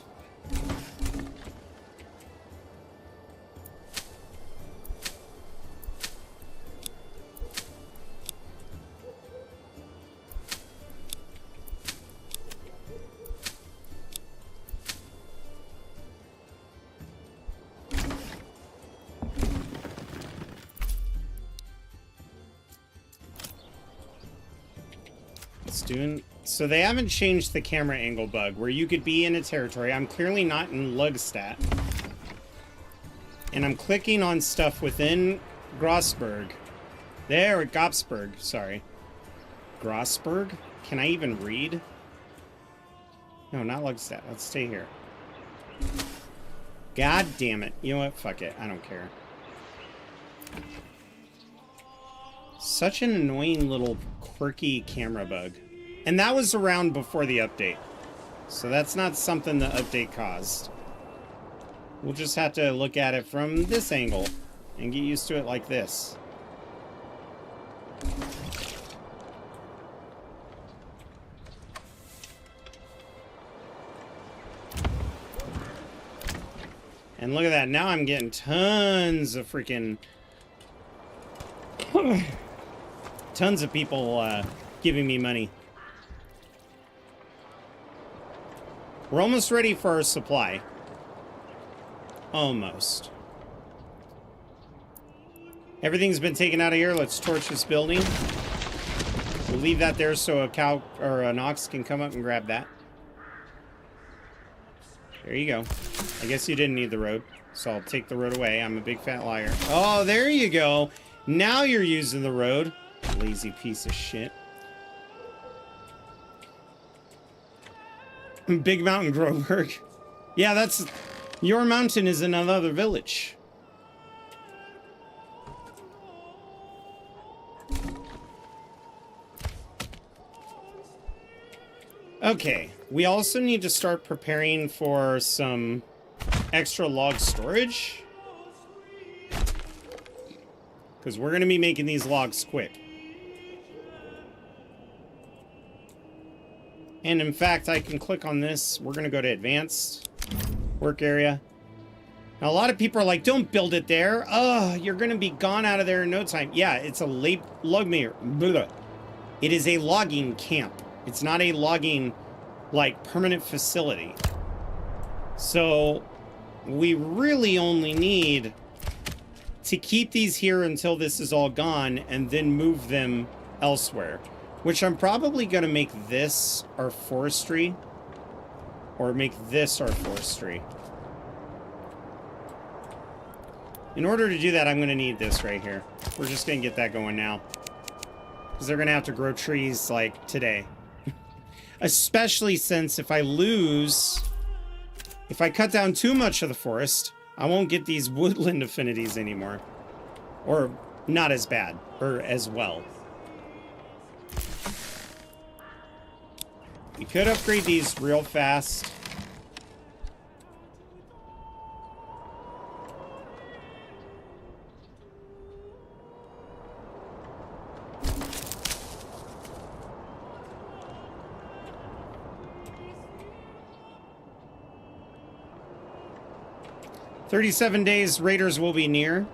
So they haven't changed the camera angle bug where you could be in a territory. I'm clearly not in Lugstat. And I'm clicking on stuff within Grossberg. There, Gopsberg, sorry. Grossberg? Can I even read? No, not Lugstat. Let's stay here. God damn it. You know what? Fuck it. I don't care. Such an annoying little quirky camera bug. And that was around before the update. So that's not something the update caused. We'll just have to look at it from this angle and get used to it like this. And look at that. Now I'm getting tons of freaking... tons of people giving me money. We're almost ready for our supply. Almost. Everything's been taken out of here. Let's torch this building. We'll leave that there so a cow or an ox can come up and grab that. There you go. I guess you didn't need the road, so I'll take the road away. I'm a big fat liar. Oh, there you go. Now you're using the road. Lazy piece of shit. Big Mountain Groberg. Yeah, that's Your mountain is in another village. Okay, we also need to start preparing for some extra log storage. Because we're going to be making these logs quick. And in fact, I can click on this. We're going to go to advanced work area. Now, a lot of people are like, don't build it there. Oh, you're going to be gone out of there in no time. Yeah, it's a log mayor. It is a logging camp. It's not a logging, like, permanent facility. So we really only need to keep these here until this is all gone and then move them elsewhere. Which I'm probably going to make this our forestry. Or make this our forestry. In order to do that, I'm going to need this right here. We're just going to get that going now. Because they're going to have to grow trees, like, today. Especially since if I cut down too much of the forest, I won't get these woodland affinities anymore. Or not as bad. Or as well. You could upgrade these real fast. "37 days, raiders will be near."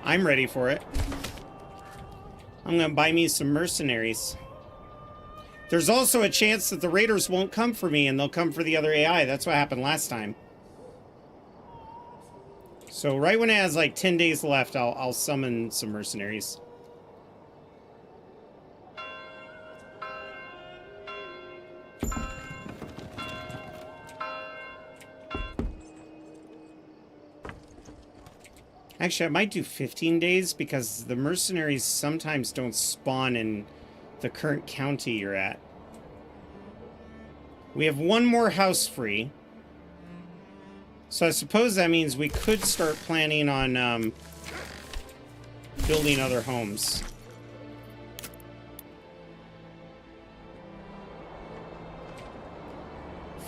I'm ready for it. I'm gonna buy me some mercenaries. There's also a chance that the raiders won't come for me and they'll come for the other AI. That's what happened last time. So right when it has like 10 days left, I'll summon some mercenaries. Actually, I might do 15 days because the mercenaries sometimes don't spawn in the current county you're at. We have one more house free. So I suppose that means we could start planning on building other homes.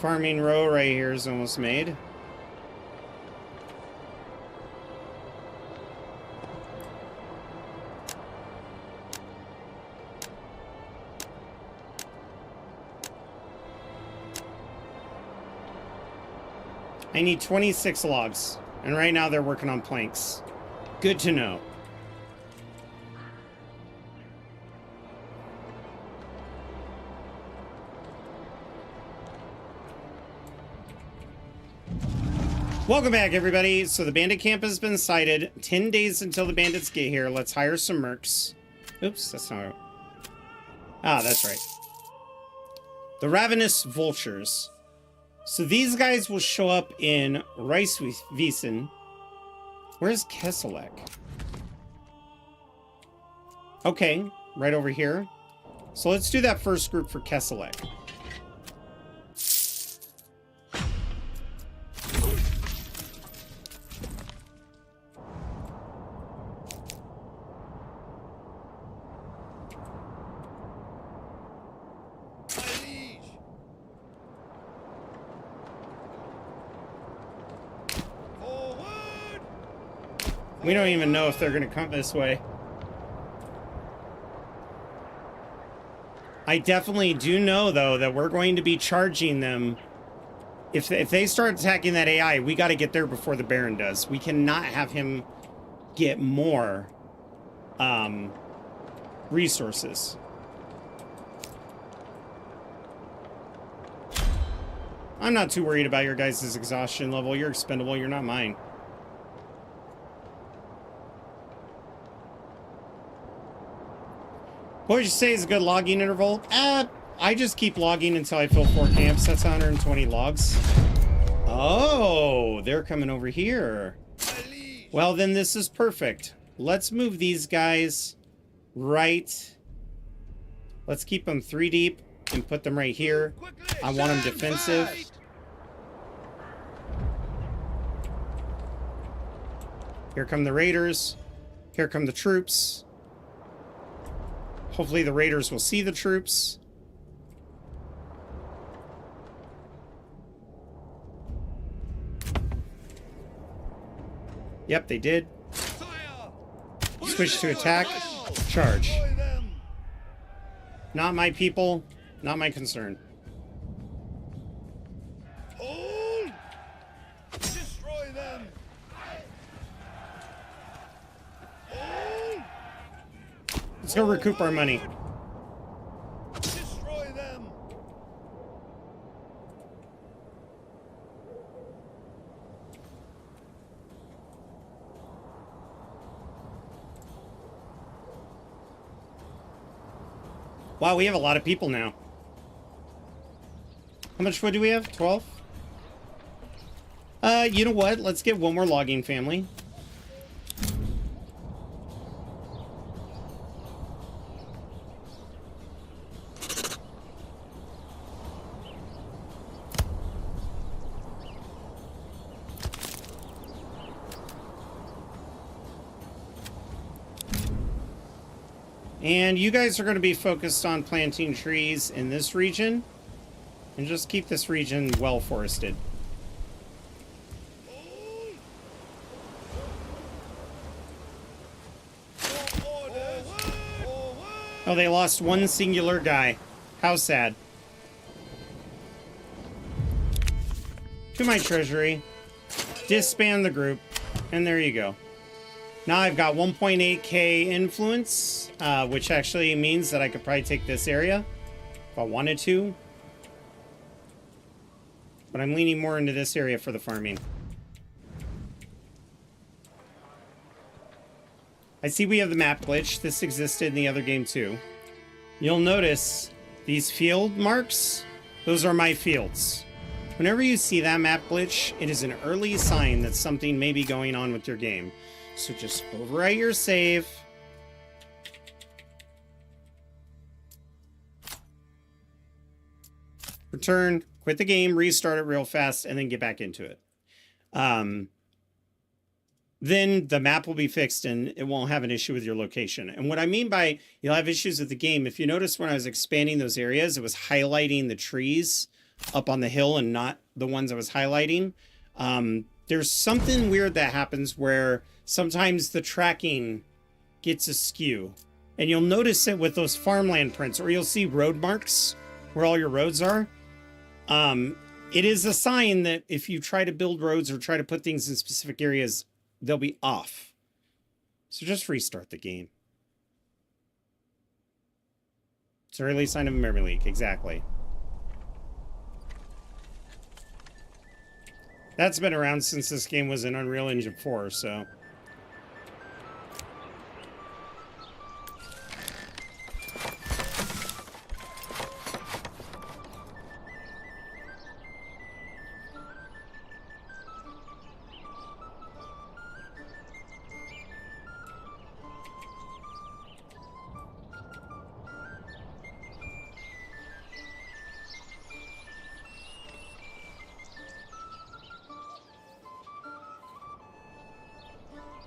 Farming row right here is almost made. I need 26 logs, and right now they're working on planks. Good to know. Welcome back, everybody. So the bandit camp has been sighted. 10 days until the bandits get here. Let's hire some mercs. Oops, that's not... Ah, that's right. The ravenous vultures. So these guys will show up in Reiswiesen. Where's Kesselek? Okay, right over here. So let's do that first group for Kesselek. We don't even know if they're going to come this way. I definitely do know, though, that we're going to be charging them. If they start attacking that AI, we got to get there before the Baron does. We cannot have him get more resources. I'm not too worried about your guys' exhaustion level. You're expendable. You're not mine. What would you say is a good logging interval? I just keep logging until I fill 4 camps. That's 120 logs. Oh, they're coming over here. Well, then this is perfect. Let's move these guys right. Let's keep them 3 deep and put them right here. I want them defensive. Here come the raiders. Here come the troops. Hopefully the raiders will see the troops. Yep, they did. Sire! Switch to attack. Charge. Not my people. Not my concern. Hold! Destroy them! Hold! Let's go recoup our money. Destroy them! Wow, we have a lot of people now. How much wood do we have? 12? You know what? Let's get one more logging family. And you guys are going to be focused on planting trees in this region. And just keep this region well forested. Orders! Forward! Oh, they lost one singular guy. How sad. To my treasury. Disband the group. And there you go. Now I've got 1.8k influence, which actually means that I could probably take this area if I wanted to. But I'm leaning more into this area for the farming. I see we have the map glitch. This existed in the other game too. You'll notice these field marks, those are my fields. Whenever you see that map glitch, it is an early sign that something may be going on with your game. So just overwrite your save. Return, quit the game, restart it real fast, and then get back into it. Then the map will be fixed and it won't have an issue with your location. And what I mean by you'll have issues with the game, if you notice when I was expanding those areas, it was highlighting the trees up on the hill and not the ones I was highlighting. There's something weird that happens where sometimes the tracking gets askew. And you'll notice it with those farmland prints, or you'll see road marks where all your roads are. It is a sign that if you try to build roads or try to put things in specific areas, they'll be off. So just restart the game. It's an early sign of a memory leak, exactly. That's been around since this game was in Unreal Engine 4, so...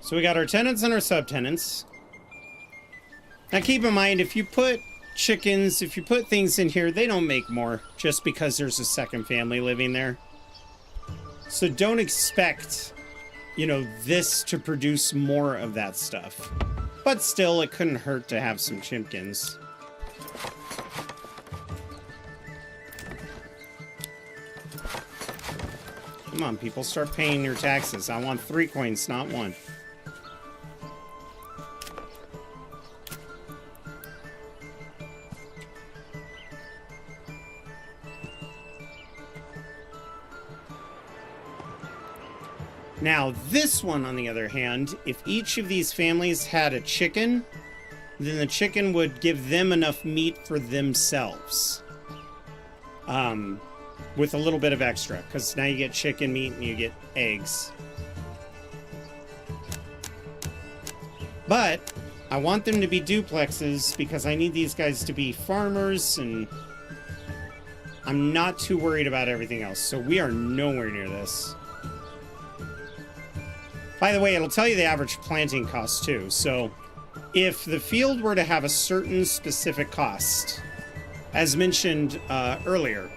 So we got our tenants and our subtenants. Now keep in mind, if you put chickens, if you put things in here, they don't make more just because there's a second family living there. So don't expect, you know, this to produce more of that stuff. But still, it couldn't hurt to have some chimkins. Come on, people, start paying your taxes. I want 3 coins, not 1. Now, this one, on the other hand, if each of these families had a chicken, then the chicken would give them enough meat for themselves. With a little bit of extra, because now you get chicken meat and you get eggs. But I want them to be duplexes because I need these guys to be farmers, and I'm not too worried about everything else. So we are nowhere near this. By the way, it'll tell you the average planting cost too. So if the field were to have a certain specific cost, as mentioned earlier,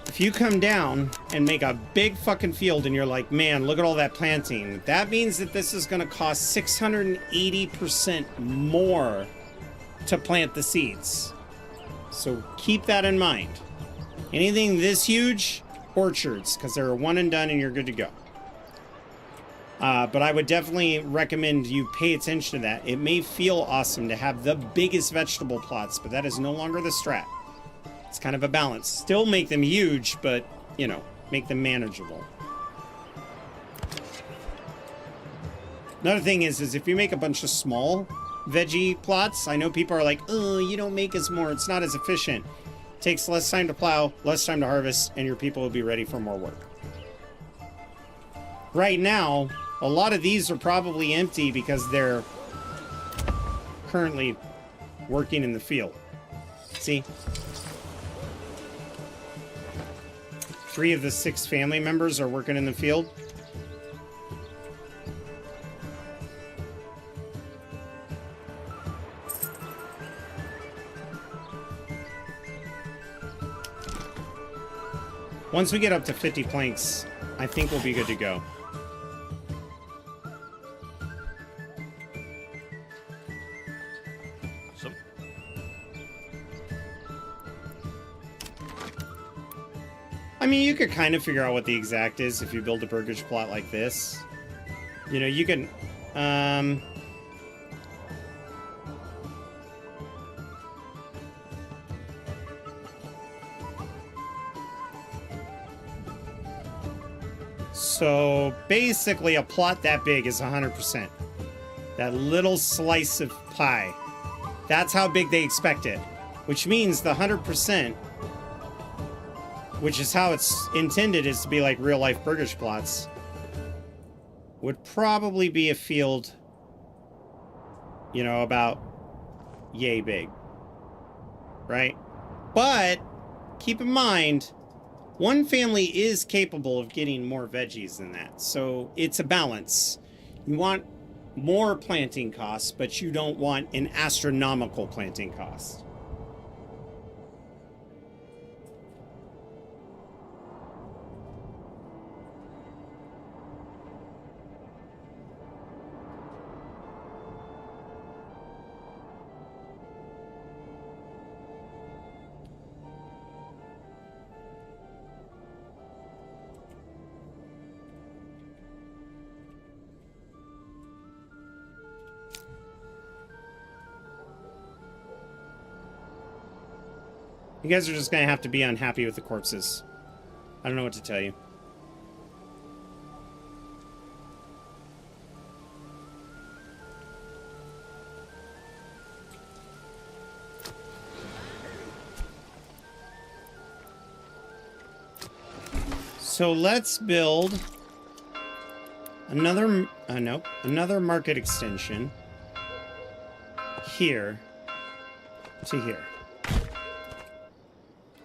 if you come down and make a big fucking field and you're like, man, look at all that planting, that means that this is going to cost 680% more to plant the seeds. So keep that in mind. Anything this huge, orchards, because they're a one and done and you're good to go. But I would definitely recommend you pay attention to that. It may feel awesome to have the biggest vegetable plots, but that is no longer the strat. It's kind of a balance. Still make them huge, but, you know, make them manageable. Another thing is if you make a bunch of small veggie plots, I know people are like, oh, you don't make as more. It's not as efficient. It takes less time to plow, less time to harvest, and your people will be ready for more work. Right now, a lot of these are probably empty because they're currently working in the field. See? 3 of the 6 family members are working in the field. Once we get up to 50 planks, I think we'll be good to go. I mean, you could kind of figure out what the exact is if you build a burgage plot like this. You know, you can... So, basically, a plot that big is 100%. That little slice of pie. That's how big they expect it. Which means the 100%... which is how it's intended, is to be like real-life burgage plots, would probably be a field, you know, about yay big, right? But keep in mind, one family is capable of getting more veggies than that, so it's a balance. You want more planting costs, but you don't want an astronomical planting cost. You guys are just going to have to be unhappy with the corpses. I don't know what to tell you. So let's build another, another market extension here to here.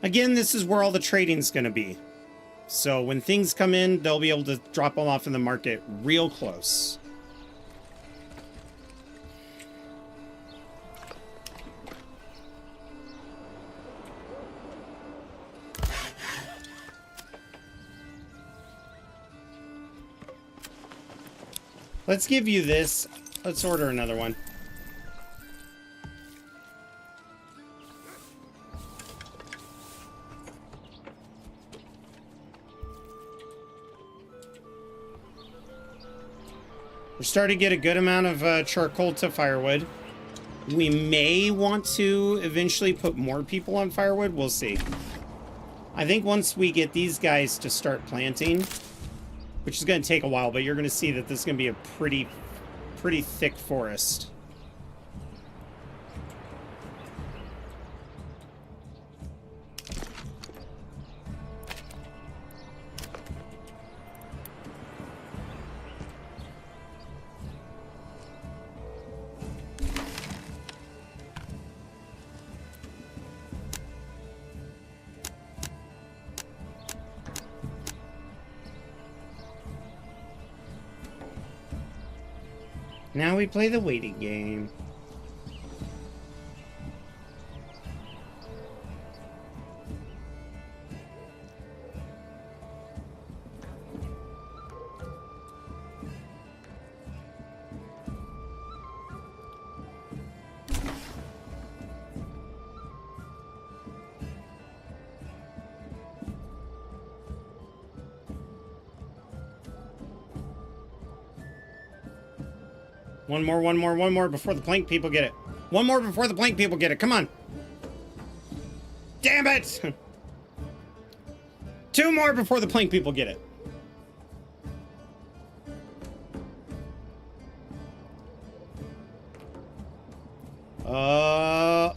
Again, this is where all the trading's going to be. So when things come in, they'll be able to drop them off in the market real close. Let's give you this. Let's order another one. We're starting to get a good amount of charcoal to firewood. We may want to eventually put more people on firewood. We'll see. I think once we get these guys to start planting, which is going to take a while, but you're going to see that this is going to be a pretty thick forest. Now we play the waiting game. One more before the plank people get it. One more before the plank people get it. Come on. Damn it! 2 more before the plank people get it.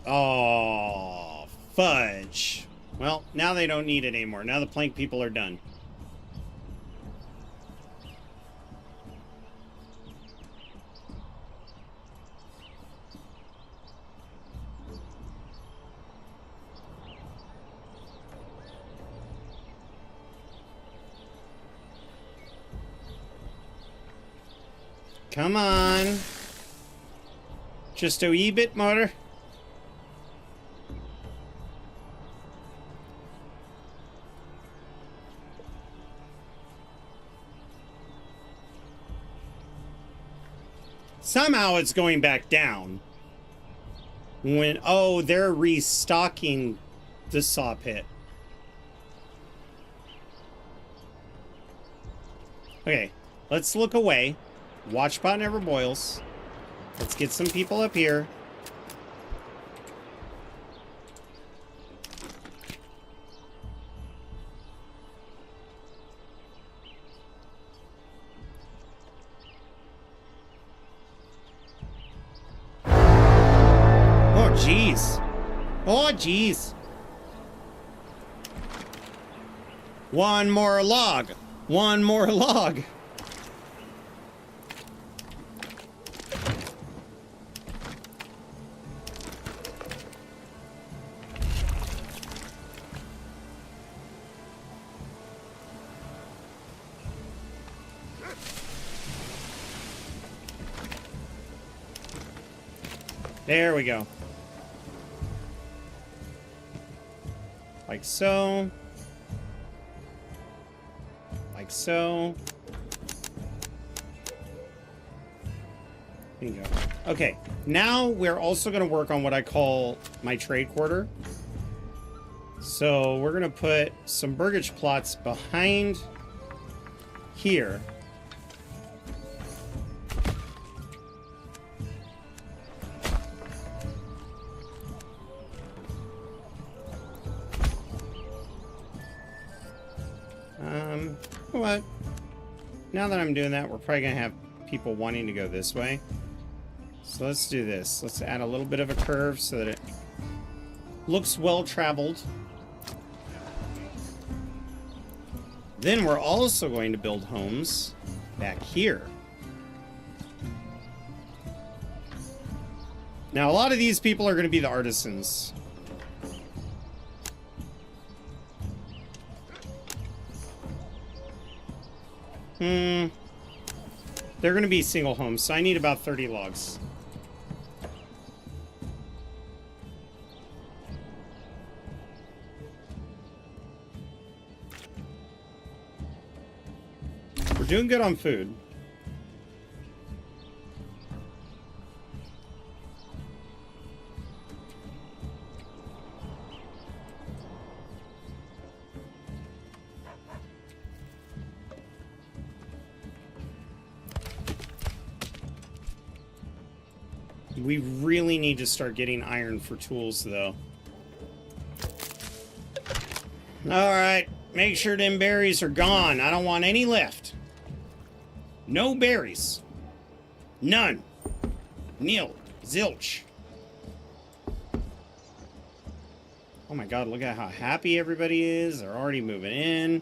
Oh, fudge. Well, now they don't need it anymore. Now the plank people are done. Come on. Just a wee bit more. Somehow it's going back down. When, oh, they're restocking the saw pit. Okay, let's look away. Watch pot never boils. Let's get some people up here. Oh, jeez. Oh, jeez. One more log. One more log. There we go. Like so. Like so. Bingo. Okay, now we're also going to work on what I call my trade quarter. So we're going to put some burgage plots behind here. You know what? Now that I'm doing that, we're probably going to have people wanting to go this way. So let's do this. Let's add a little bit of a curve so that it looks well traveled. Then we're also going to build homes back here. Now, a lot of these people are going to be the artisans. They're going to be single homes, so I need about 30 logs. We're doing good on food. We really need to start getting iron for tools, though. Alright, make sure them berries are gone. I don't want any left. No berries. None. Nil. Zilch. Oh my god, look at how happy everybody is. They're already moving in.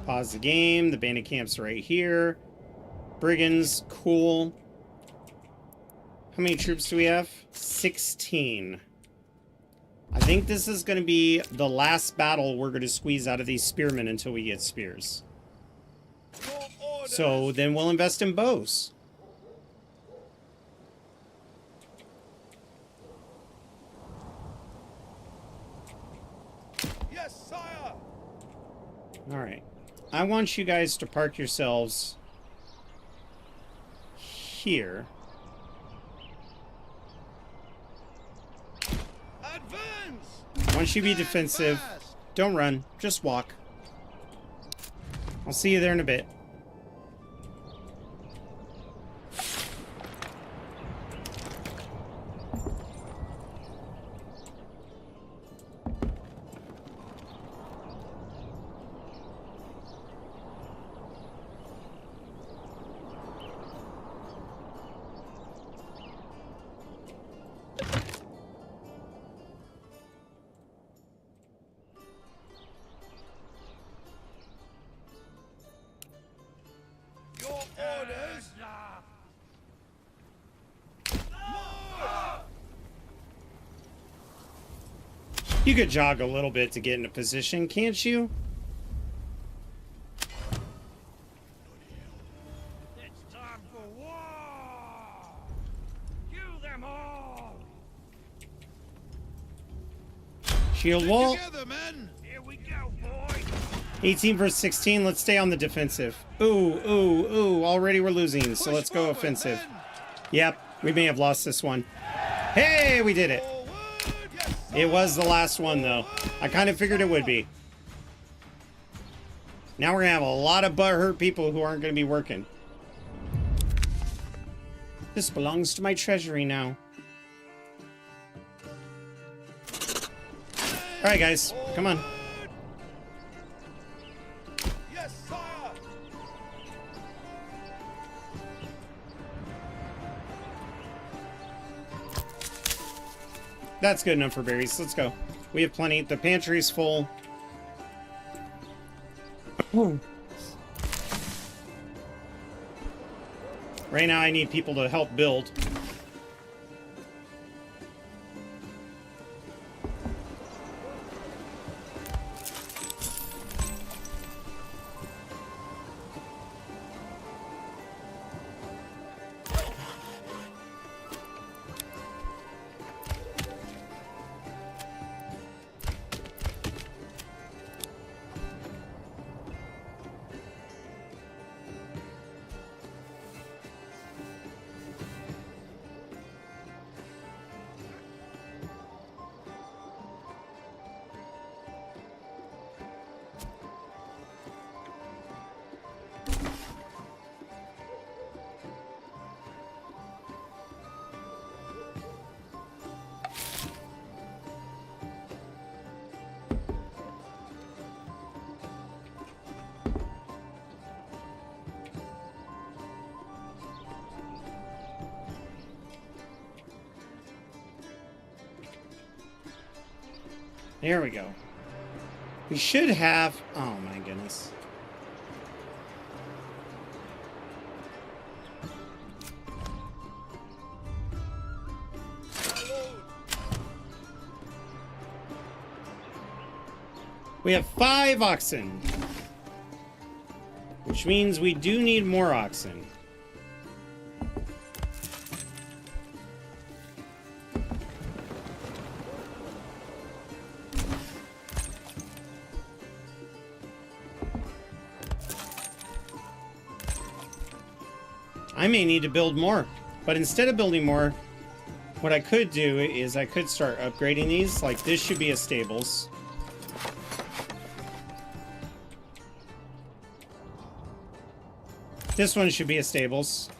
Pause the game. The bandit camp's right here. Brigands, cool. How many troops do we have? 16. I think this is going to be the last battle we're going to squeeze out of these spearmen until we get spears. Your So then we'll invest in bows. Yes, sire. All right. I want you guys to park yourselves here. Advance. Once you be defensive, don't run, just walk. I'll see you there in a bit. Your orders. March. You could jog a little bit to get into position, can't you? It's time for war! Kill them all! Shield wall. Together, men. Here we go, boys! 18 versus 16. Let's stay on the defensive. Ooh, ooh, ooh. Already we're losing, so Push let's go forward, offensive. men. Yep, we may have lost this one. Hey, we did it. Forward. Yes, sire. It was the last one, though. I kind of figured it would be. Now we're going to have a lot of butthurt people who aren't going to be working. This belongs to my treasury now. All right, guys. Come on. Yes, sire. That's good enough for berries. Let's go. We have plenty. The pantry's full. Right now, I need people to help build. There we go. We should have... Oh, my goodness. We have 5 oxen. Which means we do need more oxen. I may need to build more, but instead of building more, what I could do is I could start upgrading these. Like this should be a stables. This one should be a stables.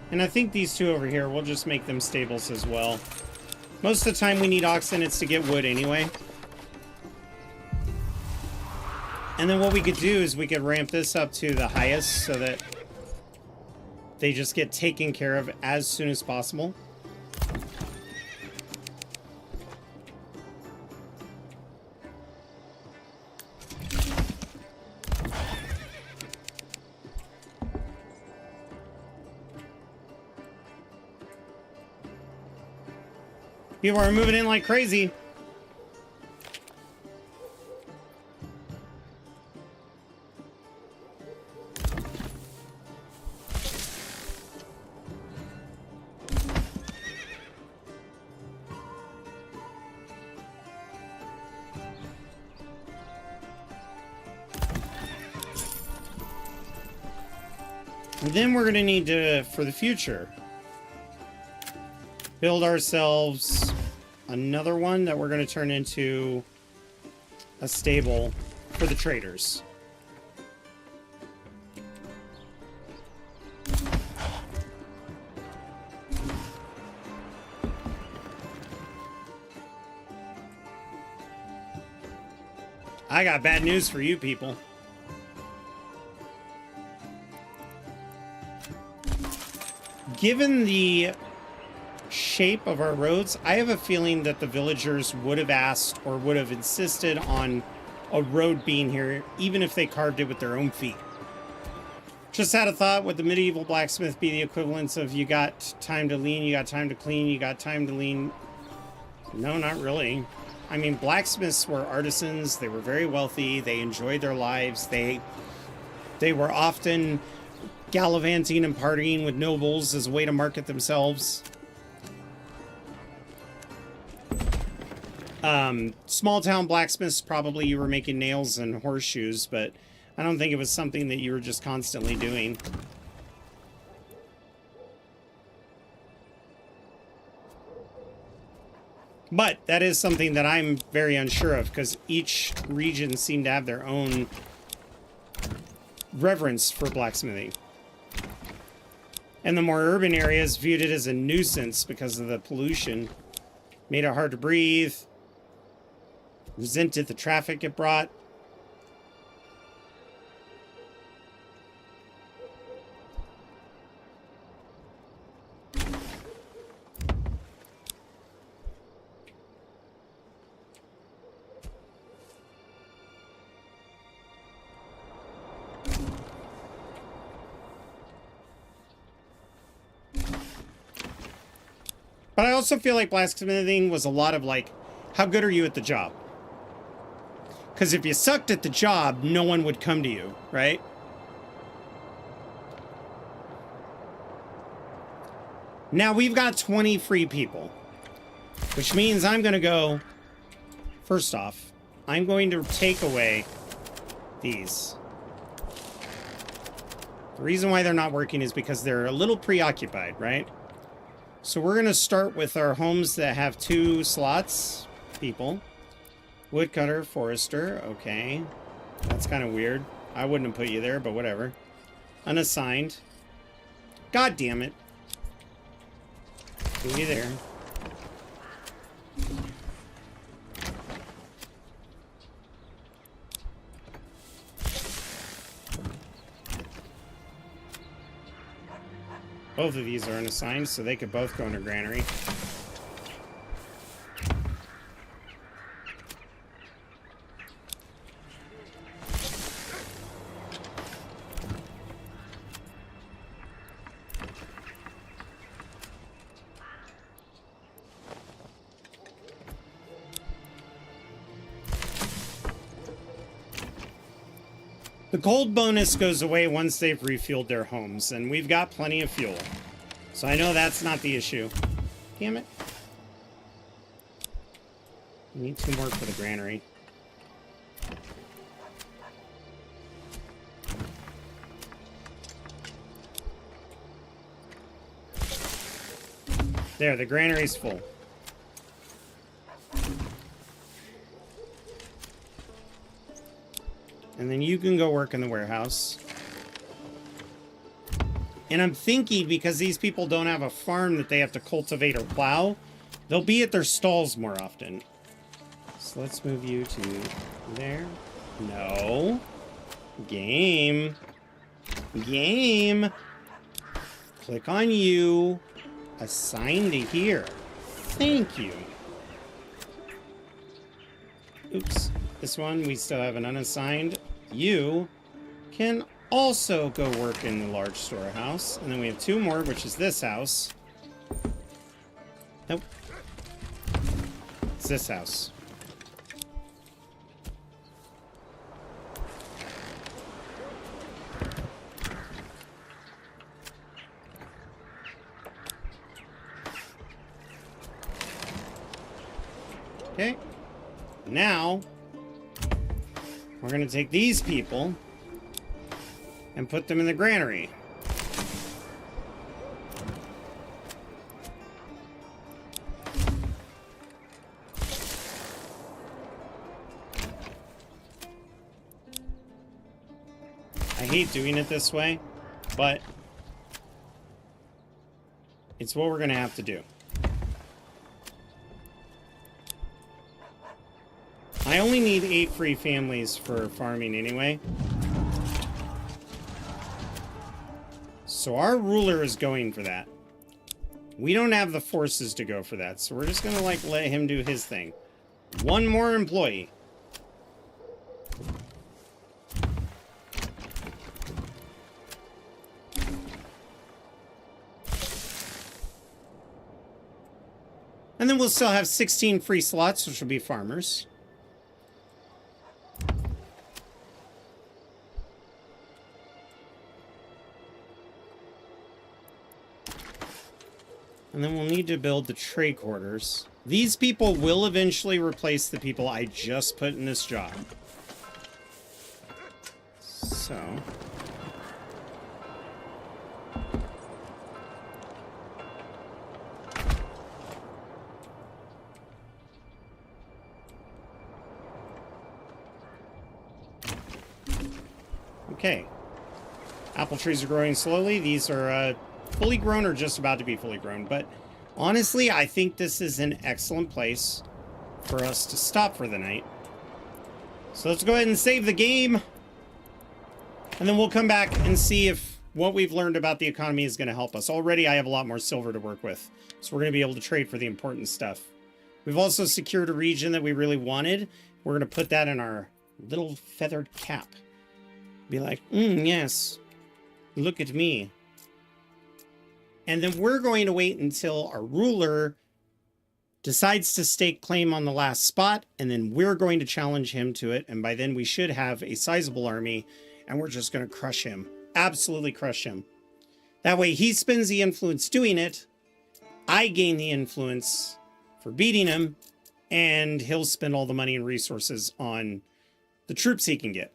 And I think these two over here, we'll just make them stables as well. Most of the time we need oxen, it's to get wood anyway. And then what we could do is we could ramp this up to the highest so that they just get taken care of as soon as possible. People are moving in like crazy. And then we're going to need to, for the future, build ourselves another one that we're going to turn into a stable for the traders. I got bad news for you people. Given the shape of our roads, I have a feeling that the villagers would have asked or would have insisted on a road being here, even if they carved it with their own feet. Just had a thought, would the medieval blacksmith be the equivalent of you got time to lean, you got time to clean, you got time to lean? No, not really. I mean, blacksmiths were artisans, they were very wealthy, they enjoyed their lives, they were often gallivanting and partying with nobles as a way to market themselves. Small town blacksmiths, probably you were making nails and horseshoes, but I don't think it was something that you were just constantly doing. But that is something that I'm very unsure of, because each region seemed to have their own reverence for blacksmithing. And the more urban areas viewed it as a nuisance because of the pollution. Made it hard to breathe. Resented the traffic it brought. But I also feel like blacksmithing was a lot of like, how good are you at the job? Because if you sucked at the job, no one would come to you, right? Now we've got 20 free people, which means I'm going to go, first off, I'm going to take away these. The reason why they're not working is because they're a little preoccupied, right? So we're going to start with our homes that have 2 slots, people. Woodcutter, forester, okay. That's kind of weird. I wouldn't have put you there, but whatever. Unassigned. God damn it. Put you there. Both of these are unassigned, so they could both go in a granary. The gold bonus goes away once they've refueled their homes, and we've got plenty of fuel. So I know that's not the issue. Damn it. We need 2 more for the granary. There, the granary's full. And then you can go work in the warehouse. And I'm thinking, because these people don't have a farm that they have to cultivate or plow, they'll be at their stalls more often. So let's move you to there. No. Game. Game. Click on you. Assign to here. Thank you. Oops. This one, we still have an unassigned. You can also go work in the large storehouse. And then we have 2 more, which is this house. Nope. It's this house. Okay. Now, we're going to take these people and put them in the granary. I hate doing it this way, but it's what we're going to have to do. I only need 8 free families for farming anyway. So our ruler is going for that. We don't have the forces to go for that, so we're just gonna like let him do his thing. One more employee. And then we'll still have 16 free slots, which will be farmers. And then we'll need to build the trade quarters. These people will eventually replace the people I just put in this job. So... okay. Apple trees are growing slowly. These are fully grown or just about to be fully grown. But honestly, I think this is an excellent place for us to stop for the night. So let's go ahead and save the game. And then we'll come back and see if what we've learned about the economy is going to help us. Already, I have a lot more silver to work with. So we're going to be able to trade for the important stuff. We've also secured a region that we really wanted. We're going to put that in our little feathered cap. Be like, yes, look at me. And then we're going to wait until our ruler decides to stake claim on the last spot, and then we're going to challenge him to it. And by then we should have a sizable army, and we're just going to crush him. Absolutely crush him. That way he spends the influence doing it. I gain the influence for beating him, and he'll spend all the money and resources on the troops he can get.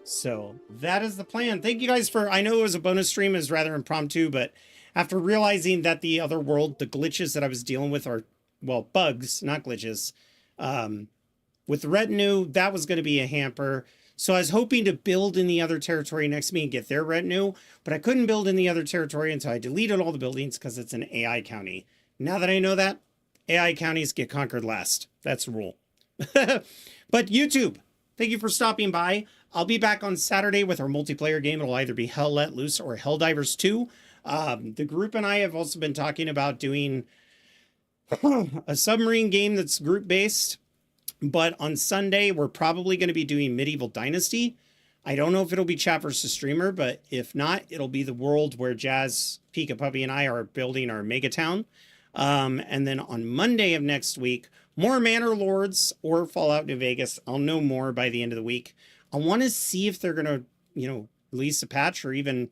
So that is the plan. Thank you guys for, I know it was a bonus stream, is rather impromptu, but after realizing that the other world, the glitches that I was dealing with are, well, bugs, not glitches. With the retinue, that was going to be a hamper. So I was hoping to build in the other territory next to me and get their retinue, but I couldn't build in the other territory until I deleted all the buildings because it's an AI county. Now that I know that, AI counties get conquered last. That's the rule. But YouTube, thank you for stopping by. I'll be back on Saturday with our multiplayer game. It'll either be Hell Let Loose or Helldivers 2. The group and I have also been talking about doing a submarine game that's group-based. But on Sunday, we're probably going to be doing Medieval Dynasty. I don't know if it'll be chat versus streamer, but if not, it'll be the world where Jazz, Pika Puppy, and I are building our mega town. And then on Monday of next week, more Manor Lords or Fallout New Vegas. I'll know more by the end of the week. I want to see if they're going to, release a patch or even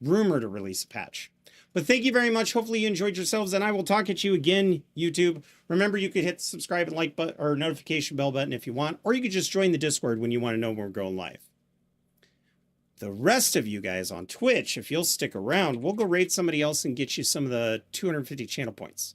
rumor to release a patch. But thank you very much. Hopefully you enjoyed yourselves, and I will talk at you again, YouTube. Remember, you could hit the subscribe and like button or notification bell button if you want, or you could just join the Discord when you want to know when we're going live. The rest of you guys on Twitch, if you'll stick around, we'll go raid somebody else and get you some of the 250 channel points.